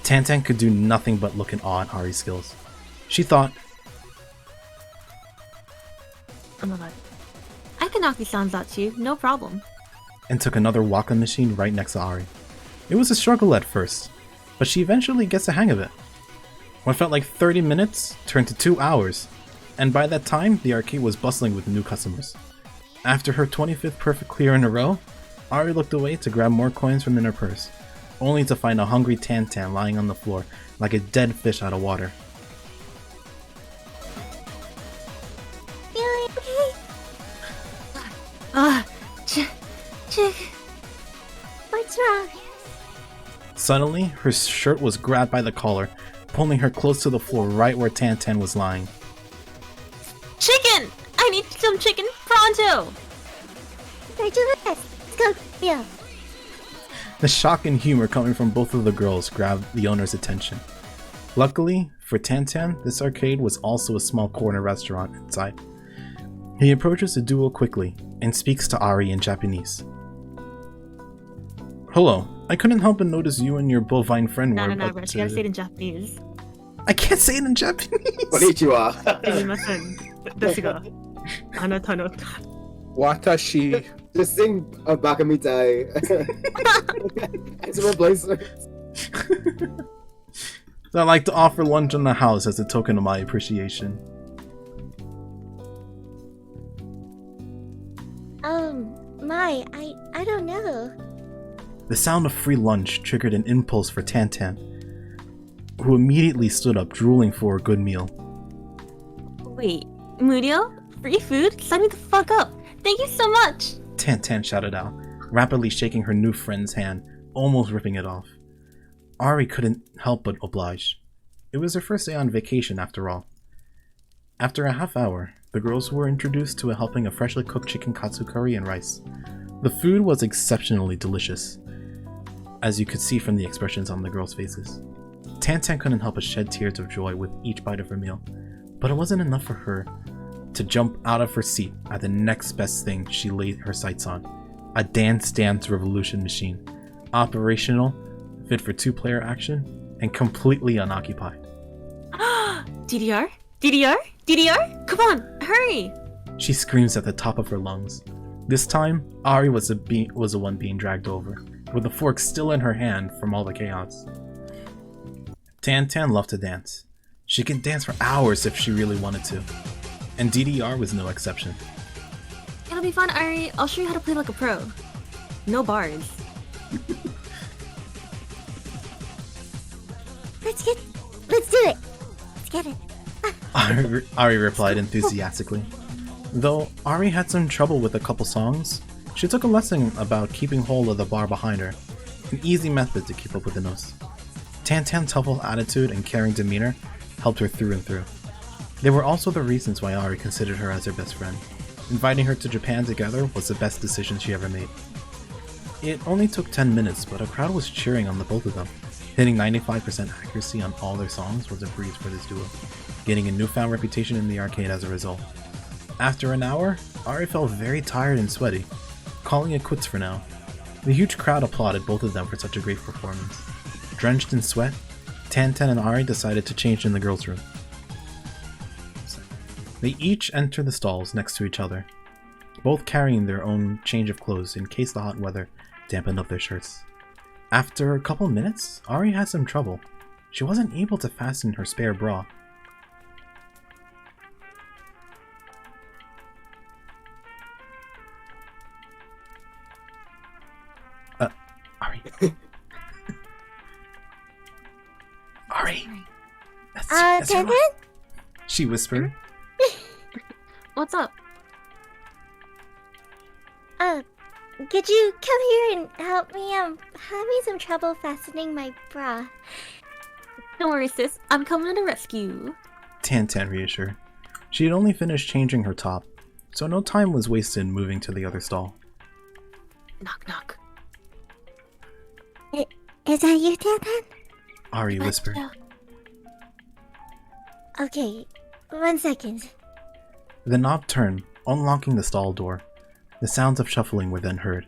Tantan could do nothing but look in awe at Ari's skills. She thought, Oh my god. I can knock these sounds out too, no problem. and took another Waka machine right next to Ari. It was a struggle at first, but she eventually gets the hang of it. What felt like 30 minutes turned to 2 hours, and by that time, the arcade was bustling with new customers. After her 25th perfect clear in a row, Ari looked away to grab more coins from in her purse, only to find a hungry Tantan lying on the floor like a dead fish out of water. Feeling okay? Chick. What's wrong? Suddenly, her shirt was grabbed by the collar, pulling her close to the floor right where Tantan was lying. Chicken! I need some chicken pronto! I do this. Let's go. Yeah. The shock and humor coming from both of the girls grabbed the owner's attention. Luckily, for Tantan, this arcade was also a small corner restaurant inside. He approaches the duo quickly and speaks to Ari in Japanese. Hello, I couldn't help but notice you and your bovine friend No, were Rich, about you gotta say it to... in Japanese. I can't say it in Japanese! Konnichiwa. すみません。私があなたの Watashi. Just sing Bakamitai as a replacement. I'd like to offer lunch in the house as a token of my appreciation. I don't know. The sound of free lunch triggered an impulse for Tantan, who immediately stood up, drooling for a good meal. Wait, Murio? Free food? Sign me the fuck up! Thank you so much! Tantan shouted out, rapidly shaking her new friend's hand, almost ripping it off. Ari couldn't help but oblige. It was her first day on vacation after all. After a half hour, the girls were introduced to a helping of freshly cooked chicken katsu curry and rice. The food was exceptionally delicious, as you could see from the expressions on the girls' faces. Tantan couldn't help but shed tears of joy with each bite of her meal, but it wasn't enough for her to jump out of her seat at the next best thing she laid her sights on. A Dance Dance Revolution machine, operational, fit for 2-player action, and completely unoccupied. DDR? DDR? DDR? Come on, hurry! She screams at the top of her lungs. This time, Ari was the one being dragged over, with the fork still in her hand from all the chaos. Tantan loved to dance. She could dance for hours if she really wanted to, and DDR was no exception. It'll be fun, Ari. I'll show you how to play like a pro. No bars. Let's do it. Let's get it. Ari replied enthusiastically. Though Ari had some trouble with a couple songs, she took a lesson about keeping hold of the bar behind her, an easy method to keep up with the notes. Tantan's helpful attitude and caring demeanor helped her through and through. They were also the reasons why Ari considered her as her best friend. Inviting her to Japan together was the best decision she ever made. It only took 10 minutes, but a crowd was cheering on the both of them. Hitting 95% accuracy on all their songs was a breeze for this duo, gaining a newfound reputation in the arcade as a result. After an hour, Ari felt very tired and sweaty, calling it quits for now. The huge crowd applauded both of them for such a great performance. Drenched in sweat, Tantan and Ari decided to change in the girls' room. They each enter the stalls next to each other, both carrying their own change of clothes in case the hot weather dampened up their shirts. After a couple minutes, Ari had some trouble. She wasn't able to fasten her spare bra. Ari. Ari. That's your Tantan? mom. She whispered. What's up? Could you come here and help me? I'm having some trouble fastening my bra. Don't worry, sis. I'm coming to the rescue. Tantan reassured. She had only finished changing her top, so no time was wasted moving to the other stall. Knock, knock. Is that you, Tantan? Ari whispered. Okay, 1 second. The knob turned, unlocking the stall door. The sounds of shuffling were then heard.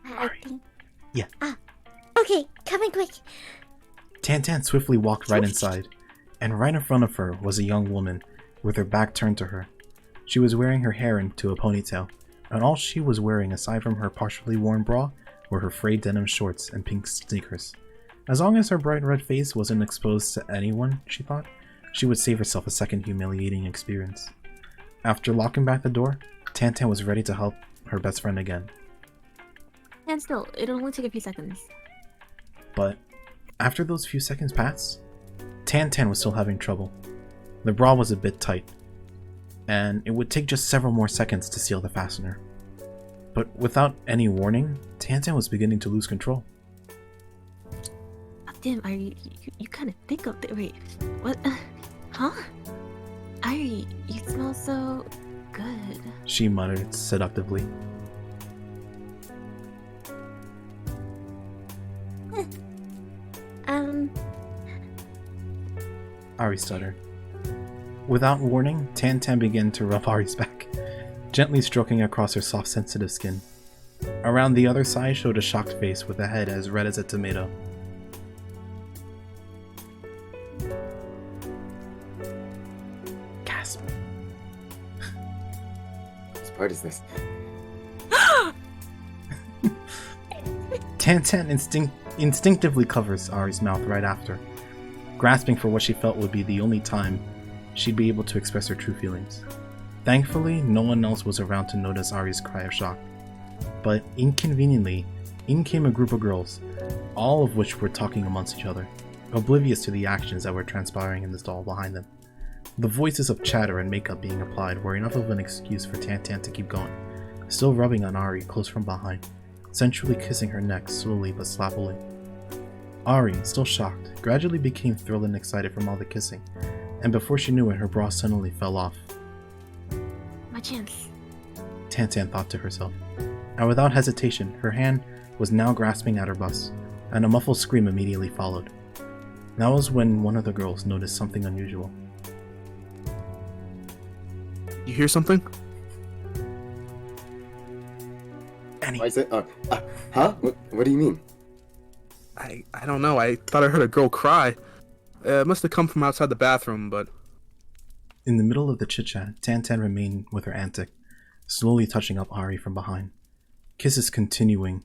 I think... Yeah. Okay, coming quick. Tantan swiftly walked right inside, and right in front of her was a young woman with her back turned to her. She was wearing her hair into a ponytail, and all she was wearing aside from her partially worn bra were her frayed denim shorts and pink sneakers. As long as her bright red face wasn't exposed to anyone, she thought, she would save herself a second humiliating experience. After locking back the door, Tantan was ready to help her best friend again. And still, it'll only take a few seconds. But after those few seconds passed, Tantan was still having trouble. The bra was a bit tight, and it would take just several more seconds to seal the fastener. But without any warning, Tantan was beginning to lose control. Damn, Ari, you kind of thick up there. Wait, what? Huh? Ari, you smell so good. She muttered seductively. Ari stuttered. Without warning, Tantan began to rub Ari's back, gently stroking across her soft, sensitive skin. Around the other side showed a shocked face with a head as red as a tomato. Gasp. Whose part is this? Tantan instinctively covers Ari's mouth right after, grasping for what she felt would be the only time she'd be able to express her true feelings. Thankfully, no one else was around to notice Ari's cry of shock. But inconveniently, in came a group of girls, all of which were talking amongst each other, oblivious to the actions that were transpiring in the stall behind them. The voices of chatter and makeup being applied were enough of an excuse for Tantan to keep going, still rubbing on Ari close from behind, sensually kissing her neck slowly but slappily. Ari, still shocked, gradually became thrilled and excited from all the kissing, and before she knew it, her bra suddenly fell off. My chance. Tantan thought to herself, and without hesitation, her hand was now grasping at her bust, and a muffled scream immediately followed. That was when one of the girls noticed something unusual. You hear something? Annie. Why is it? Huh? What do you mean? I don't know. I thought I heard a girl cry. It must have come from outside the bathroom, but... In the middle of the chit-chat, Tantan remained with her antic, slowly touching up Ari from behind. Kisses continue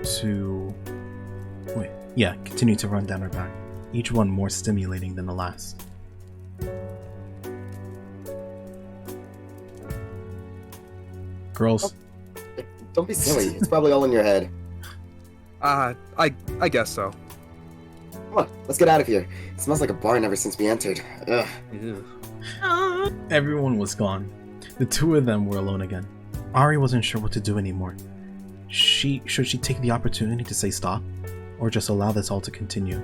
to run down her back, each one more stimulating than the last. Girls, Don't be silly. It's probably all in your head. I guess so. Come on, let's get out of here. It smells like a barn ever since we entered. Ugh. everyone was gone. The two of them were alone again. Ari wasn't sure what to do anymore. Should she take the opportunity to say stop, or just allow this all to continue,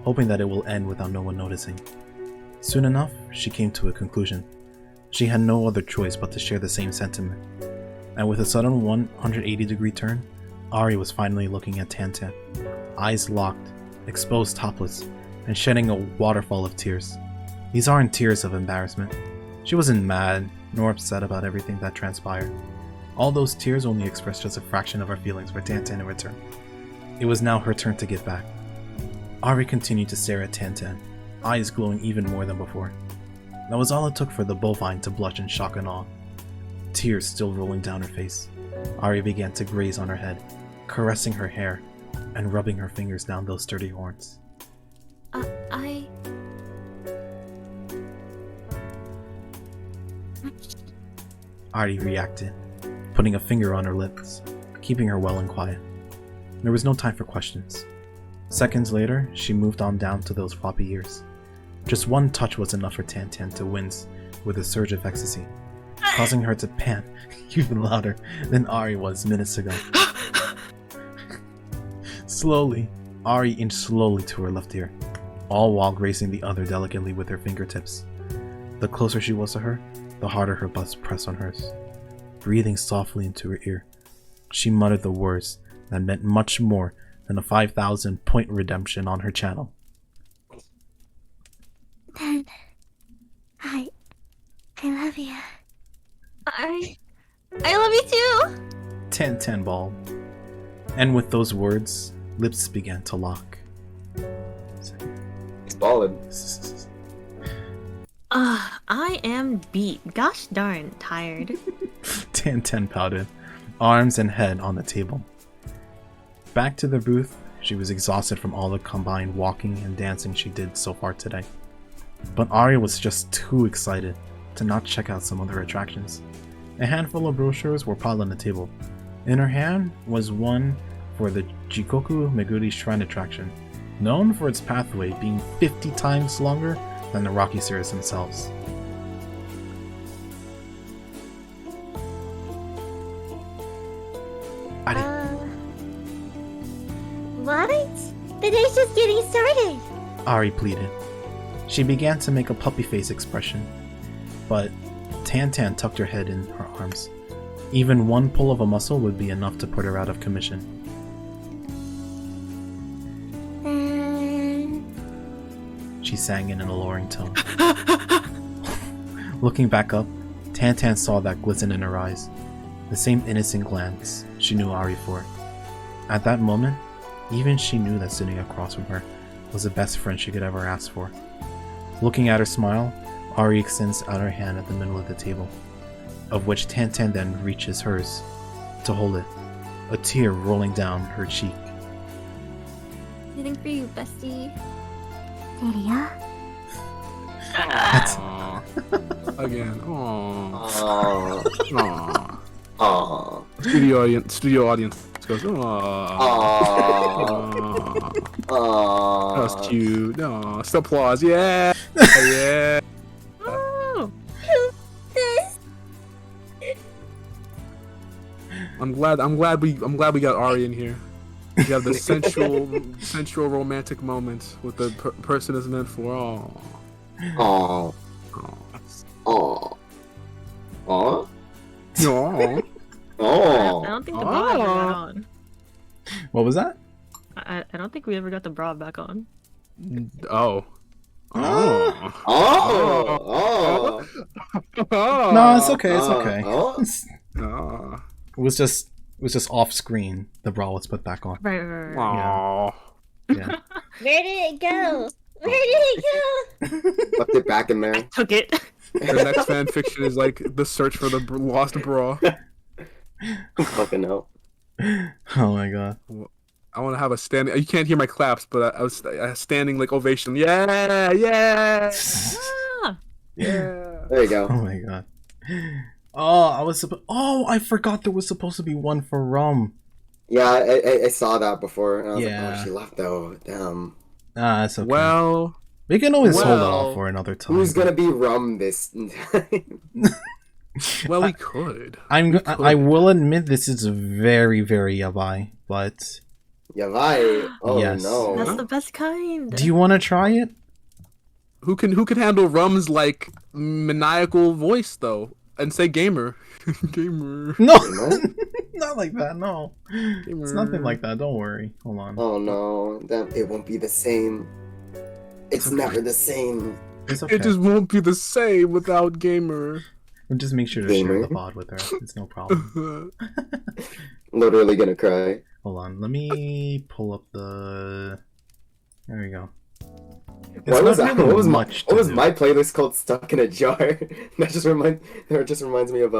hoping that it will end without no one noticing? Soon enough, she came to a conclusion. She had no other choice but to share the same sentiment. And with a sudden 180-degree turn, Ari was finally looking at Tantan, eyes locked, exposed topless, and shedding a waterfall of tears. These aren't tears of embarrassment. She wasn't mad nor upset about everything that transpired. All those tears only expressed just a fraction of our feelings for Tantan in return. It was now her turn to give back. Ari continued to stare at Tantan, eyes glowing even more than before. That was all it took for the bovine to blush in shock and awe. Tears still rolling down her face, Ari began to graze on her head, caressing her hair and rubbing her fingers down those sturdy horns. Ari reacted, putting a finger on her lips, keeping her well and quiet. There was no time for questions. Seconds later, she moved on down to those floppy ears. Just one touch was enough for Tantan to wince with a surge of ecstasy, causing her to pant even louder than Ari was minutes ago. Slowly, Ari inched slowly to her left ear, all while grazing the other delicately with her fingertips. The closer she was to her, the harder her bust pressed on hers. Breathing softly into her ear, she muttered the words that meant much more than a 5,000 point redemption on her channel. Then, I love you. I love you too! Tantan bawled. And with those words, lips began to lock. It's ballin'. I am beat. Gosh darn tired. Tantan pouted, arms and head on the table. Back to the booth, she was exhausted from all the combined walking and dancing she did so far today. But Ari was just too excited to not check out some other attractions. A handful of brochures were piled on the table. In her hand was one for the Jikoku Meguri Shrine attraction, known for its pathway being 50 times longer than the Rocky Series themselves. Ari, What? The day's just getting started. Ari pleaded. She began to make a puppy face expression, but Tantan tucked her head in her arms. Even one pull of a muscle would be enough to put her out of commission. She sang in an alluring tone. Looking back up, Tantan saw that glisten in her eyes, the same innocent glance she knew Ari for. At that moment, even she knew that sitting across from her was the best friend she could ever ask for. Looking at her smile, Ari extends out her hand at the middle of the table, of which Tantan then reaches hers to hold it, a tear rolling down her cheek. Anything for you, bestie. Lydia? That's Again. Aww. Aww. Aww. Aww. Studio audience goes, aww. Aww. Aww. That was cute. Aww. Still applause. Yeah. Yeah. Oh! This? I'm glad we got Ari in here. We have the sensual romantic moment with the person is meant for. Aww. Aww. Aww. Aww. I Aww. don't think the bra ever got on. What was that? I don't think we ever got the bra back on. Oh. Oh. Oh. Oh. No, it's okay. It's okay. Oh. It was just off screen. The bra was put back on. Right. Aww. Yeah. Where did it go? Where did it go? Left it back in there. Took it. The next fan fiction is like the search for the lost bra. Fucking hell. Oh my god. I want to have a standing. You can't hear my claps, but I was a standing like ovation. Yeah, yeah, Ah! yeah. There you go. Oh my god. Oh, I forgot there was supposed to be one for rum. Yeah, I saw that before. And I was Yeah. like, oh, she left though. Damn. That's okay. Well, we can always hold it well, off for another time. Who's gonna be rum this time? we could. I will admit this is very, very yabai, but Yavai. Oh Yes. no. That's the best kind. do you want to try it? Who can handle Rum's like maniacal voice though, and say gamer, gamer, No, No? not like that. No, gamer. it's nothing like that. Don't worry. Hold on. Oh no. Damn, it won't be the same. It's Okay. never the same. It's okay. It just won't be the same without gamer. Or just make sure to share Gamer. the pod with her. It's no problem. Literally gonna cry. Hold on, let me pull up the. There we go. It's What was, not that? really What was my much to what was do. my playlist called Stuck in a Jar? That just reminds me of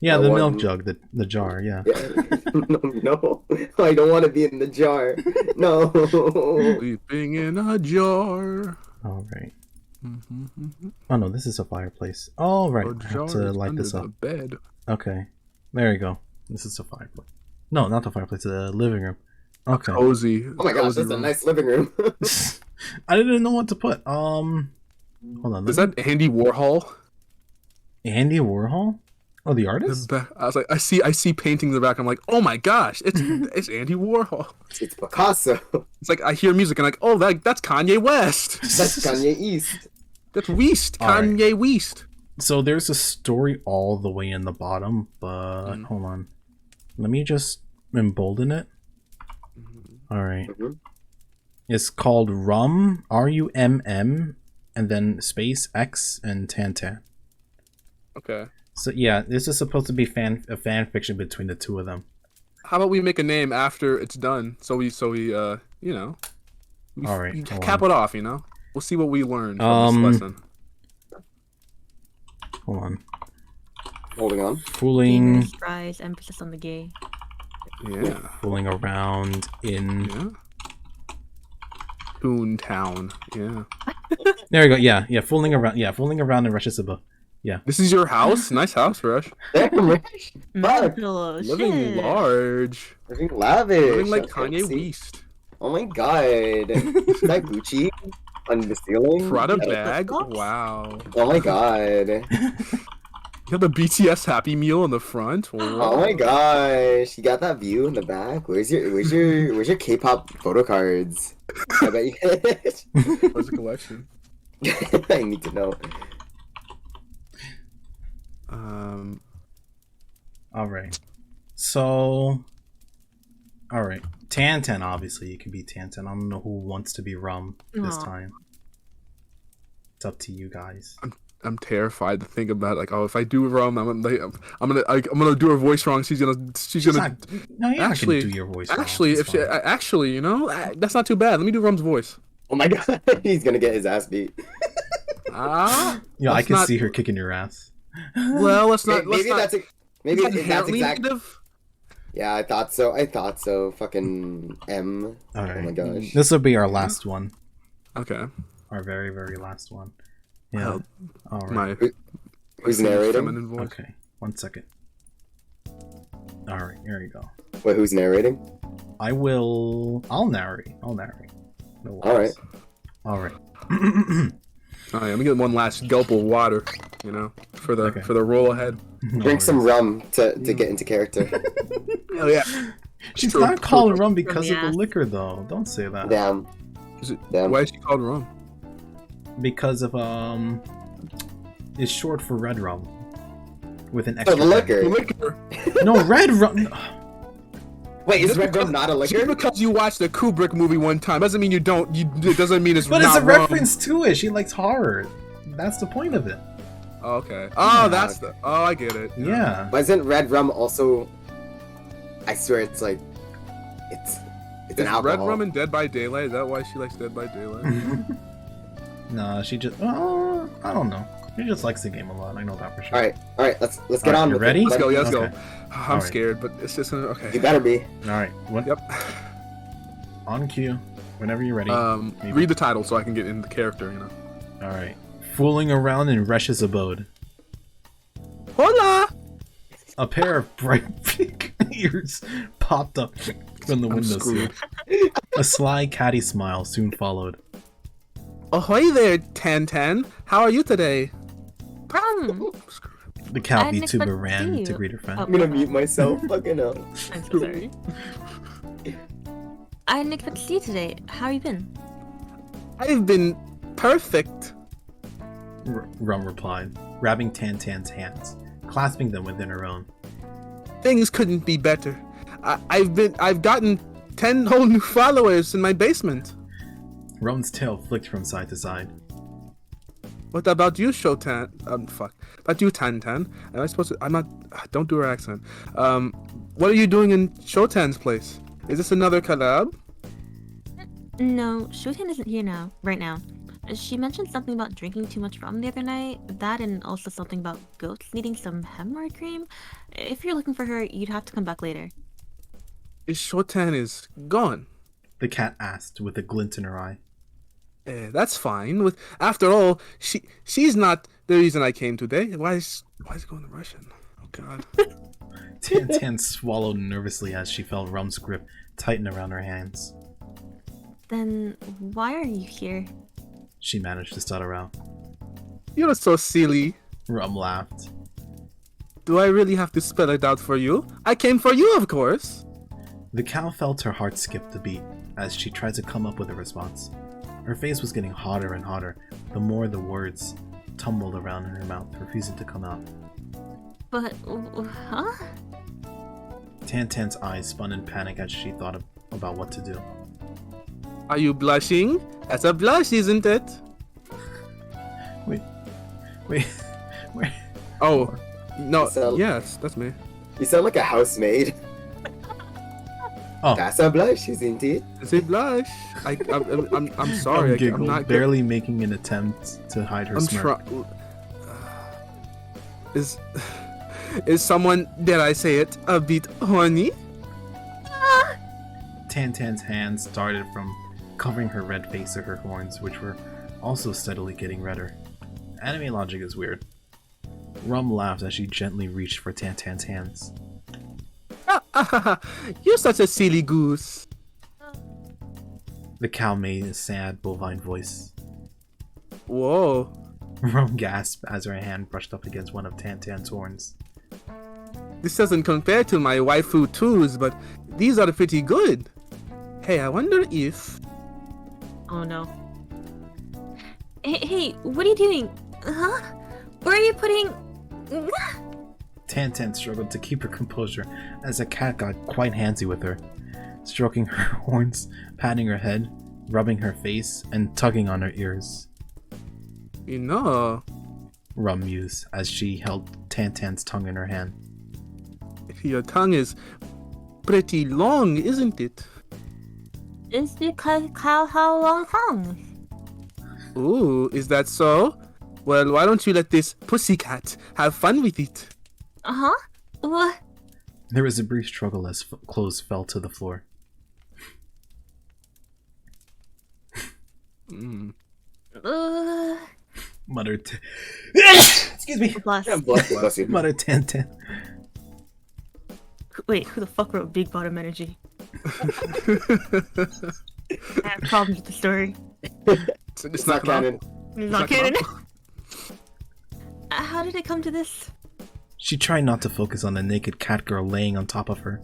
Yeah, the the one- milk jug, the jar, yeah. yeah. no, I don't want to be in the jar. No. Sleeping in a jar. All right. Mm-hmm. Oh no, this is a fireplace. All right, A I jar have to is light under this the up. bed. Okay, there you go. This is a fireplace. No, not the fireplace. The living room. Okay. Cozy. Oh my gosh, cozy that's a room. nice living room. I didn't know what to put. Hold on. Is that Andy Warhol? Andy Warhol? Oh, the The artist? I was like, I see painting in the back. I'm like, oh my gosh, it's Andy Warhol. It's Picasso. It's like I hear music and like, oh, that's Kanye West. That's Kanye East. That's Weast. All right. Kanye Weast. So there's a story all the way in the bottom, but hold on. Let me just embolden it. All right. Mhm. It's called Rum, RUMM, and then space X and Tantan. Okay. So yeah, this is supposed to be a fan fiction between the two of them. How about we make a name after it's done? So we you know, All right, we hold cap on. it off. You know, we'll see what we learn from this lesson. Hold on. Holding on. Fooling Gamers rise, emphasis on the gay. Yeah. fooling around in. Yeah. Toontown. Yeah. There we go. Yeah, fooling around. Yeah, fooling around in Reshii. Yeah. This is your house. Nice house, Rush. Damn, Rich. Fuck. Oh, Living shit. large. Living lavish. Living like That's Kanye fancy. West. Oh my god. Is that Gucci on the ceiling? Prada Yeah. bag. Flip-flops? Wow. Oh my god. You have the BTS Happy Meal in the front. Oh my gosh. You got that view in the back. Where's your K-pop photo cards? I bet you Where's the collection? I need to know. All right. So. All right. Tantan, obviously, you can be Tantan. I don't know who wants to be Rum this Aw. time. It's up to you guys. I'm terrified to think about like, oh, if I do Rum, I'm gonna do her voice wrong. She's gonna No, you're actually- not gonna do your voice. wrong. actually It's if she fine. actually, you know, that's not too bad. Let me do Rum's voice. Oh my god. He's gonna get his ass beat. Ah. Yeah, I let's can not- see her kicking your ass. Well, let's not. Maybe let's that's not, maybe is that that's inherently exact. negative. Yeah, I thought so. Fucking M. All Oh my right. gosh. This will be our last one. Okay. Our very, very last one. Yeah. Well, All right. My Who's narrating? feminine voice. Okay. 1 second. All right. Here we go. Wait, who's narrating? I'll narrate. No All right. worries. All right. All right, let me get one last gulp of water, you know, for the Okay. for the roll ahead. No Drink some worries. rum to get into character. Hell yeah. She's True, not true, called true. rum because of the Yes. liquor, though. Don't say that. Damn. Is it, Damn. why is she called rum? Because of it's short for red rum. With an So extra. the N. liquor. Liquor. No, red rum. Wait, is Just red rum because- not a Just liquor? because you watched the Kubrick movie one time doesn't mean you don't. It doesn't mean it's But not it's a rum. reference to it. She likes horror. That's the point of it. Oh, okay. Oh, Yeah. that's the. Oh, I get it. Yeah. But isn't red rum also? I swear it's like, it's Is an alcohol. Red Rum in Dead by Daylight? Is that why she likes Dead by Daylight? No, she just. I don't know. She just likes the game a lot. I know that for sure. All right, let's get Alright, on. you with ready? It. Let's go. Yeah, let's Okay. go. I'm Alright. scared, but it's just okay. You better be. All right. What? Yep. On cue. Whenever you're ready. Maybe. Read the title so I can get in the character. You know. All right. Fooling around in Reshi's abode. Hola. A pair of bright pink ears popped up from the I'm windowsill. screwed. A sly, catty smile soon followed. Ahoy there, Tan. How are you today? The cat I didn't VTuber expect to ran see to you. greet her friend. Oh. I'm gonna mute myself. Fucking hell. I'm so sorry. I didn't expect to see you today. How you been? I've been perfect. Rum replied, grabbing Tantan's hands, clasping them within her own. Things couldn't be better. I've gotten 10 whole new followers in my basement. Rum's tail flicked from side to side. What about you, Showtan? Fuck. About you, Tantan? Am I supposed to? I'm not. Don't do her accent. What are you doing in Showtan's place? Is this another collab? No, Showtan isn't here now. Right now. She mentioned something about drinking too much rum the other night. That and also something about goats needing some hemorrhoid cream. If you're looking for her, you'd have to come back later. Is Showtan is gone? The cat asked with a glint in her eye. That's fine. After all, she's not the reason I came today. Why is it going to Russian? Oh God. Tan swallowed nervously as she felt Rum's grip tighten around her hands. Then why are you here? She managed to stutter out. You're so silly. Rum laughed. Do I really have to spell it out for you? I came for you, of course. The cow felt her heart skip a beat as she tried to come up with a response. Her face was getting hotter and hotter, the more the words tumbled around in her mouth, refusing to come out. But, huh? Tantan's eyes spun in panic as she thought about what to do. Are you blushing? That's a blush, isn't it? Wait. Oh, no. So- Yes, that's me. You sound like a housemaid. Oh, That's a blush, isn't it? It's a blush. I'm sorry. Rum giggled, I'm not barely making an attempt to hide her I'm smirk. trying. Is someone, dare I say it, a bit horny? Tantan's hands started from covering her red face to her horns, which were also steadily getting redder. Anime logic is weird. Rum laughed as she gently reached for Tantan's hands. You're such a silly goose. The cow made a sad bovine voice. Whoa. Rum gasped as her hand brushed up against one of Tantan's horns. This doesn't compare to my waifu twos, but these are pretty good. Hey, I wonder if... Oh no. Hey, what are you doing? Huh? Where are you putting... Tantan struggled to keep her composure as the cat got quite handsy with her, stroking her horns, patting her head, rubbing her face, and tugging on her ears. You know, Rum mused as she held Tantan's tongue in her hand. your tongue is pretty long, isn't it? It's because cow have long tongues. Ooh, is that so? Well, why don't you let this pussycat have fun with it? Uh-huh. What? There was a brief struggle as clothes fell to the floor. Muttered. Excuse me. Bless. Yeah, bless you. Muttered Tantan. Wait, who the fuck wrote Big Bottom Energy? I have problems with the story. It's not canon. It's not canon. How did it come to this? She tried not to focus on the naked cat girl laying on top of her.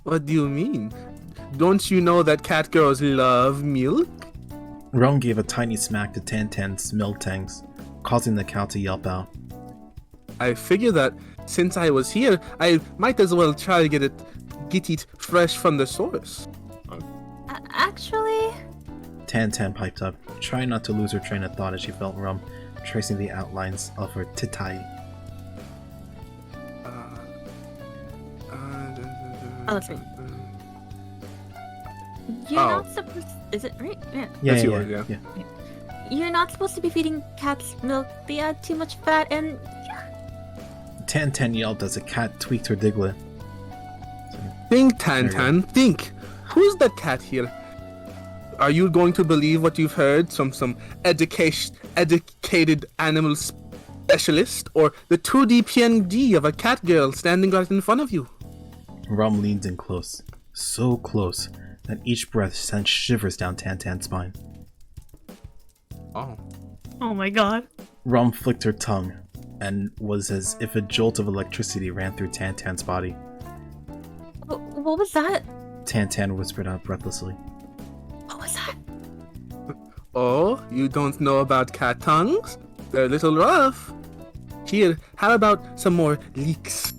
What do you mean? Don't you know that cat girls love milk? Rum gave a tiny smack to Tantan's milk tanks, causing the cow to yelp out. I figure that since I was here, I might as well try to get it fresh from the source. Actually... Tantan piped up, trying not to lose her train of thought as she felt Rum tracing the outlines of her titai. Oh, that's right. You're not supposed... Is it right? Yeah. That's Yeah. yours, yeah. You're not supposed to be feeding cats milk. They add too much fat and... Tantan yelped as the cat tweaked her diglet. Think, Tantan, think. Who's that cat here? Are you going to believe what you've heard from some educated animal specialist, or the 2D PNG of a cat girl standing right in front of you? Rum leaned in close, so close that each breath sent shivers down Tantan's spine. Oh. Oh my god. Rum flicked her tongue, and was as if a jolt of electricity ran through Tantan's body. What was that? Tantan whispered out breathlessly. What was that? Oh, you don't know about cat tongues? They're a little rough. Here, how about some more leeks?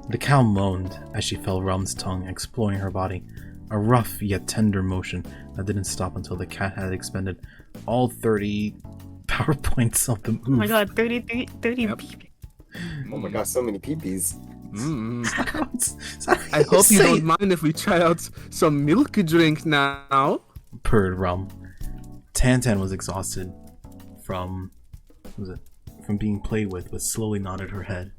The cow moaned as she felt Rum's tongue exploring her body, a rough yet tender motion that didn't stop until the cat had expended all 30 PowerPoints of the move. Oh my god, 30 Yep. people. Oh my god, so many peepees. I hope you don't mind if we try out some milk drink now. Purred Rum. Tantan was exhausted from being played with, but slowly nodded her head.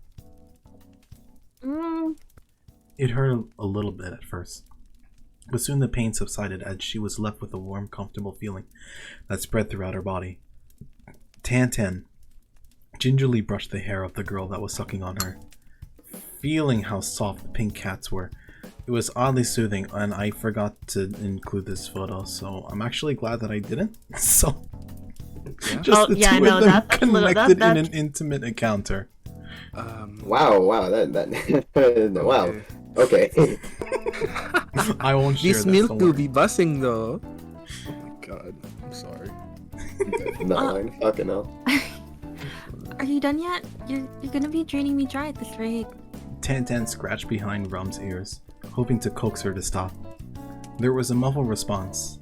It hurt a little bit at first, but soon the pain subsided as she was left with a warm, comfortable feeling that spread throughout her body. Tantan gingerly brushed the hair of the girl that was sucking on her, feeling how soft the pink cats were. It was oddly soothing, and I forgot to include this photo, so I'm actually glad that I didn't. So, just the two of them connected in an intimate encounter. Wow, wow, that wow. Okay. I won't share This that, milk don't will worry. be busting though. Oh my god, I'm sorry. No, fucking hell. Are you done yet? You're gonna be draining me dry at this rate. Tantan scratched behind Rum's ears, hoping to coax her to stop. There was a muffled response.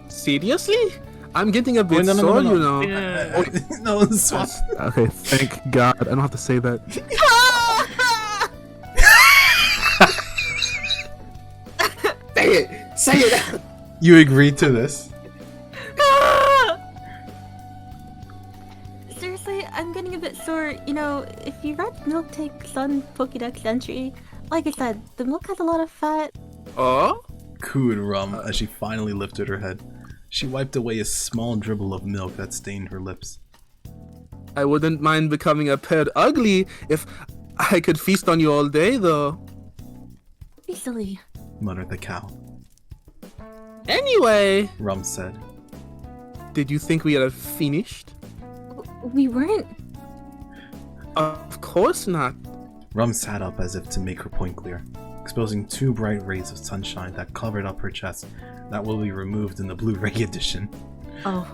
Seriously? I'm getting a bit no, sore, no. you know. No, it's fine. Okay, thank God. I don't have to say that. Say it! Say it! You agreed to this? Seriously, I'm getting a bit sore. You know, if you read Milk Take Sun Pokédex entry, like I said, the milk has a lot of fat. Oh? Cooed Rum as she finally lifted her head. She wiped away a small dribble of milk that stained her lips. I wouldn't mind becoming a pet ugly if I could feast on you all day, though. Be silly. Muttered the cow. Anyway, Rum said. did you think we had finished? We weren't. Of course not. Rum sat up as if to make her point clear, exposing 2 bright rays of sunshine that covered up her chest that will be removed in the Blu-ray edition. Oh.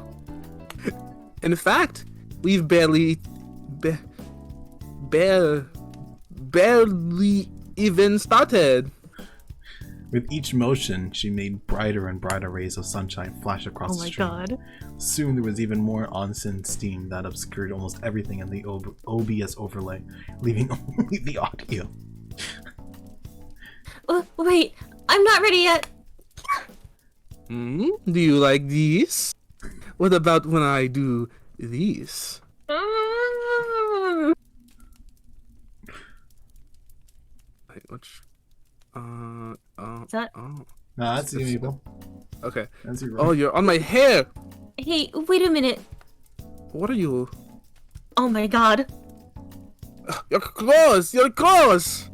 In fact, we've barely even started. With each motion, she made brighter and brighter rays of sunshine flash across Oh the my stream. god. Soon there was even more onsen steam that obscured almost everything in the OBS overlay, leaving only the audio. Wait, I'm not ready yet. Do you like these? What about when I do these? Wait, which? Is that? Oh, Nah, that's you, people. okay. That's you, Oh, Rum. you're on my hair. Hey, wait a minute. What are you? Oh my god. You're close. You're close.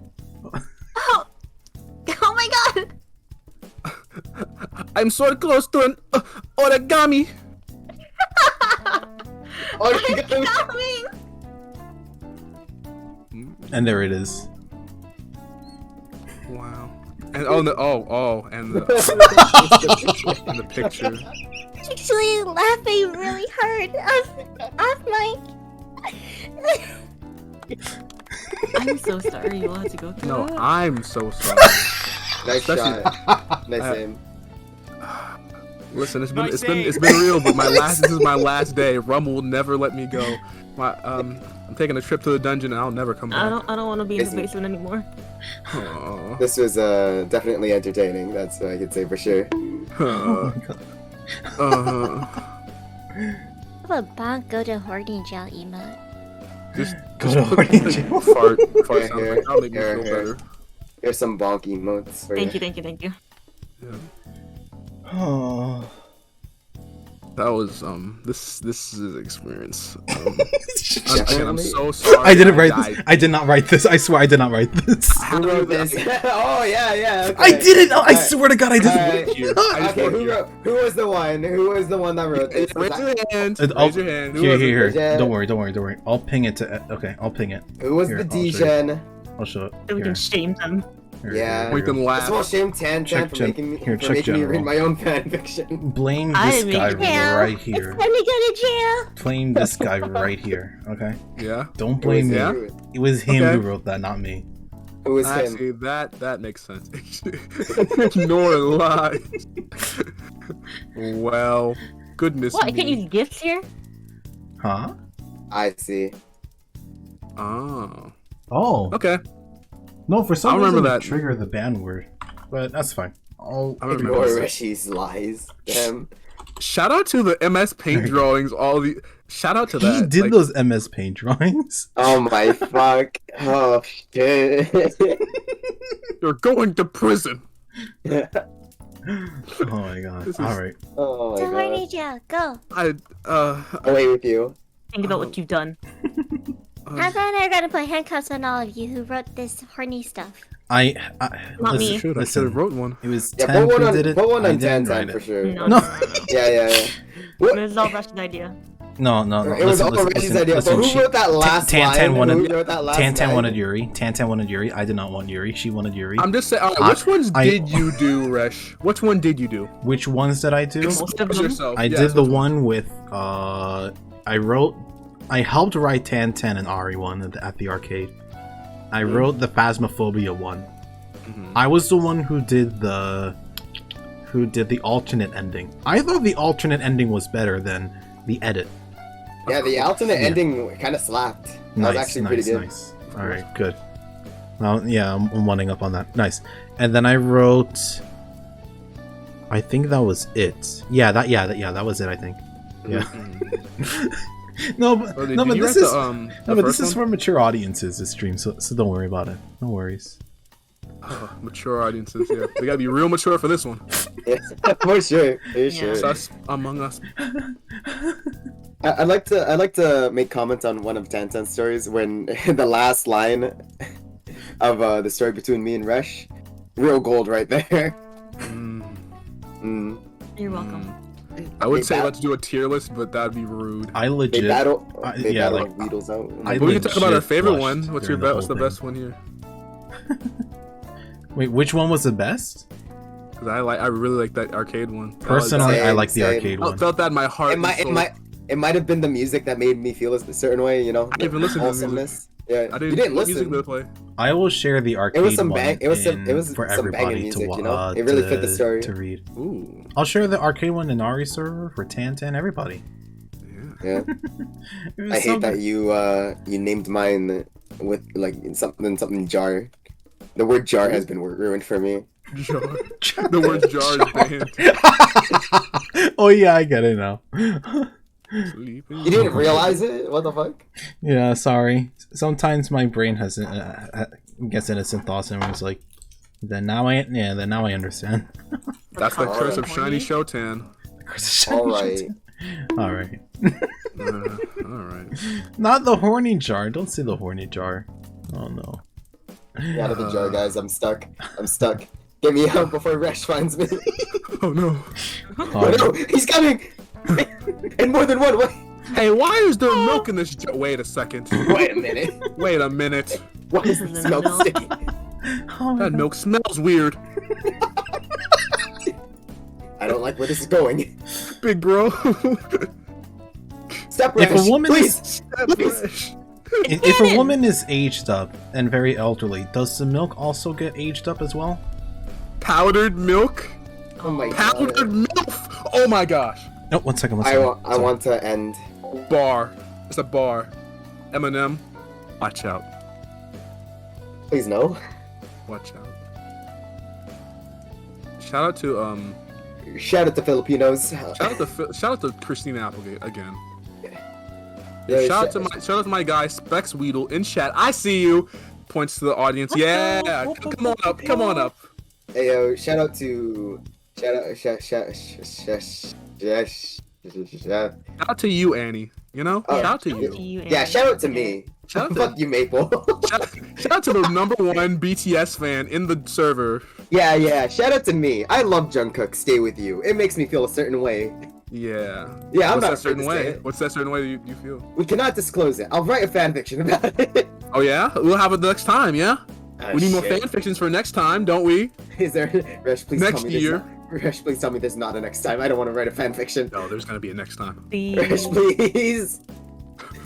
Oh, oh my god. I'm so close to an origami. Coming. And there it is. Wow. And and the and the picture. Actually laughing really hard off mic. I'm so sorry you had to go through No, that. I'm so sorry. Nice Especially- shot. Nice aim. Listen, it's Nice been real, but this is my last day. Rum will never let me go. I'm taking a trip to the dungeon and I'll never come back. I don't want to be in the Isn't- basement anymore. Aw. This was definitely entertaining. That's what I could say for sure. Oh my god. Have a bonk go to hoarding jail emote. Just Go to hoarding jail. fart Here, sound effect. That'll make me here, feel here. better. Here's some bonk emotes for Thank you. you. Yeah. Oh. That was this is an experience. I'm Definitely. so sorry. I didn't write died. this. I did not write this. I swear I did not write this. Who wrote this? Oh yeah. Okay. I didn't. I swear to God, I Alright. didn't. I just Okay, wrote who here. who was the one? Who was the one that wrote this? Raise your hand. Oh, Raise your hand. Who Here, was it? here. Yeah. Don't worry. I'll ping it to. Okay, I'll ping it. Who was Here, the I'll show you. D-Gen? I'll show it. So we can shame them. Here, Yeah. here, We here. can First of all, laugh. shame Tan Check for gen- making me here, for check making me read general. my own fanfiction. Blame I this make guy jail. right It's here. time to go to jail. Blame this guy right here. Okay. Yeah. Don't blame me. Yeah? It was him Okay. who wrote that, not me. Who is him? Actually, that makes sense. Nor lie. Well, goodness What? I me. can't use gifts here? Huh? I see. Oh. Oh. Okay. No, for some I'll remember reason that. it triggered the ban word. But that's fine. I'll I remember Ignore that. Rishi's lies. Damn. Shout out to the MS Paint drawings. Shout out to that. He did like, those MS Paint drawings. Oh my fuck. Oh shit. You're going to prison. Oh my god. This is- Alright. Oh To my horny god. jail, go. Away with you. Think about what you've done. I thought I gotta put handcuffs on all of you who wrote this horny stuff. I Not me. I should listen, have wrote one. It was Yeah, 10 put one who on, did it. put one I on didn't 10 write for it. No, sure. no, No. no, no, no. Yeah. It was all Rush's idea. No. It was all Rishi's idea. But who wrote that last line? Tan Who wrote that last Tan line? wanted Yuri. Tan wanted Yuri. I did not want Yuri. She wanted Yuri. I'm just saying. All right, which ones I- did you do, Resh? Which one did you do? Which ones did I do? Most of Expose them. yourself. I Yes, did the which one with I helped write Tan and Ari one at the arcade. I wrote the Phasmophobia one. Mhm. I was the one who did the alternate ending. I thought the alternate ending was better than the edit. Yeah, the alternate Yeah. ending kind of slapped. That was actually pretty good. Nice. All right, good. Well, yeah, I'm one up on that. Nice. And then I wrote. I think that was it. Yeah, that was it. I think. Yeah. no, but Oh, did no, but you this write is the but this first is one? for mature audiences. This stream, so don't worry about it. No worries. Oh, mature audiences. Yeah, they gotta be real mature for this one. Yeah, for sure. For sure. Sus among us. I'd like to make comment on one of Tantan's stories when the last line of the story between me and Resh, real gold right there. Mm. You're welcome. I would They say bat- let's do a tier list, but that'd be rude. I They legit. battle. They yeah, battle like, Weedles out. I But we can talk about our legit favorite blushed one. What's your during What's the whole best one here? Wait, which one was the best? Because I really like that arcade one. Personally, I Same, like the same. arcade I one. felt that in my heart. It might have been the music that made me feel a certain way. You know. I didn't even listen to the music. Awesomeness. Yeah, I didn't. you didn't what music listen. did it play? I will share the arcade some one bang- it was some- it was for some banging everybody music, to you know? It really fit the story. to read. Ooh. I'll share the arcade one in Ari server for Tan, everybody. Yeah. It was I so hate that good. you named mine with like something jar. The word jar has been ruined for me. Jar. The word jar is banned. Oh yeah, I get it now. Sleeping. You didn't realize it? What the fuck? Yeah, sorry. Sometimes my brain has gets innocent thoughts and it's like, then now I understand. That's the curse of Horny? shiny Showtan. Alright. All right. All right. Not the horny jar. Don't say the horny jar. Oh no. Get out of the jar, guys. I'm stuck. Get me out before Resh finds me. Oh no. Oh no, he's coming! In more than one way. Hey, why is there milk in this jar? Wait a second. Wait a minute. Wait a minute. Why is this milk sticky? Oh, That milk smells weird. I don't like where this is going. Big bro. Step If Resh, a woman please. is Fresh. if a woman is aged up and very elderly, does the milk also get aged up as well? Powdered milk. Oh my Powdered god. milk. Oh my gosh. No, one second. I want to end. Bar. It's a bar. Eminem. Watch out. Please no. Watch out. Shout out to Shout out to Filipinos. shout out to Christina Applegate again. Yeah, Shout out to my guy Specs Weedle in chat. I see you. Points to the audience. Yeah, come on up. Come on up. Hey yo, shout out Shout out to you, Annie. You know, Oh, shout out to you. yeah, shout out to me. Shout out Fuck to you, Maple. shout out to the #1 BTS fan in the server. yeah, shout out to me. I love Jungkook. Stay with you. It makes me feel a certain way. Yeah. Yeah, What's I'm not that afraid certain to say way? it. What's that certain way you feel? We cannot disclose it. I'll write a fan fiction about it. Oh yeah, we'll have it next time. Yeah. Oh, We need more shit. fan fictions for next time, don't we? Is there? Resh, please Next tell me year. Resh, please tell me there's not a next time. I don't want to write a fan fiction. No, there's gonna be a next time. Resh, please.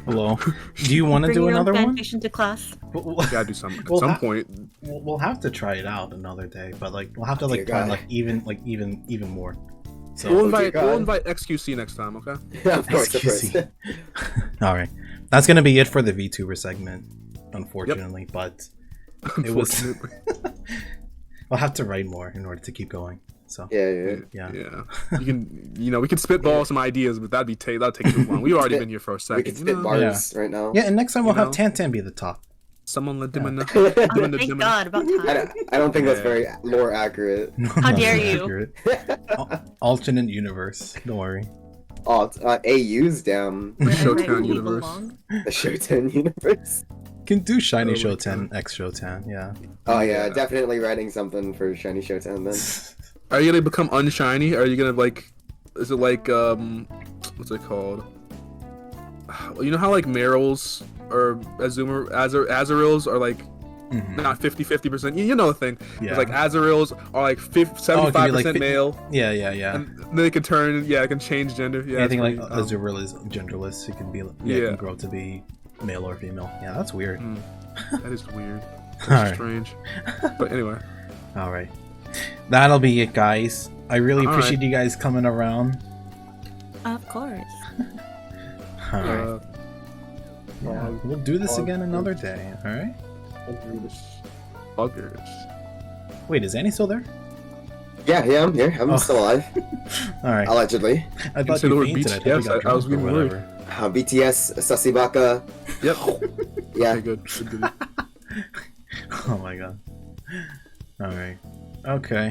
Hello. Do you want to Bring do your another own one? fanfiction to class. Gotta do something at We'll some ha- point. We'll have to try it out another day, but like we'll have to Dear like plan God. even more. So We'll dear invite God. XQC next time, okay? Yeah, of course, of course. XQC. All right, that's gonna be it for the VTuber segment, unfortunately. But it was. Unfortunately. We'll have to write more in order to keep going. So Yeah. yeah. You can, we can spitball some ideas, but that'd take too long. We've already been here for a We second. could spit know? bars right now. Yeah, and next time we'll You have know? Tantan be the top. Someone let them in Oh, the thank God, about time. I don't think that's Yeah. very lore accurate. No, How not dare very you. accurate. Alternate universe. Don't worry. Oh, AU's down. The Where Showtan we universe. belong. The Showtan universe. Can do Shiny Oh my Showtan, X Showtan. Yeah. Oh yeah, Yeah. definitely writing something for Shiny Showtan then. Are you gonna become unshiny? Are you gonna like? Is it like what's it called? You know how like Meryl's or Azurils are like Mhm. not 50%. You know the thing. Yeah. It's like Azurils are like 75% male, Yeah, yeah. and then they can turn. Yeah, it can change gender. Yeah, Anything like it's Azurill is genderless. It can be. It Yeah. can grow to be male or female. Yeah, that's weird. that is weird. That's Alright. strange. But anyway, All right. That'll be it, guys. I really All appreciate you guys coming around. Of course. All right. uh, We'll do this again another day. All right. buggers. Wait, is Annie still there? Yeah, I'm here. I'm Oh. still alive. All right. Allegedly. I thought said the you word fainted. I thought BTS, you got I was drunk or getting worried. whatever. BTS, Sasibaka. Yep. Yeah. Okay, good. Good. Oh my god. All right. Okay.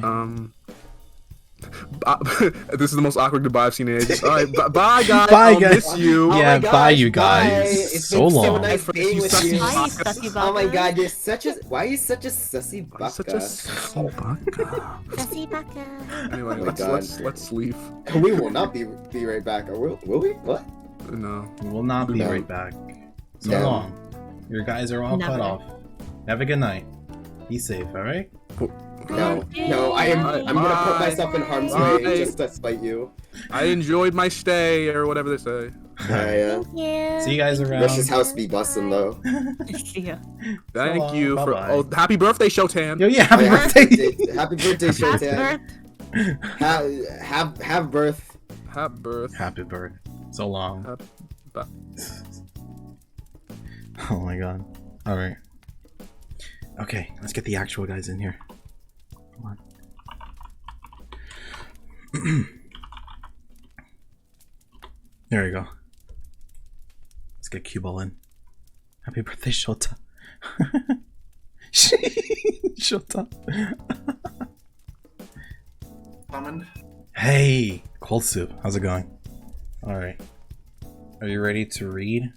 This is the most awkward goodbye I've seen in ages. All right, bye guys. Bye, I'll guys. miss you. Oh Yeah, my bye, gosh, you guys. bye. It's So been so long. nice being with you. Hi, Sussy Oh my Baka. god, you're such a. Why are you such a sussy I'm such a baka? sussy baka. Sassy Baka. Anyway, Oh my God. let's leave. We will not be right back. Or will we? What? No. We will not be No. right back. So No. long. Your guys are all cut Never. off. Have a good night. Be safe, alright? No, I'm gonna put Bye. myself in harm's Bye. way just to spite you. I enjoyed my stay, or whatever they say. Yeah. Thank you. See you guys around. Rush's house be bustin' though. See ya. Thank long. you for. Bye-bye. Oh, happy birthday, Showtan. Yo, yeah, happy Oh, yeah, birthday! Happy birthday, Happy Showtan. birth. Have birth. Happy birth. Happy birth. So long. Happy- bye. Oh my god. Alright. Okay, let's get the actual guys in here. Come on. There we go. Let's get cue ball in. Happy birthday, Shota. Shota. Summoned. Hey, cold soup. How's it going? Alright. Are you ready to read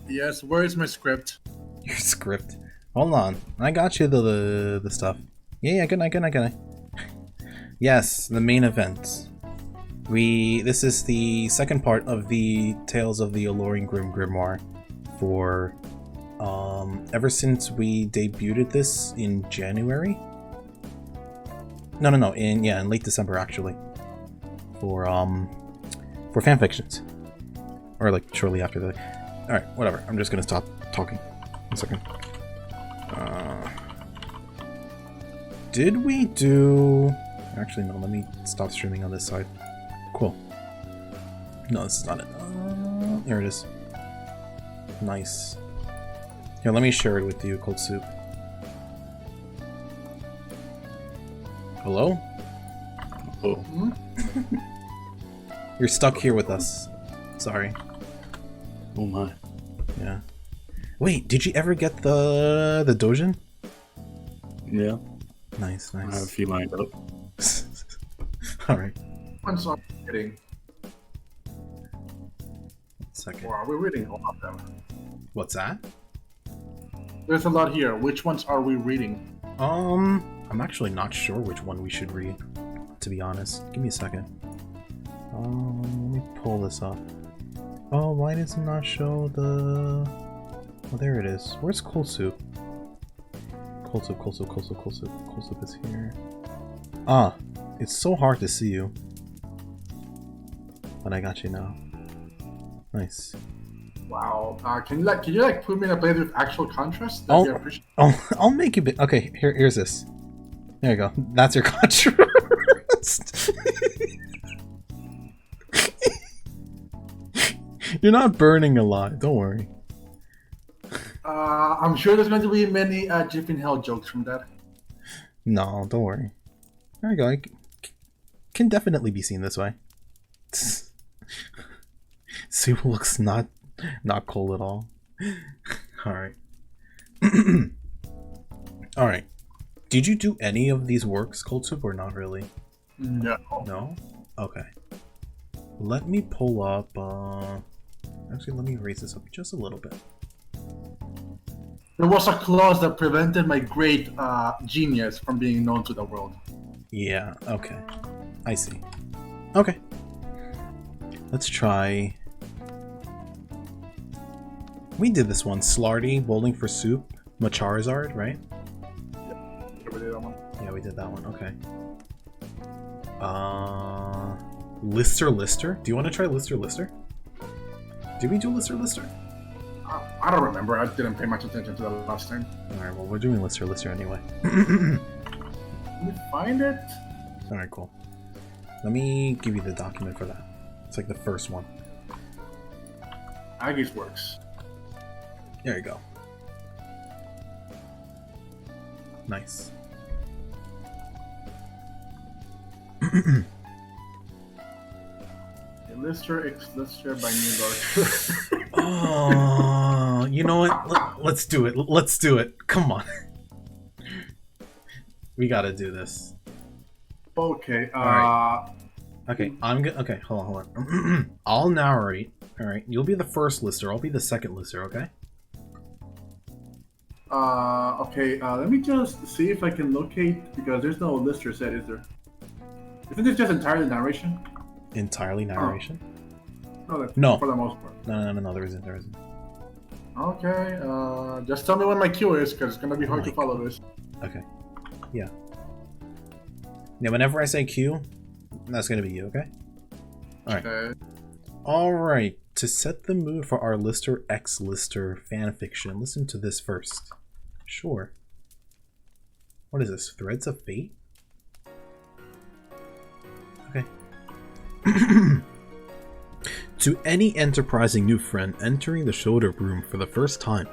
Yes, where is my script? your script? Hold on. I got you the stuff. Yeah, good night. Yes, the main event. This is the second part of the Tales of the Alluring Grim Grimoire for ever since we debuted this in January. No, in late December actually. For fanfictions. Or like shortly after that. Alright, whatever. I'm just gonna stop talking. 1 second. Did we do... Actually, no, let me stop streaming on this side. Cool. No, this is not it. Here it is. Nice. Here, let me share it with you, Cold Soup. Hello? Oh. You're stuck here with us. Sorry. Oh my. Yeah. Wait, did you ever get the Dojin? Yeah, Nice. I have a few lined up. Alright. Which ones are we reading? Second. Or are we reading all of them? What's that? There's a lot here. Which ones are we reading? I'm actually not sure which one we should read, to be honest. Give me a second. Let me pull this up. Oh, why does it not show the... Oh, there it is. Where's Cold Soup? Cold Soup is here. Ah, it's so hard to see you. But I got you now. Nice. Wow. Can you put me in a place with actual contrast? That'd be appreciated. I'll make you bit. Okay, here's this. There you go. That's your contrast. You're not burning a lot. Don't worry. I'm sure there's going to be many Jip in Hell jokes from that. No, don't worry. There you go. It can definitely be seen this way. Soup looks not cold at all. Alright. Alright. Did you do any of these works, Cold Soup, or not really? No. No? Okay. Let me pull up, actually, let me raise this up just a little bit. There was a clause that prevented my great genius from being known to the world. Yeah, okay. I see. Okay. Let's try... We did this one. Slarty, Bowling for Soup, Macharizard, right? Yeah, we did that one. Yeah, we did that one. Okay. Lister? Do you want to try Lister? Did we do Lister? I don't remember. I didn't pay much attention to that last time. Alright, well, we're doing Lister anyway. Let me find it. Alright, cool. Let me give you the document for that. It's like the first one. Aggie's works. There you go. Nice. Lister X Lister by New Dark. Oh, you know what? Let's do it. Let's do it. Come on. We gotta do this. Okay. Alright. Okay, I'm good. Okay, hold on. I'll narrate. Alright, you'll be the first lister. I'll be the second lister, okay? Okay, let me just see if I can locate, because there's no lister set, is there? Isn't this just entirely narration? Entirely narration? Oh, No. For the most part. No, there isn't. Okay, just tell me when my cue is, because it's gonna be hard to follow this. Okay. Yeah. Yeah, whenever I say Q, that's gonna be you, okay? Alright. Okay. Alright, to set the mood for our Lister X Lister fanfiction, listen to this first. Sure. What is this? Threads of Fate? Okay. To any enterprising new friend entering the Showderp room for the first time,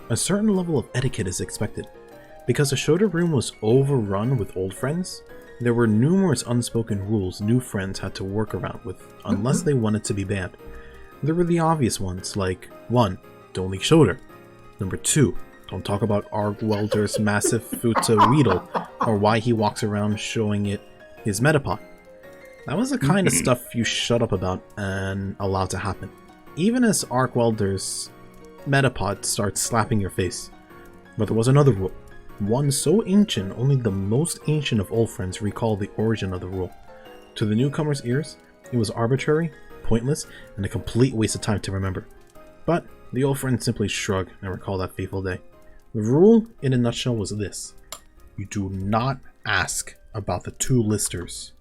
a certain level of etiquette is expected. Because the Showderp room was overrun with old friends, there were numerous unspoken rules new friends had to work around with, unless they wanted to be banned. There were the obvious ones, like 1. Don't leak Showderp. Number 2. Don't talk about Argwelder's massive Vtubie or why he walks around showing it his Metapod. That was the kind of stuff you shut up about and allow to happen. Even as Argwelder's Metapod starts slapping your face. But there was another rule. One so ancient, only the most ancient of old friends recall the origin of the rule. To the newcomer's ears, it was arbitrary, pointless, and a complete waste of time to remember. But the old friend simply shrugged and recalled that fateful day. The rule, in a nutshell, was this. You do not ask about the 2 listers.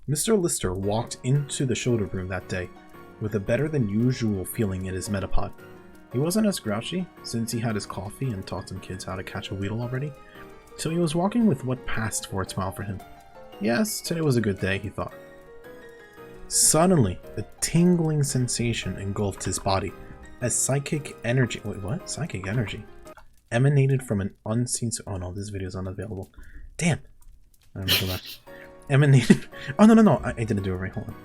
Mr. Lister walked into the Showderp room that day with a better than usual feeling in his Metapod. He wasn't as grouchy, since he had his coffee and taught some kids how to catch a Weedle already, so he was walking with what passed for a smile for him. Yes, today was a good day, he thought. Suddenly, a tingling sensation engulfed his body, as psychic energy— wait, what? Psychic energy? Emanated from an unseen— oh no, this video is unavailable. Damn! I don't know that. Emanated— oh no, I didn't do it right, hold on.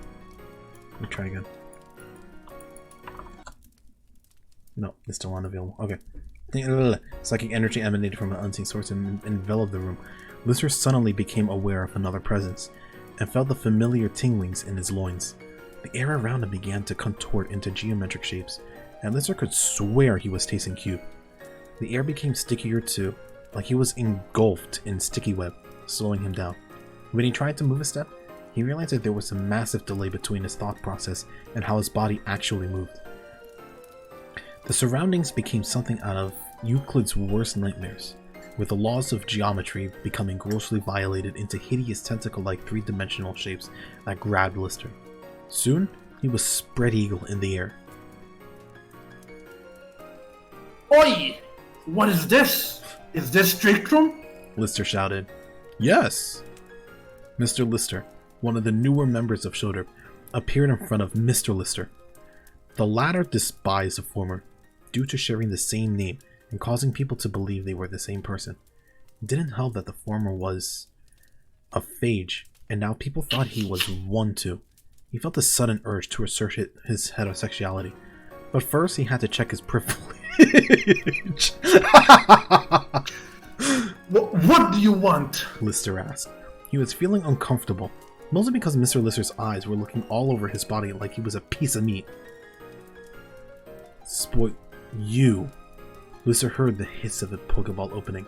Let me try again. No, it's still unavailable. Okay. Psychic energy emanated from an unseen source and enveloped the room. Lister suddenly became aware of another presence, and felt the familiar tinglings in his loins. The air around him began to contort into geometric shapes, and Lister could swear he was tasting cube. The air became stickier too, like he was engulfed in sticky web, slowing him down. When he tried to move a step, he realized that there was a massive delay between his thought process and how his body actually moved. The surroundings became something out of Euclid's worst nightmares, with the laws of geometry becoming grossly violated into hideous tentacle-like 3-dimensional shapes that grabbed Lister. Soon, He was spread eagle in the air. Oi! What is this? Is this Trick Room? Lister shouted. Yes! Mr. Lister, one of the newer members of Showderp, appeared in front of Mr. Lister. The latter despised the former, due to sharing the same name and causing people to believe they were the same person. It didn't help that the former was a phage, and now people thought he was one too. He felt a sudden urge to assert his heterosexuality, but first he had to check his privilege. What do you want? Lister asked. He was feeling uncomfortable, mostly because Mr. Lister's eyes were looking all over his body like he was a piece of meat. You. Lister heard the hiss of a Pokeball opening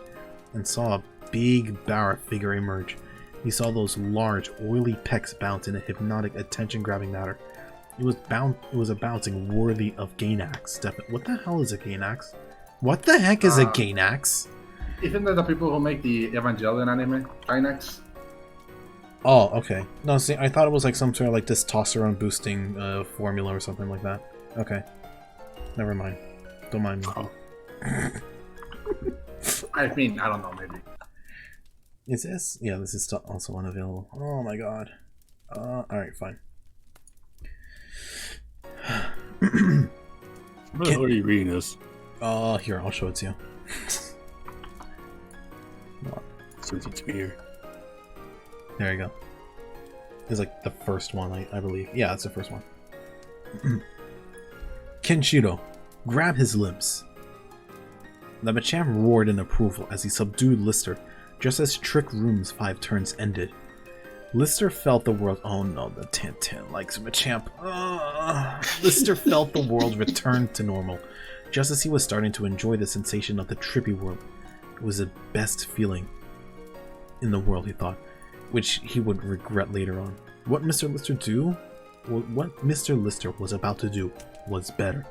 and saw a big Barra figure emerge. He saw those large, oily pecs bounce in a hypnotic, attention-grabbing manner. It was a bouncing worthy of Gainax. What the hell is a Gainax? What the heck is a Gainax? Isn't that the people who make the Evangelion anime? Gainax? Oh, okay. No, see, I thought it was like some sort of like testosterone boosting formula or something like that. Okay. Never mind. Don't mind me. Oh. I mean, I don't know, maybe. Is this? Yeah, this is also unavailable. Oh my god. Alright, fine. What the hell are you reading this? Here, I'll show it to you. Send it to me here. There you go. It's like the first one, I believe. Yeah, that's the first one. Kenshiro, grab his limbs. The Machamp roared in approval as he subdued Lister, just as Trick Room's 5 turns ended. Lister felt the world— oh no, the Tintin likes Machamp. Lister felt the world return to normal, just as he was starting to enjoy the sensation of the trippy world. It was the best feeling in the world, he thought, which he would regret later on. What Mr. Lister was about to do was better.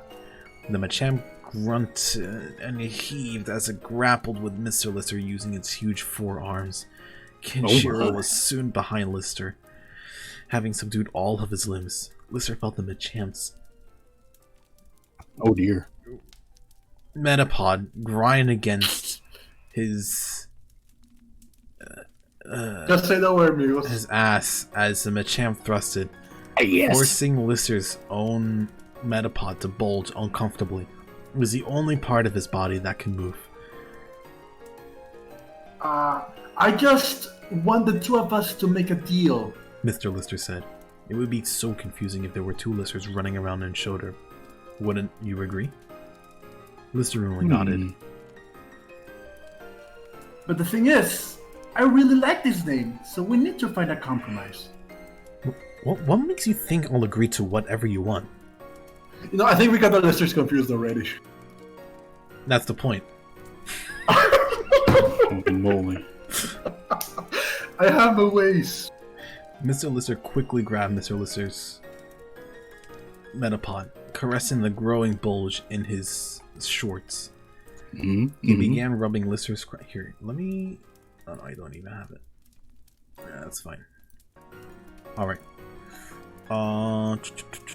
The Machamp grunted and heaved as it grappled with Mr. Lister using its huge forearms. Kenshiro was soon behind Lister, having subdued all of his limbs. Lister felt the Machamp's— oh dear— Metapod grind against his just say the word, amigos. His ass as the Machamp thrusted, yes. Forcing Lister's own Metapod to bulge uncomfortably. It was the only part of his body that could move. I just want the two of us to make a deal, Mr. Lister said. It would be so confusing if there were 2 Listers running around in Showderp. Wouldn't you agree? Lister only nodded. But the thing is, I really like this name, so we need to find a compromise. What makes you think I'll agree to whatever you want? You know, I think we got the listeners confused already. That's the point. Moly. I have my ways. Mr. Lister quickly grabbed Mr. Lister's Metapod, caressing the growing bulge in his shorts. He began rubbing Lister's— here, let me— oh no, I don't even have it. Yeah, that's fine. Alright.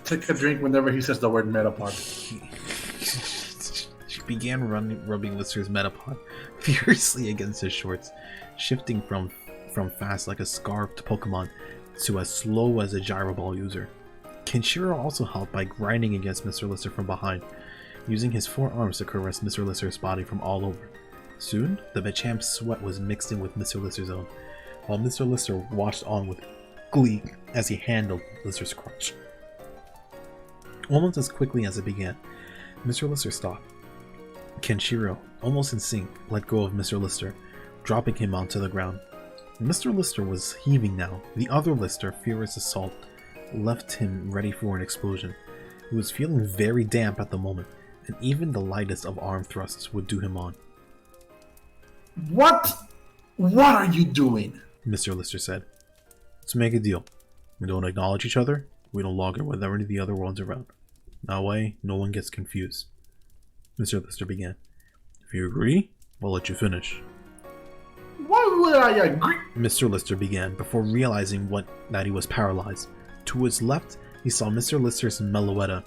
Take a drink whenever he says the word Metapod. She began rubbing Lister's Metapod furiously against his shorts, shifting from fast like a scarfed Pokemon to as slow as a gyro ball user. Kenshiro also helped by grinding against Mr. Lister from behind, using his forearms to caress Mr. Lister's body from all over. Soon, the Machamp's sweat was mixed in with Mr. Lister's own, while Mr. Lister watched on with glee as he handled Lister's crotch. Almost as quickly as it began, Mr. Lister stopped. Kenshiro, almost in sync, let go of Mr. Lister, dropping him onto the ground. Mr. Lister was heaving now. The other Lister, furious assault, left him ready for an explosion. He was feeling very damp at the moment, and even the lightest of arm thrusts would do him on. What are you doing? Mr. Lister said. Let's make a deal. We don't acknowledge each other, we don't log in with any of the other ones around. That way, no one gets confused. Mr. Lister began. If you agree, I'll let you finish. Why would I agree? Mr. Lister began, before realizing that he was paralyzed. To his left, he saw Mr. Lister's Meloetta.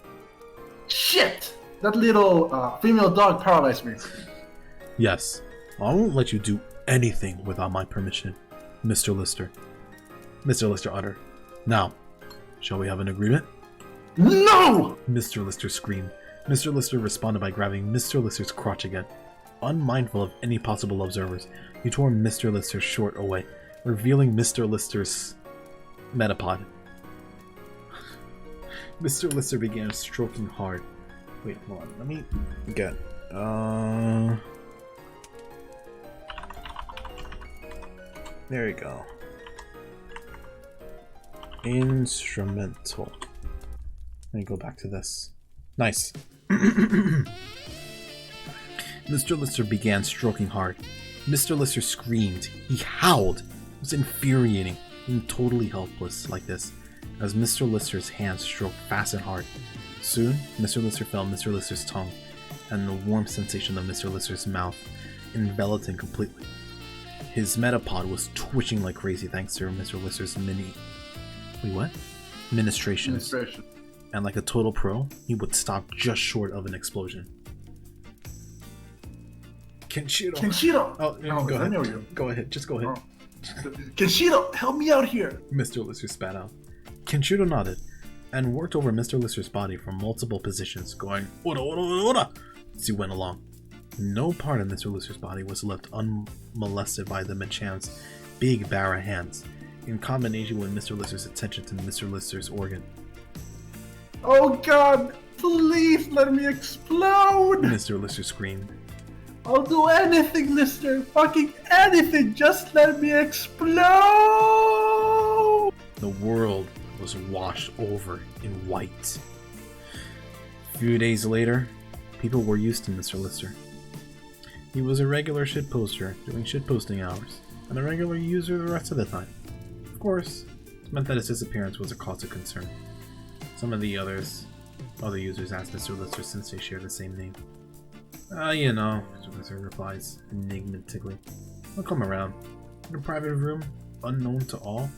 Shit! That little female dog paralyzed me. Yes, I won't let you do anything without my permission, Mr. Lister. Mr. Lister uttered. Now, shall we have an agreement? No! Mr. Lister screamed. Mr. Lister responded by grabbing Mr. Lister's crotch again. Unmindful of any possible observers, he tore Mr. Lister's short away, revealing Mr. Lister's metapod. Mr. Lister began stroking hard. Wait, hold on. Let me get... There we go. Instrumental. Let me go back to this. Nice. Mr. Lister began stroking hard. Mr. Lister screamed. He howled. It was infuriating, being totally helpless like this, as Mr. Lister's hands stroked fast and hard. Soon, Mr. Lister felt Mr. Lister's tongue, and the warm sensation of Mr. Lister's mouth enveloped him completely. His metapod was twitching like crazy thanks to Mr. Lister's ministrations. And like a total pro, he would stop just short of an explosion. Kenshiro! Oh, no, go ahead. Go ahead, just go ahead. Oh. Kenshiro, help me out here! Mr. Lister spat out. Kenshiro nodded and worked over Mr. Lister's body from multiple positions, going ora ora ora as he went along. No part of Mr. Lister's body was left unmolested by the Machamp's big bara hands, in combination with Mr. Lister's attention to Mr. Lister's organ. Oh god, please let me explode! Mr. Lister screamed. I'll do anything, Lister. Fucking anything. Just let me explode! The world was washed over in white. A few days later, people were used to Mr. Lister. He was a regular shitposter doing shitposting hours, and a regular user the rest of the time. Of course, it meant that his disappearance was a cause of concern. Some of the other users asked Mr. Lister since they share the same name. You know, Mr. Lister replies enigmatically. I'll come around. In a private room, unknown to all,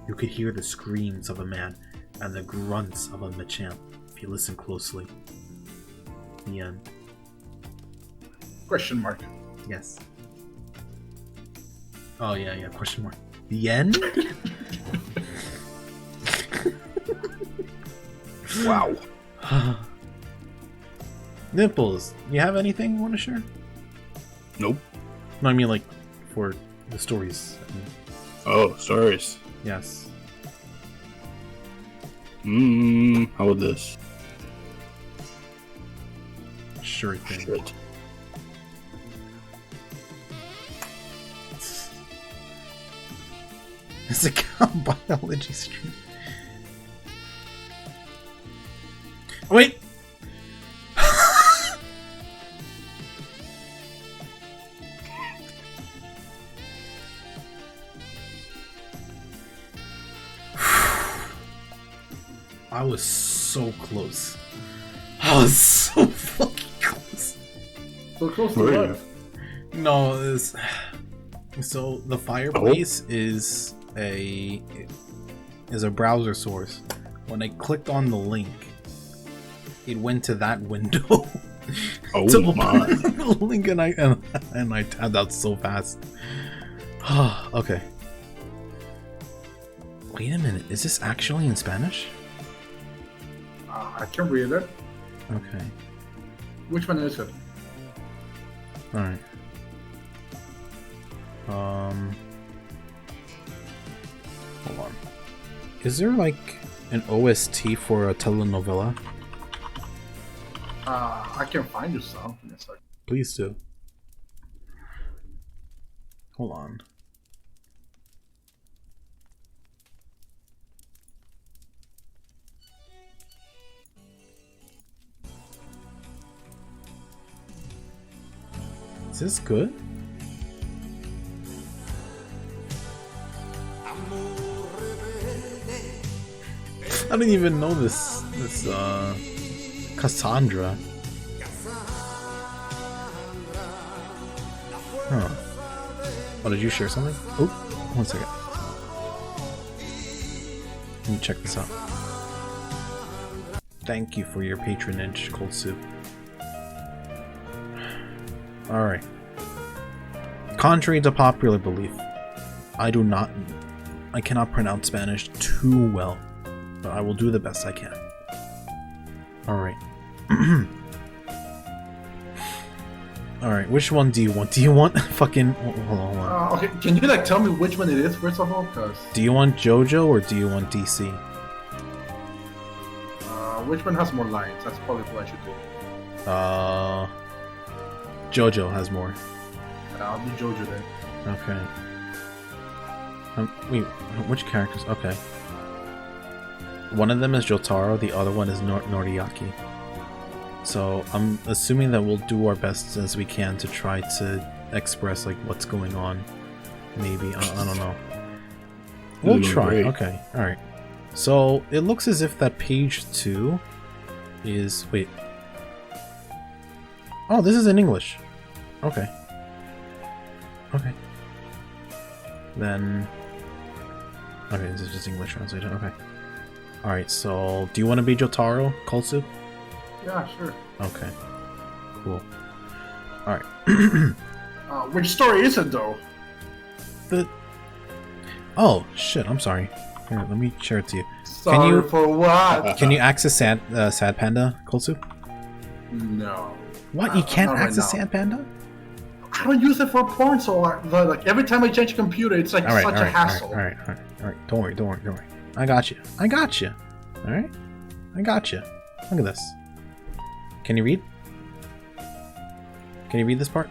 you could hear the screams of a man and the grunts of a Machamp if you listen closely. The end. Question mark. Yes. Oh yeah, question mark. The end? Wow. Nipples, you have anything you want to share? Nope. No, I mean like for the stories. Oh, stories. Yes. How about this? Sure thing. Shit. It's a cow biology stream. Wait! I was so close. I was so fucking close. So close to Where are what? No, it's... So the fireplace is a browser source. When I clicked on the link, it went to that window. Oh to my. the link and I tabbed out so fast. Okay. Wait a minute, is this actually in Spanish? I can read it. Okay. Which one is it? Alright. Hold on. Is there like an OST for a telenovela? I can find you some. In a second. Please do. Hold on. Is this good? I didn't even know this Cassandra. Huh. Oh, did you share something? Oh, 1 second. Let me check this out. Thank you for your patronage, Cold Soup. Alright. Contrary to popular belief, I cannot pronounce Spanish too well, but I will do the best I can. Alright. Alright, which one do you want? Do you want fucking... Hold on. Okay, can you like tell me which one it is first of all? Cause Do you want JoJo or do you want DC? which one has more lines? That's probably what I should do. JoJo has more. I'll do JoJo then. Okay. Wait, which characters? Okay. One of them is Jotaro, the other one is Noriaki. So I'm assuming that we'll do our best as we can to try to express like what's going on. Maybe I don't know. We'll try. Great. Okay. All right. So it looks as if that page 2 is Oh, this is in English. Okay. Okay. Then. Okay, this is just English translation. Okay. All right. So, do you want to be Jotaro, Cold Soup? Yeah, sure. Okay. Cool. All right. Which story is it though? Oh shit! I'm sorry. Here, let me share it to you. Sorry for what? Can you access Sad Panda, Cold Soup? No. What? You can't not right access now. Sad Panda? I don't use it for porn, so like every time I change a computer, it's like such a hassle. All right. Don't worry. I got you. All right. I got you. Look at this. Can you read? Can you read this part?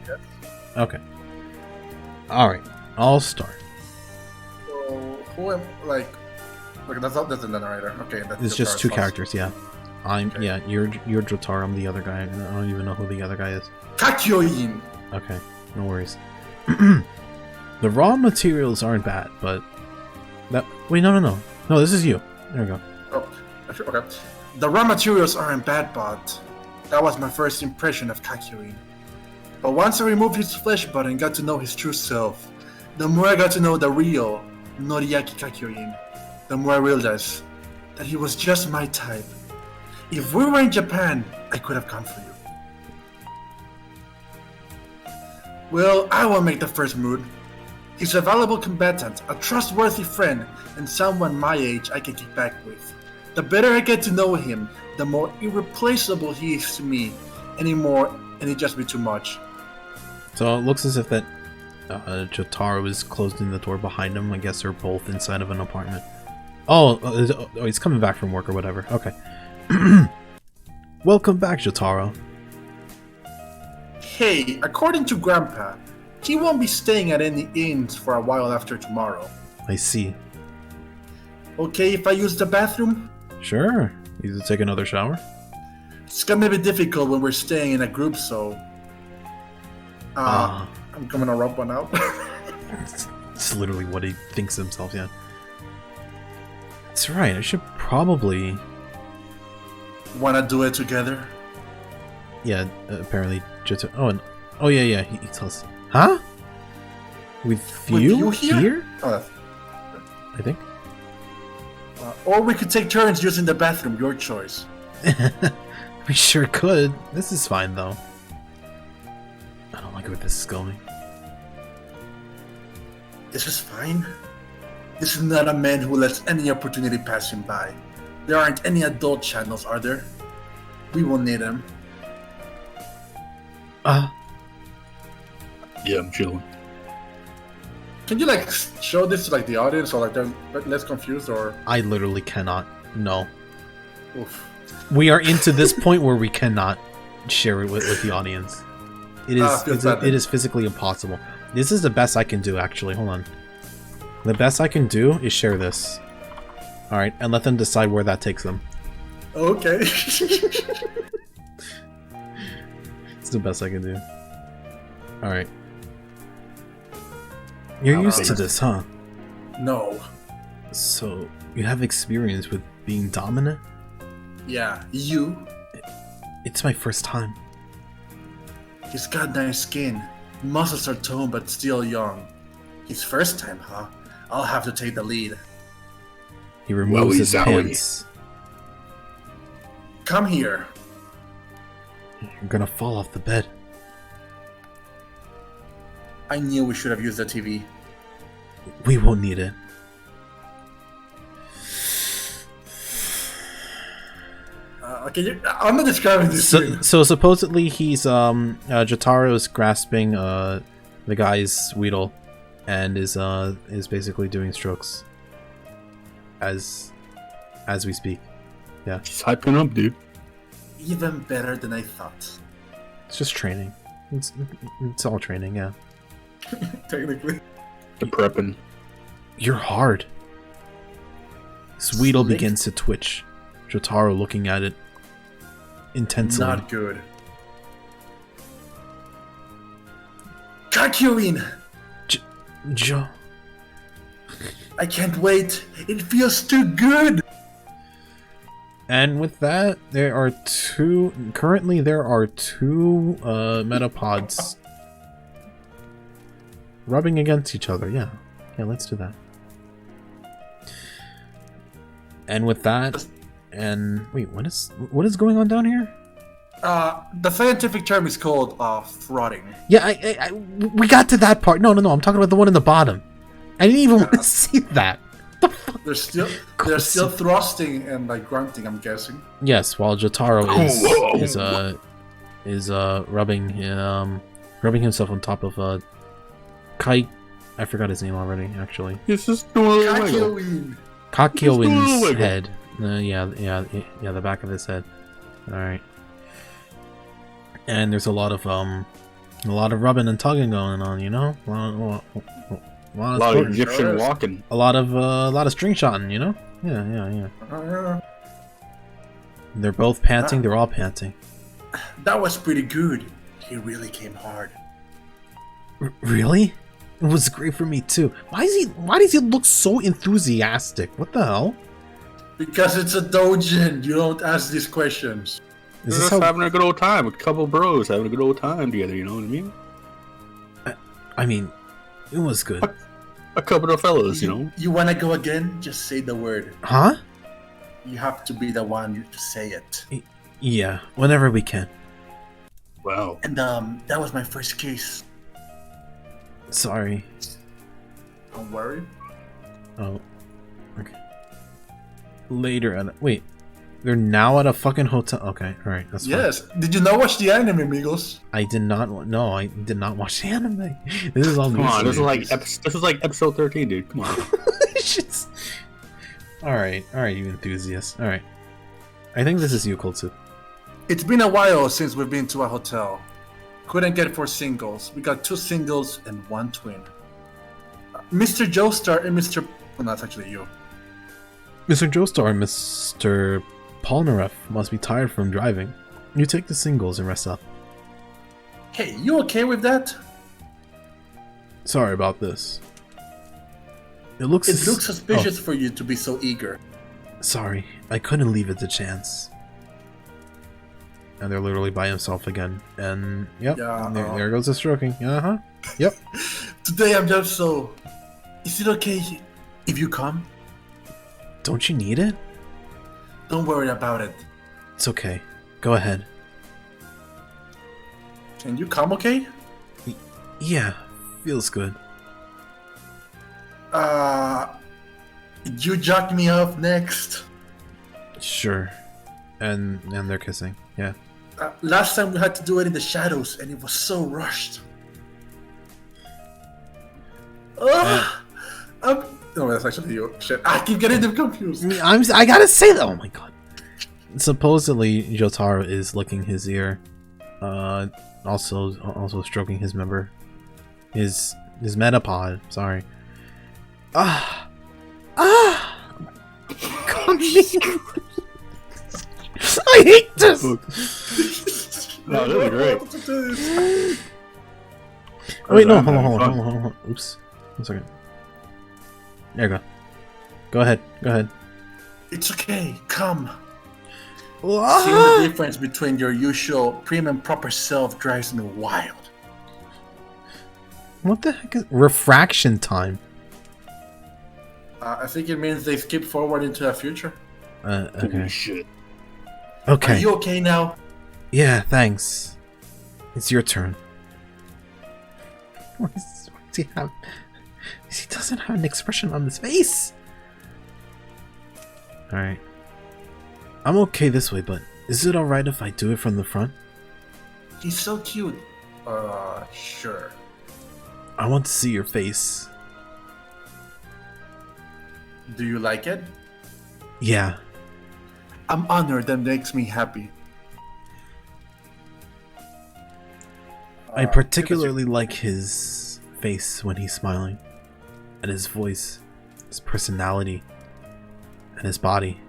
Yes. Okay. All right. I'll start. So who am like? Look, that's the narrator. Okay, that's It's just two Jotaro's characters. Yeah. You're Jotaro. I'm the other guy. I don't even know who the other guy is. Kakyoin. Okay, no worries. The raw materials aren't bad, but wait, no. No, this is you. There we go. Oh, okay. The raw materials aren't bad, but that was my first impression of Kakyoin. But once I removed his flesh bud and got to know his true self, the more I got to know the real Noriaki Kakyoin, the more I realized that he was just my type. If we were in Japan, I could have come for you. Well, I will make the first move. He's a valuable combatant, a trustworthy friend, and someone my age I can kick back with. The better I get to know him, the more irreplaceable he is to me. And it just be too much. So it looks as if that Jotaro is closing the door behind him. I guess they're both inside of an apartment. Oh, he's coming back from work or whatever. Okay. Welcome back, Jotaro. Hey, according to Grandpa, he won't be staying at any inns for a while after tomorrow. I see. Okay if I use the bathroom? Sure. You take another shower? It's gonna be difficult when we're staying in a group, so... I'm gonna rub one out. It's literally what he thinks of himself, yeah. That's right, I should probably... Wanna do it together? Yeah, apparently Jotaro... Oh yeah, he tells... Huh? With you here? Oh, I think. Or we could take turns using the bathroom, your choice. We sure could. This is fine, though. I don't like where this is going. This is fine. This is not a man who lets any opportunity pass him by. There aren't any adult channels, are there? We will need them. Yeah, I'm chilling. Can you like show this to like the audience, or like they're less confused, or? I literally cannot. No. Oof. We are into this point where we cannot share it with the audience. It is physically impossible. This is the best I can do, actually. Hold on. The best I can do is share this. Alright, and let them decide where that takes them. Okay. It's the best I can do. Alright. You're used to this, huh? No. So, you have experience with being dominant? Yeah, you? It's my first time. He's got nice skin. Muscles are toned but still young. His first time, huh? I'll have to take the lead. He removes his Wowie zowie. pants. Come here. You're gonna fall off the bed. I knew we should have used the TV. We won't need it. Okay, I'm not describing this. So supposedly he's Jotaro's grasping the guy's Weedle and is basically doing strokes as we speak. Yeah. He's hyping up, dude. Even better than I thought. It's just training. It's all training, yeah. Technically. The prepping. You're hard. Weedle Slick. begins to twitch. Jotaro looking at it intensely. Not good. Kakyoin! Jo. I can't wait. It feels too good. And with that, there are two metapods rubbing against each other. Yeah, let's do that. And with that, and wait, what is going on down here? The scientific term is called frauding. Yeah, we got to that part. No, I'm talking about the one in the bottom. I didn't even want to see that. The fuck? They're still thrusting and like grunting, I'm guessing. Yes, while Jotaro is rubbing himself on top of Kai. I forgot his name already. Actually, He's just doing a little wiggle. Kakyoin's head. Yeah, the back of his head. All right. And there's a lot of rubbing and tugging going on. You know, a lot of Egyptian walking. A lot of string shotting. You know. Yeah. They're both panting. They're all panting. That was pretty good. He really came hard. Really? It was great for me too. Why does he look so enthusiastic? What the hell? Because it's a doujin. You don't ask these questions. They're just having a good old time. A couple bros having a good old time together, you know what I mean? I mean, it was good. A couple of fellows, you know? You wanna go again? Just say the word. Huh? You have to be the one to say it. Yeah, whenever we can. Wow. And that was my first case. Sorry. Don't worry. Oh. Okay. Later at wait. They're now at a fucking hotel. Okay, alright, that's fine. Yes. Did you not watch the anime, amigos? I did not. No, I did not watch the anime. This is all Come on, this is like episode 13, dude. Come on. Alright, you enthusiast. Alright. I think this is you, Kultsu. It's been a while since we've been to a hotel. Couldn't get 4 singles. We got 2 singles and 1 twin. Mr. Joestar and Mr. Well, that's actually you. Mr. Joestar and Mr. Polnareff must be tired from driving. You take the singles and rest up. Hey, you okay with that? Sorry about this. It looks suspicious for you to be so eager. Sorry, I couldn't leave it to chance. And they're literally by himself again. And yep, there goes the stroking. Yep. Today I'm just so... Is it okay if you come? Don't you need it? Don't worry about it. It's okay. Go ahead. Can you come, okay? Yeah, feels good. You jack me up next. Sure. And they're kissing. Yeah. Last time we had to do it in the shadows, and it was so rushed. No, that's actually you. Shit, I keep getting them confused. I gotta say that. Oh my god. Supposedly, Jotaro is licking his ear. Also stroking his member. His metapod. Sorry. Come here. I hate this. No, this is great. Wait, no, hold on. Oops. 1 second. There you go. Go ahead. It's okay. Come. What? Seeing the difference between your usual prim and proper self drives me wild. What the heck is refraction time? I think it means they skip forward into the future. Okay. Holy shit. Okay. Are you okay now? Yeah, thanks. It's your turn. Why does he have... He doesn't have an expression on his face! Alright. I'm okay this way, but is it alright if I do it from the front? He's so cute. Sure. I want to see your face. Do you like it? Yeah. I'm honored. That makes me happy. I particularly like his face when he's smiling. And his voice. His personality. And his body.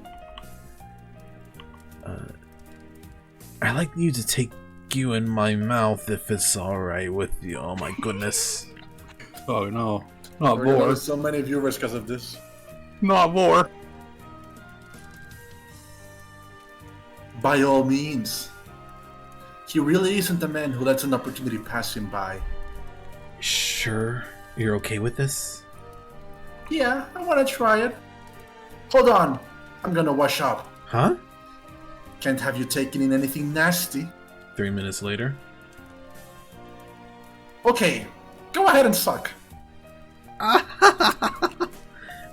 I like you to take you in my mouth if it's alright with you. Oh my goodness. Oh no. Not We're gonna more. lose so many viewers because of this. Not more. By all means. He really isn't a man who lets an opportunity pass him by. Sure, you're okay with this? Yeah, I want to try it. Hold on. I'm gonna wash up. Huh? Can't have you taking in anything nasty. 3 minutes later. Okay, go ahead and suck.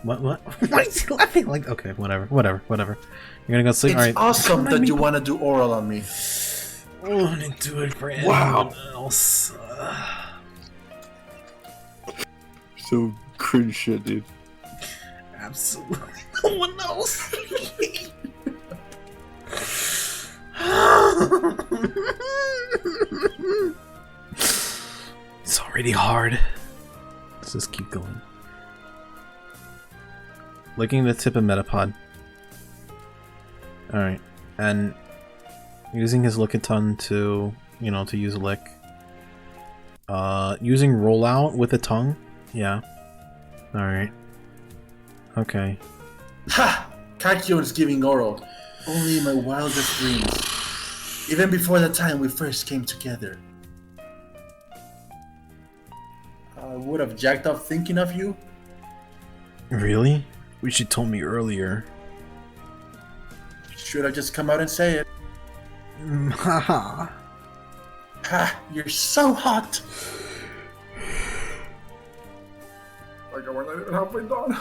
What? Why is he laughing like? Okay, whatever. You're gonna go sleep? It's Alright. awesome that you want to do oral on me. I wanna do it for anyone else. So cringe shit, dude. Absolutely no one else. It's already hard. Let's just keep going. Licking the tip of Metapod. Alright. And using his Lickitung to, to use lick. Using rollout with a tongue? Yeah. Alright. Okay. Ha! Kakyo is giving oral. Only in my wildest dreams. Even before the time we first came together. I would have jacked off thinking of you. Really? Wish you told me earlier. Should I just come out and say it? Haha. Ha! You're so hot! Like we're not even halfway done.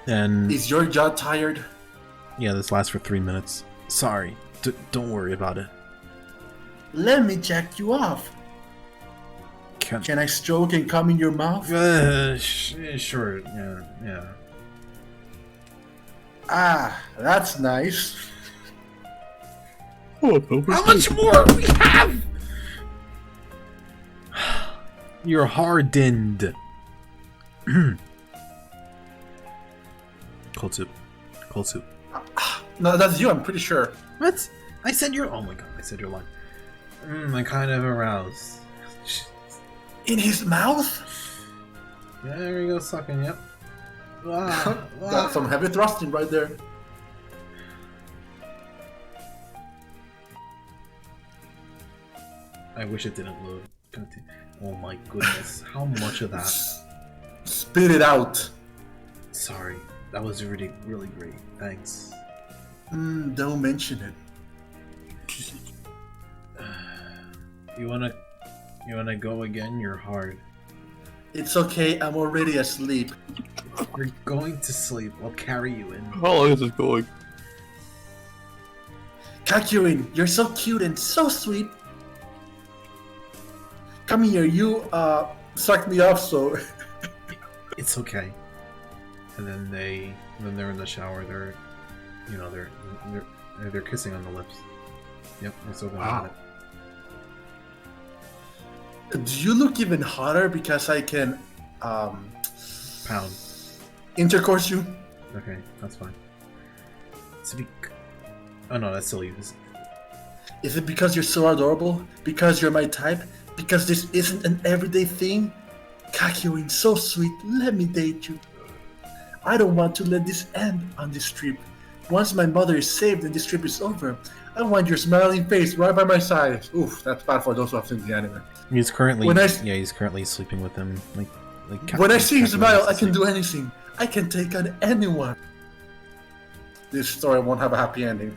And Is your jaw tired? yeah, this lasts for 3 minutes. Sorry. Don't worry about it. Let me jack you off. Can I stroke and come in your mouth? Sure. Yeah. Ah, that's nice. Oh, How much more we have? You're hardened. Cold soup. No, that's you, I'm pretty sure. What? I said you're. Oh my god! I said you're lying. I'm kind of aroused. In his mouth? Yeah, there we go, sucking. Yep. That's some heavy thrusting right there. I wish it didn't load. Oh my goodness! How much of that? Spit it out. Sorry, that was really great. Thanks. Don't mention it. You wanna go again? You're hard. It's okay, I'm already asleep. You're going to sleep. I'll carry you in. How long is this going? Kakurin, you're so cute and so sweet. Come here, you sucked me off, so It's okay. And then they're in the shower. They're kissing on the lips. Yep, they're still going on it. Do you look even hotter because I can Pound. intercourse you? Okay, that's fine. Oh no, that's silly. Is it because you're so adorable? Because you're my type? Because this isn't an everyday thing? Kakurin, so sweet, let me date you. I don't want to let this end on this trip. Once my mother is saved and this trip is over, I want your smiling face right by my side. Oof, that's bad for those who have seen the anime. He's currently he's currently sleeping with him. When I see him smile, I can do anything. I can take on anyone. this story won't have a happy ending.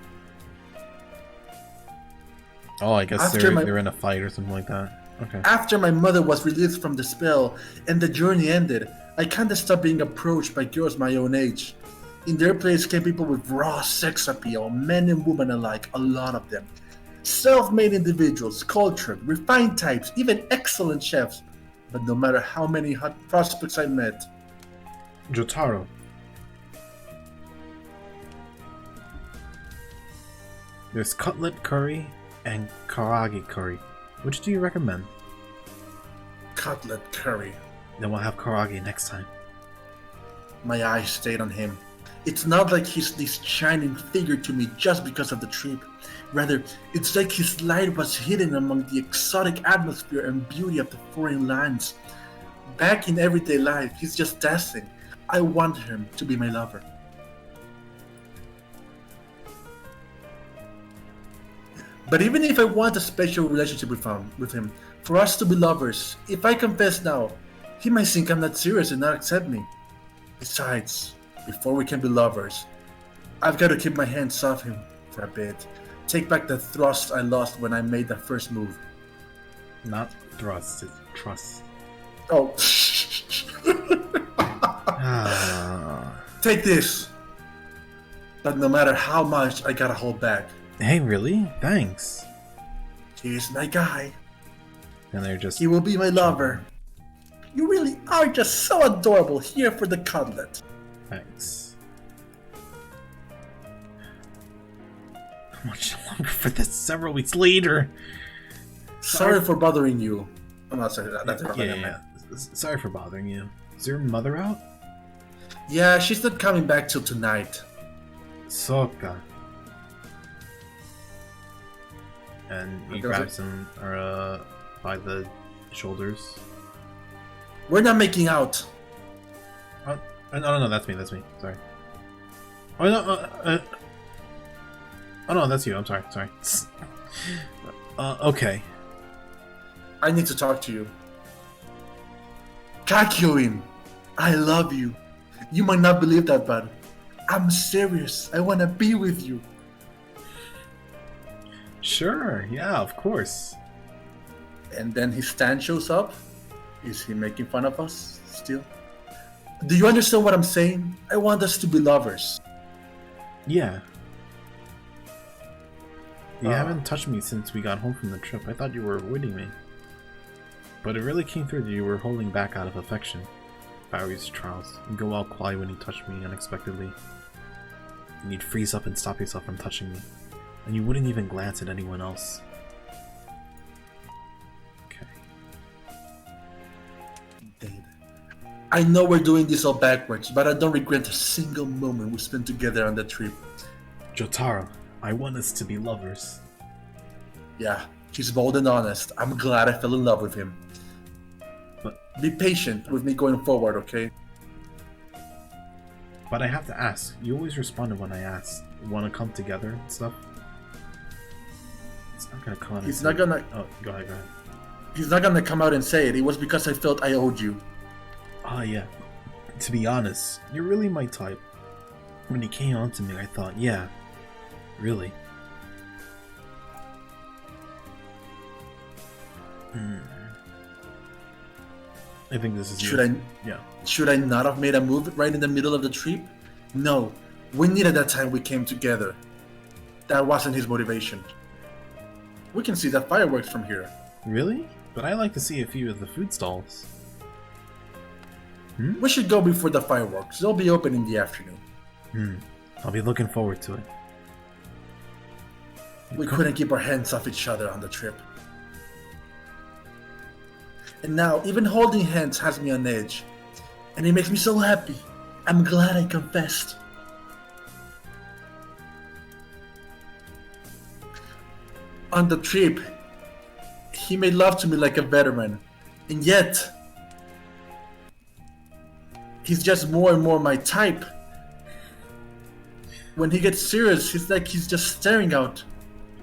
Oh, I guess After they're in a fight or something like that. Okay. After my mother was released from the spell and the journey ended, I kinda stopped being approached by girls my own age. In their place came people with raw sex appeal, men and women alike, a lot of them. Self-made individuals, cultured, refined types, even excellent chefs. But no matter how many hot prospects I met, Jotaro. There's cutlet curry and karage curry. Which do you recommend? cutlet curry. Then we'll have karage next time. My eyes stayed on him. It's not like he's this shining figure to me just because of the trip. Rather, it's like his light was hidden among the exotic atmosphere and beauty of the foreign lands. Back in everyday life, he's just dazzling. I want him to be my lover. But even if I want a special relationship with him, for us to be lovers, if I confess now, he might think I'm not serious and not accept me. Besides, before we can be lovers, I've got to keep my hands off him for a bit. Take back the thrust I lost when I made the first move. Not thrust, it's trust. Oh. Ah. Take this. But no matter how much I gotta hold back. Hey, really? Thanks. He's my guy. And they're just... He will be my lover. You really are just so adorable here for the cutlet. Thanks. How much longer for this? Several weeks later. Sorry for bothering you. I'm not sorry. That's yeah. Sorry for bothering you. Is your mother out? Yeah, she's not coming back till tonight. Soka. And he grabs him by the shoulders. We're not making out. Oh, no, that's me. Sorry. Oh no, oh no, that's you. I'm sorry. Okay. I need to talk to you. Kakyoin, I love you. You might not believe that, but I'm serious. I want to be with you. Sure, yeah, of course. And then his stand shows up. Is he making fun of us still? Do you understand what I'm saying? I want us to be lovers. Yeah. You haven't touched me since we got home from the trip. I thought you were avoiding me. But it really came through that you were holding back out of affection. Barry's trials. You go all quiet when you touch me unexpectedly. And you'd freeze up and stop yourself from touching me. And you wouldn't even glance at anyone else. Okay. I know we're doing this all backwards, but I don't regret a single moment we spent together on the trip. Jotaro, I want us to be lovers. Yeah, he's bold and honest. I'm glad I fell in love with him. But be patient with me going forward, okay? But I have to ask. You always responded when I asked. Want to come together and stuff? It's not gonna come out. He's not gonna. Oh, go ahead. He's not gonna come out and say it. It was because I felt I owed you. Ah, yeah. To be honest, you're really my type. When he came on to me, I thought, yeah, really. I think this is Should I not have made a move right in the middle of the trip? No. We needed that time we came together. That wasn't his motivation. We can see the fireworks from here. Really? But I like to see a few of the food stalls. We should go before the fireworks. They'll be open in the afternoon. I'll be looking forward to it. We couldn't keep our hands off each other on the trip. And now, even holding hands has me on edge. And it makes me so happy. I'm glad I confessed. On the trip, he made love to me like a veteran. And yet, he's just more and more my type. When he gets serious, he's like he's just staring out.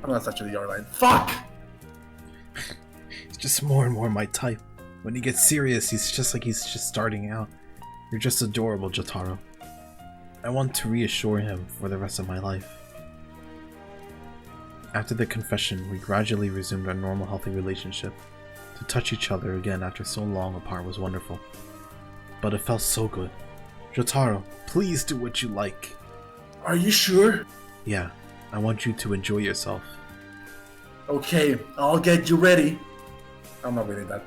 Oh, that's actually your line. Fuck! He's just more and more my type. When he gets serious, he's just starting out. You're just adorable, Jotaro. I want to reassure him for the rest of my life. After the confession, we gradually resumed our normal, healthy relationship. To touch each other again after so long apart was wonderful. But it felt so good. Jotaro, please do what you like. Are you sure? Yeah, I want you to enjoy yourself. Okay, I'll get you ready. I'm not ready that.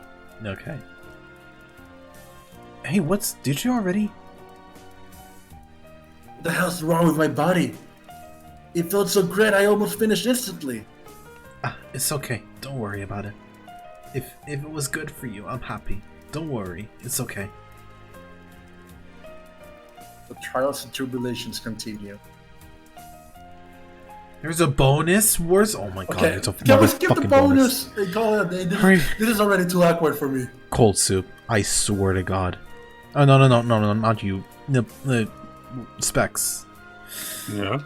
Okay. Hey, did you already? What the hell's wrong with my body? It felt so great I almost finished instantly. It's okay. Don't worry about it. If it was good for you, I'm happy. Don't worry. It's okay. The trials and tribulations continue. There's a bonus? Where's... Oh my god, Okay, it's a can we skip the motherfucking bonus? Hey, call it. This is already too awkward for me. Cold soup. I swear to god. Oh, no, not you. Specs. Yeah.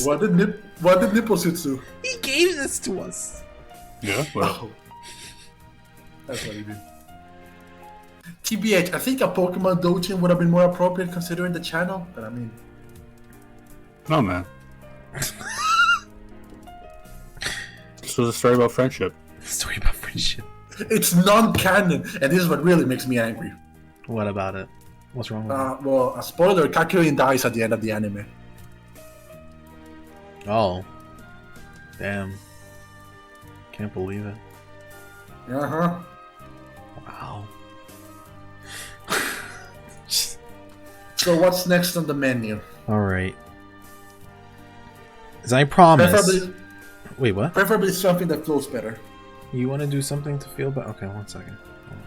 What did Nippositsu? He gave this to us. Yeah. Well. Oh. That's what he did. TBH, I think a Pokemon Doujin would have been more appropriate considering the channel, but I mean... No, man. This was a story about friendship. Story about friendship. It's non-canon, and this is what really makes me angry. What about it? What's wrong with it? Well, a spoiler, Kakyoin dies at the end of the anime. Oh. Damn. Can't believe it. Uh-huh. Wow. So what's next on the menu? Alright. As I promised... Preferably, Wait, what? preferably something that flows better. You want to do something to feel better? Okay, 1 second. Hold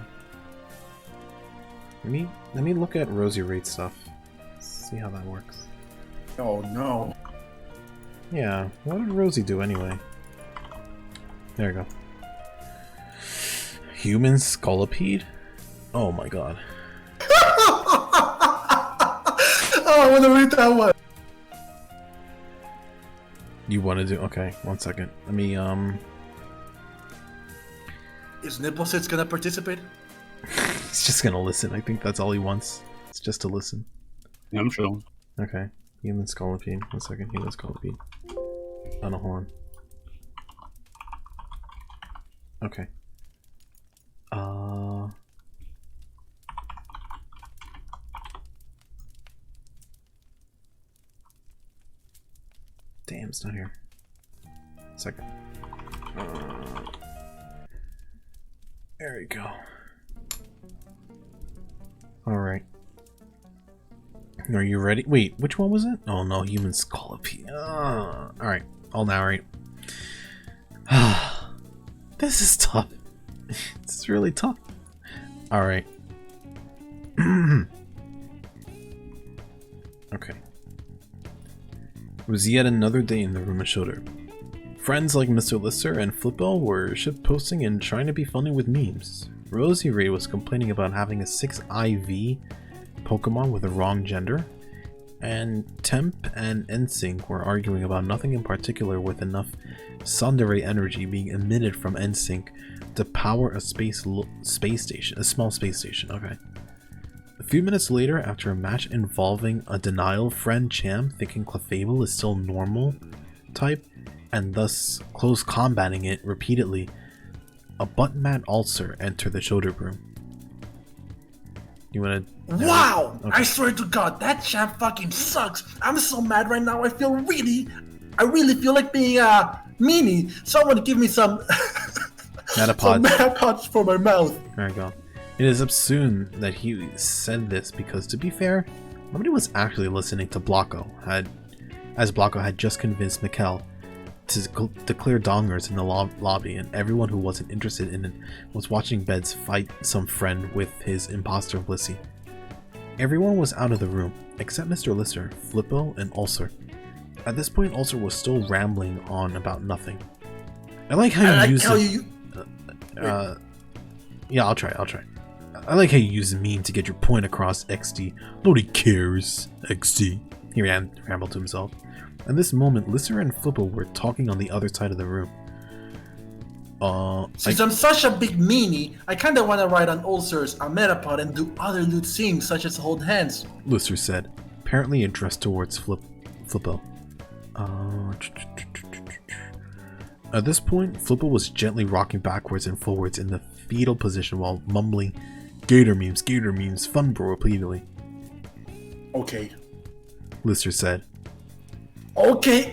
on. Let me look at Rosie rate stuff. See how that works. Oh no. Yeah, what did Rosie do anyway? There we go. Human Scolipede? Oh my god. Oh, I want to read that one. You want to do... Okay, 1 second. Let me, Is Nipplesits gonna participate? He's just gonna listen. I think that's all he wants. It's just to listen. Yeah, I'm sure. Okay. Human Scolipede. 1 second. Human Scolipede. On a horn. Okay. Damn, it's not here. 1 second. There we go. Alright. Are you ready? Wait, which one was it? Oh no, Human Scolipede. Alright, I'll narrate. This is tough. This is really tough. Alright. Okay. It was yet another day in the room of Showderp. Friends like Mr. Lister and Flippo were shitposting and trying to be funny with memes. Rosie Ray was complaining about having a 6IV Pokemon with the wrong gender, and Temp and NSYNC were arguing about nothing in particular with enough tsundere energy being emitted from NSYNC to power a small space station. Okay. A few minutes later, after a match involving a denial friend Cham thinking Clefable is still normal type, and thus close combating it repeatedly, a butt-mad ulcer entered the shoulder room. You wanna... Wow! Okay. I swear to God, that champ fucking sucks. I'm so mad right now. I really feel like being a meanie. Someone give me some Metapod. Metapods for my mouth. There we go. It is assumed that he said this because, to be fair, nobody was actually listening to Blocko, as Blocko had just convinced Mikkel to declare dongers in the lobby, and everyone who wasn't interested in it was watching Beds fight some friend with his imposter Blissey. Everyone was out of the room, except Mr. Lister, Flippo, and Ulcer. At this point, Ulcer was still rambling on about nothing. I like how you use it. Yeah, I'll try. I like how you use a meme to get your point across, XD. Nobody cares, XD. He rambled to himself. At this moment, Lister and Flippo were talking on the other side of the room. Since I'm such a big meanie, I kinda wanna ride on ulcers, a metapod, and do other loot things such as hold hands. Lister said, apparently addressed towards Flippo. At this point, Flippo was gently rocking backwards and forwards in the fetal position while mumbling, Gator memes, fun bro repeatedly. Okay. Lister said. Okay.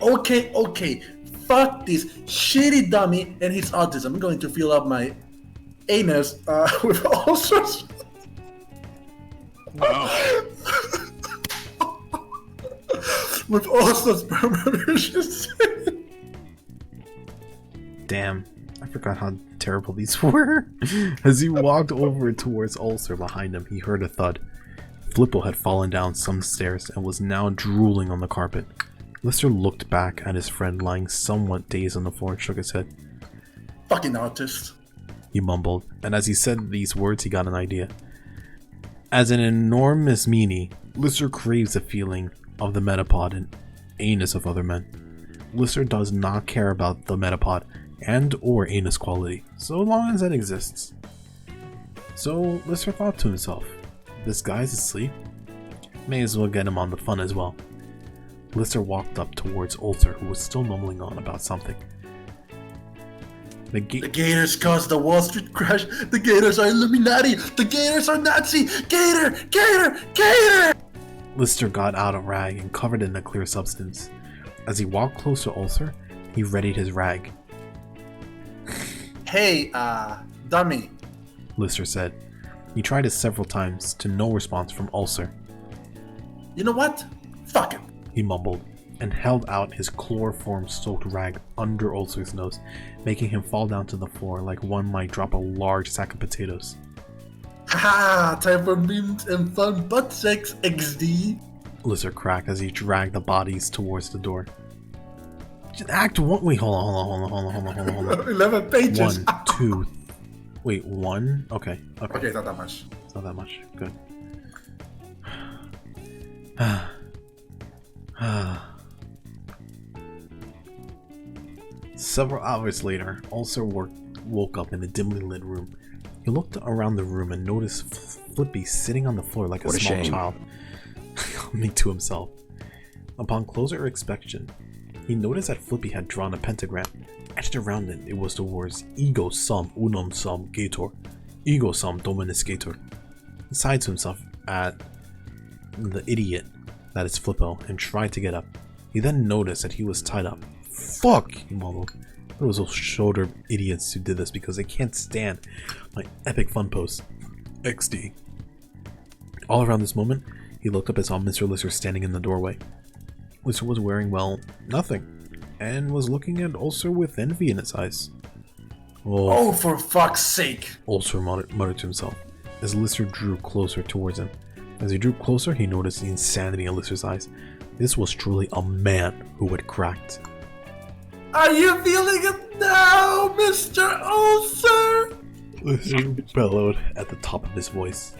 Fuck this shitty dummy and his autism. I'm going to fill up my anus with ulcers. Wow. With ulcers, permeations. Damn, I forgot how terrible these were. As he walked over towards Ulcer behind him, he heard a thud. Flippo had fallen down some stairs and was now drooling on the carpet. Lister looked back at his friend lying somewhat dazed on the floor and shook his head. Fucking autist. He mumbled, and as he said these words, he got an idea. As an enormous meanie, Lister craves the feeling of the metapod and anus of other men. Lister does not care about the metapod and or anus quality, so long as it exists. So Lister thought to himself, this guy's asleep? May as well get him on the fun as well. Lister walked up towards Ulcer, who was still mumbling on about something. The Gators caused the Wall Street crash. The Gators are Illuminati. The Gators are Nazi. Gator! Lister got out a rag and covered it in a clear substance. As he walked close to Ulcer, he readied his rag. Hey, dummy. Lister said. He tried it several times, to no response from Ulcer. You know what? Fuck him. He mumbled, and held out his chloroform-soaked rag under Ulcer's nose, making him fall down to the floor like one might drop a large sack of potatoes. Haha, time for memes and fun butt sex, XD. Lister cracked as he dragged the bodies towards the door. Act 1. Wait, hold on. 11 pages. 1, 2. Wait, 1? Okay. Okay, not that much. It's not that much. Good. Several hours later, Ulcer woke up in the dimly lit room. He looked around the room and noticed Flippy sitting on the floor like a small child, humming to himself. Upon closer inspection, he noticed that Flippy had drawn a pentagram. Etched around it, it was the words Ego sum unum sum gator. Ego sum dominus gator. He sighed to himself at the idiot that is Flippo and tried to get up. He then noticed that he was tied up. Fuck, he mumbled. It was those Showderp idiots who did this because they can't stand my epic fun post. XD. All around this moment, he looked up and saw Mr. Lister standing in the doorway. Lister was wearing, well, nothing, and was looking at Ulcer with envy in his eyes. Oh, for fuck's sake! Ulcer muttered to himself, as Lister drew closer towards him. As he drew closer, he noticed the insanity in Lister's eyes. This was truly a man who had cracked. Are you feeling it now, Mr. Ulcer? Lister bellowed at the top of his voice.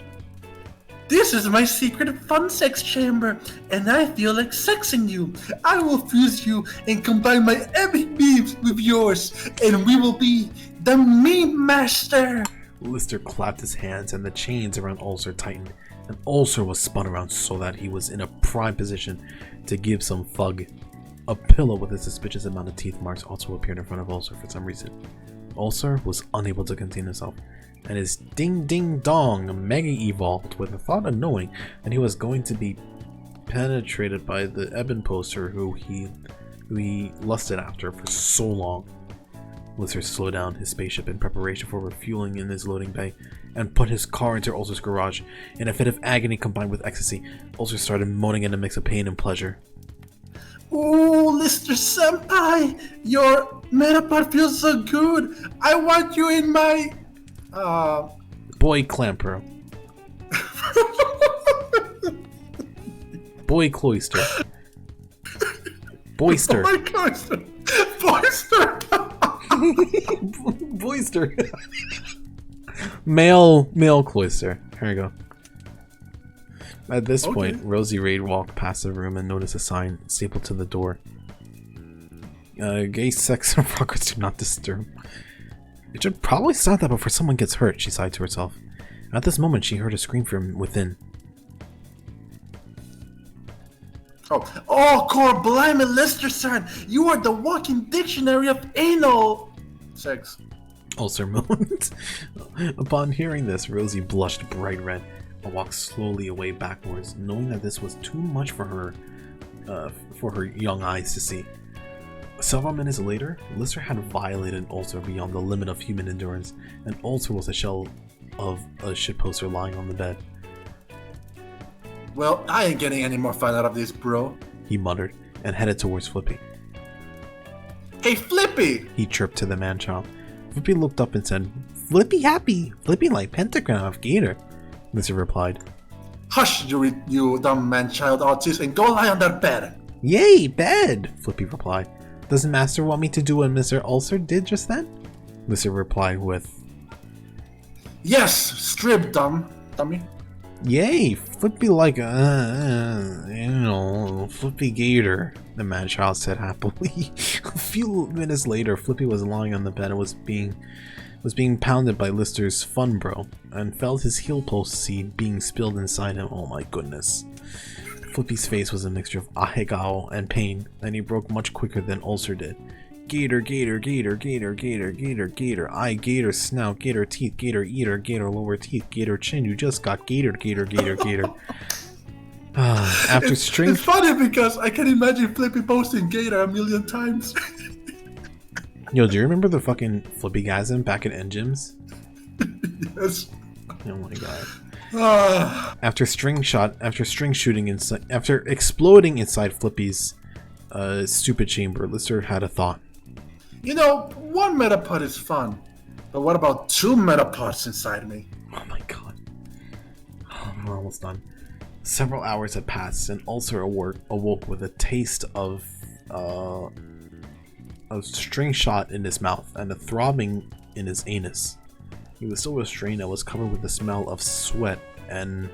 This is my secret fun sex chamber, and I feel like sexing you. I will fuse you and combine my epic memes with yours, and we will be the meme master. Lister clapped his hands and the chains around Ulcer tightened, and Ulcer was spun around so that he was in a prime position to give some thug. A pillow with a suspicious amount of teeth marks also appeared in front of Ulcer for some reason. Ulcer was unable to contain himself, and his ding-ding-dong mega evolved with the thought of knowing that he was going to be penetrated by the Eben poster who he lusted after for so long. Lister slowed down his spaceship in preparation for refueling in his loading bay and put his car into Ulcer's garage. In a fit of agony combined with ecstasy, Ulcer started moaning in a mix of pain and pleasure. Oh, Lister Senpai, your metapod feels so good. I want you in my Boy Clamper. Boy Cloister. Boyster. Boy Cloister. Boyster. Boyster. Male Cloister. Here we go. At this point, Rosie Raid walked past the room and noticed a sign stapled to the door. Gay sex and rockers do not disturb. It should probably stop that before someone gets hurt, she sighed to herself. At this moment, she heard a scream from within. Oh, Cor, blimey, Lister-san, you are the walking dictionary of anal sex. Ulcer moaned. Upon hearing this, Rosie blushed bright red and walked slowly away backwards, knowing that this was too much for her young eyes to see. Several minutes later, Lister had violated Ulcer beyond the limit of human endurance, and Ulcer was a shell of a shitposter lying on the bed. Well, I ain't getting any more fun out of this, bro. He muttered, and headed towards Flippy. Hey, Flippy! He chirped to the man-child. Flippy looked up and said, Flippy happy! Flippy like pentagram of gator. Lister replied, Hush, you dumb man-child autist, and go lie on that bed. Yay, bed! Flippy replied. Doesn't Master want me to do what Mr. Ulcer did just then? Lister replied with, Yes, strip, dummy. Yay, Flippy like Flippy gator, the man-child said happily. A few minutes later, Flippy was lying on the bed and was being pounded by Lister's fun bro, and felt his heel post seed being spilled inside him. Oh my goodness. Flippy's face was a mixture of ahegao and pain, and he broke much quicker than Ulcer did. Gator, gator, gator, gator, gator, gator, gator, eye, gator, snout, gator, teeth, gator, eater, gator, lower teeth, gator, chin, you just got gator, gator, gator, gator. After string... It's funny because I can imagine Flippy posting gator a million times. Yo, do you remember the fucking Flippygasm back at N-Gyms? Yes. Oh my god. After exploding inside Flippy's stupid chamber, Lister had a thought. You know, one Metapod is fun, but what about two Metapods inside me? Oh my god. Oh, we're almost done. Several hours had passed, and Ulcer awoke with a taste of a string shot in his mouth and a throbbing in his anus. He was so restrained and was covered with the smell of sweat and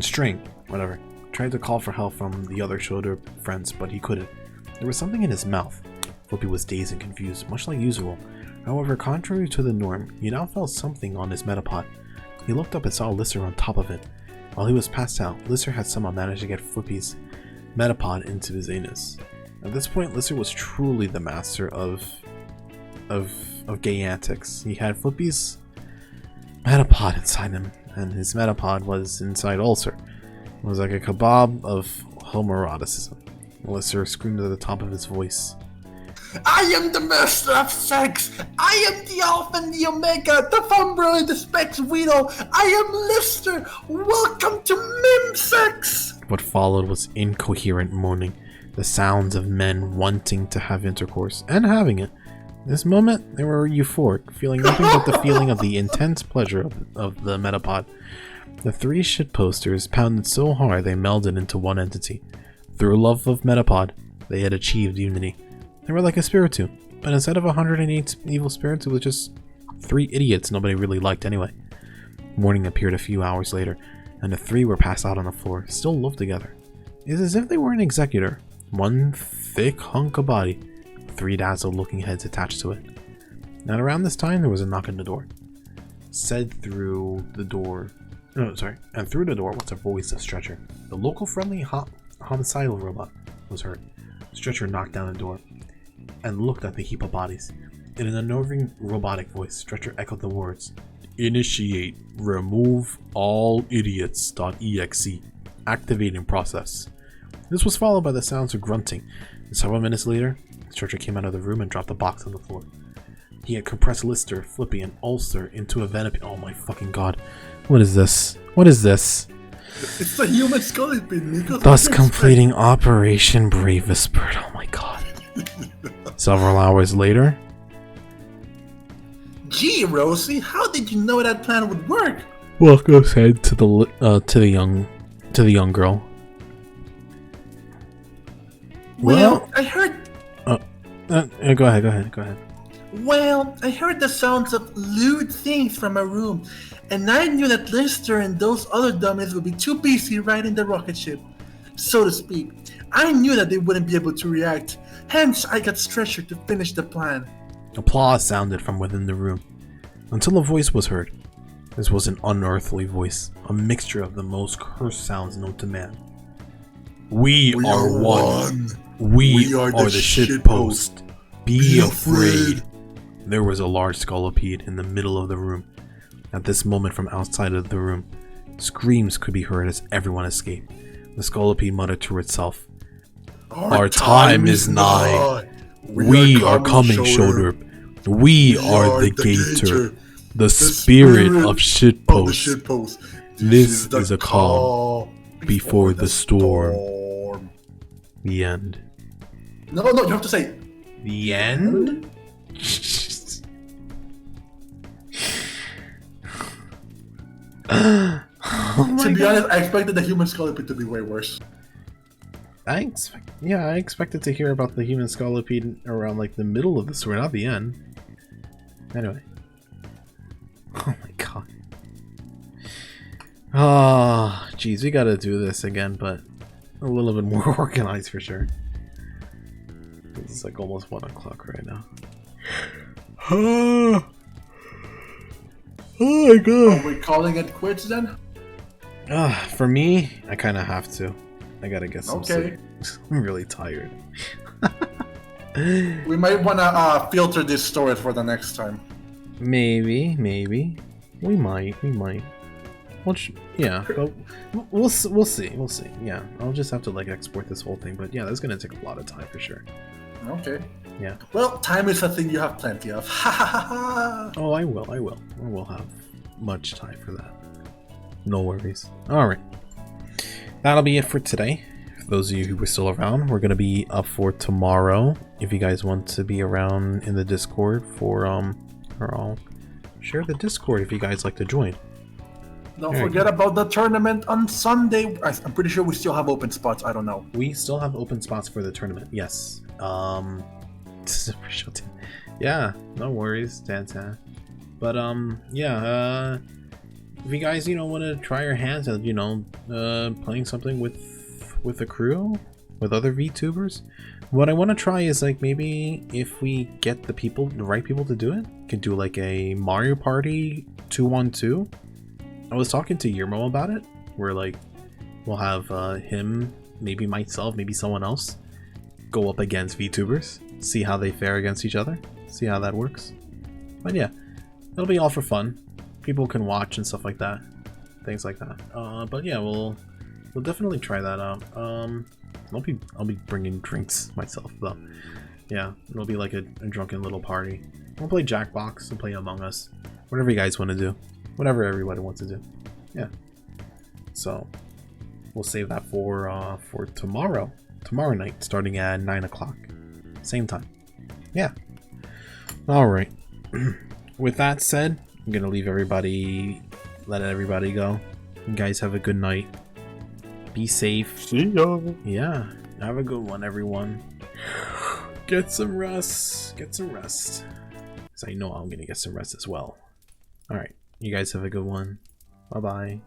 string, whatever. Tried to call for help from the other Showderp friends, but he couldn't. There was something in his mouth. Flippy was dazed and confused, much like usual. However, contrary to the norm, he now felt something on his Metapod. He looked up and saw Lister on top of it. While he was passed out, Lister had somehow managed to get Flippy's Metapod into his anus. At this point, Lister was truly the master of gay antics. He had Flippy's Metapod inside him, and his Metapod was inside Ulcer. It was like a kebab of homoeroticism. Lister screamed at the top of his voice. I am the master of sex! I am the Alpha and the Omega, the Fumbro and the Specs Vito! I am Lister! Welcome to Mim Sex! What followed was incoherent moaning, the sounds of men wanting to have intercourse, and having it. In this moment, they were euphoric, feeling nothing but the feeling of the intense pleasure of the Metapod. The three shitposters pounded so hard they melded into one entity. Through love of Metapod, they had achieved unity. They were like a spiritu, but instead of 108 evil spirits, it was just 3 idiots nobody really liked anyway. Morning appeared a few hours later, and the 3 were passed out on the floor, still loved together. It is as if they were an executor, one thick hunk of body, 3 dazzled-looking heads attached to it. And around this time, there was a knock on the door. And through the door was a voice of Stretcher. The local friendly homicidal robot was heard. Stretcher knocked down the door and looked at the heap of bodies. In an unnerving robotic voice, Stretcher echoed the words, Initiate remove all idiots.exe. Activating process. This was followed by the sounds of grunting, and several minutes later, Stretcher came out of the room and dropped the box on the floor. He had compressed Lister, Flippy, and Ulcer into a venipede. Oh my fucking god. What is this? What is this? It's the human skeleton, Nico. Thus completing Operation Bravest Bird. Oh my god. Several hours later. Gee, Rosie, how did you know that plan would work? Walker said to the young girl. Well, I heard. Go ahead. Well, I heard the sounds of lewd things from my room, and I knew that Lister and those other dummies would be too busy riding the rocket ship, so to speak. I knew that they wouldn't be able to react, hence I got Stretcher to finish the plan. Applause sounded from within the room, until a voice was heard. This was an unearthly voice, a mixture of the most cursed sounds known to man. We are one. We are the shitpost. Be afraid. There was a large scolopede in the middle of the room. At this moment, from outside of the room, screams could be heard as everyone escaped. The scolopede muttered to itself, "Our time is nigh. We are coming, Showderp. We are the gator, the spirit of shitpost. This is a calm before the storm." The end. No, you have to say The end? To be honest, I expected the human scolopede to be way worse. I expected to hear about the human scolopede around like the middle of the story, not the end. Anyway. Oh my god. Ah, jeez, we gotta do this again, but a little bit more organized for sure. It's like almost 1 o'clock right now. Oh my god. Are we calling it quits then? For me, I kind of have to. I gotta get some Okay. sleep. I'm really tired. We might wanna filter these stories for the next time. Maybe. We might. Well, yeah, but we'll see. Yeah, I'll just have to like export this whole thing, but yeah, that's gonna take a lot of time for sure. Okay. Yeah. Well, time is a thing you have plenty of. Ha ha ha ha! Oh, I will. I will have much time for that. No worries. Alright. That'll be it for today. For those of you who were still around, we're gonna be up for tomorrow. If you guys want to be around in the Discord or I'll share the Discord if you guys like to join. Don't forget about the tournament on Sunday. I'm pretty sure we still have open spots. I don't know. We still have open spots for the tournament. Yes. Yeah, no worries, Tan. But yeah, if you guys want to try your hands at playing something with the crew, with other VTubers, what I want to try is like maybe if we get the right people to do it, could do like a Mario Party 2-on-2. I was talking to Yermo about it, where like we'll have him, maybe myself, maybe someone else, go up against VTubers, see how they fare against each other, see how that works. But yeah, it'll be all for fun. People can watch and stuff like that, things like that. But yeah, we'll definitely try that out. I'll be bringing drinks myself though. Yeah, it'll be like a drunken little party. We'll play Jackbox and play Among Us, whatever you guys want to do. Whatever everybody wants to do. Yeah. So we'll save that for tomorrow. Tomorrow night, starting at 9 o'clock. Same time. Yeah. Alright. With that said, I'm gonna let everybody go. You guys have a good night. Be safe. See ya. Yeah. Have a good one, everyone. Get some rest. Because I know I'm gonna get some rest as well. Alright. You guys have a good one. Bye-bye.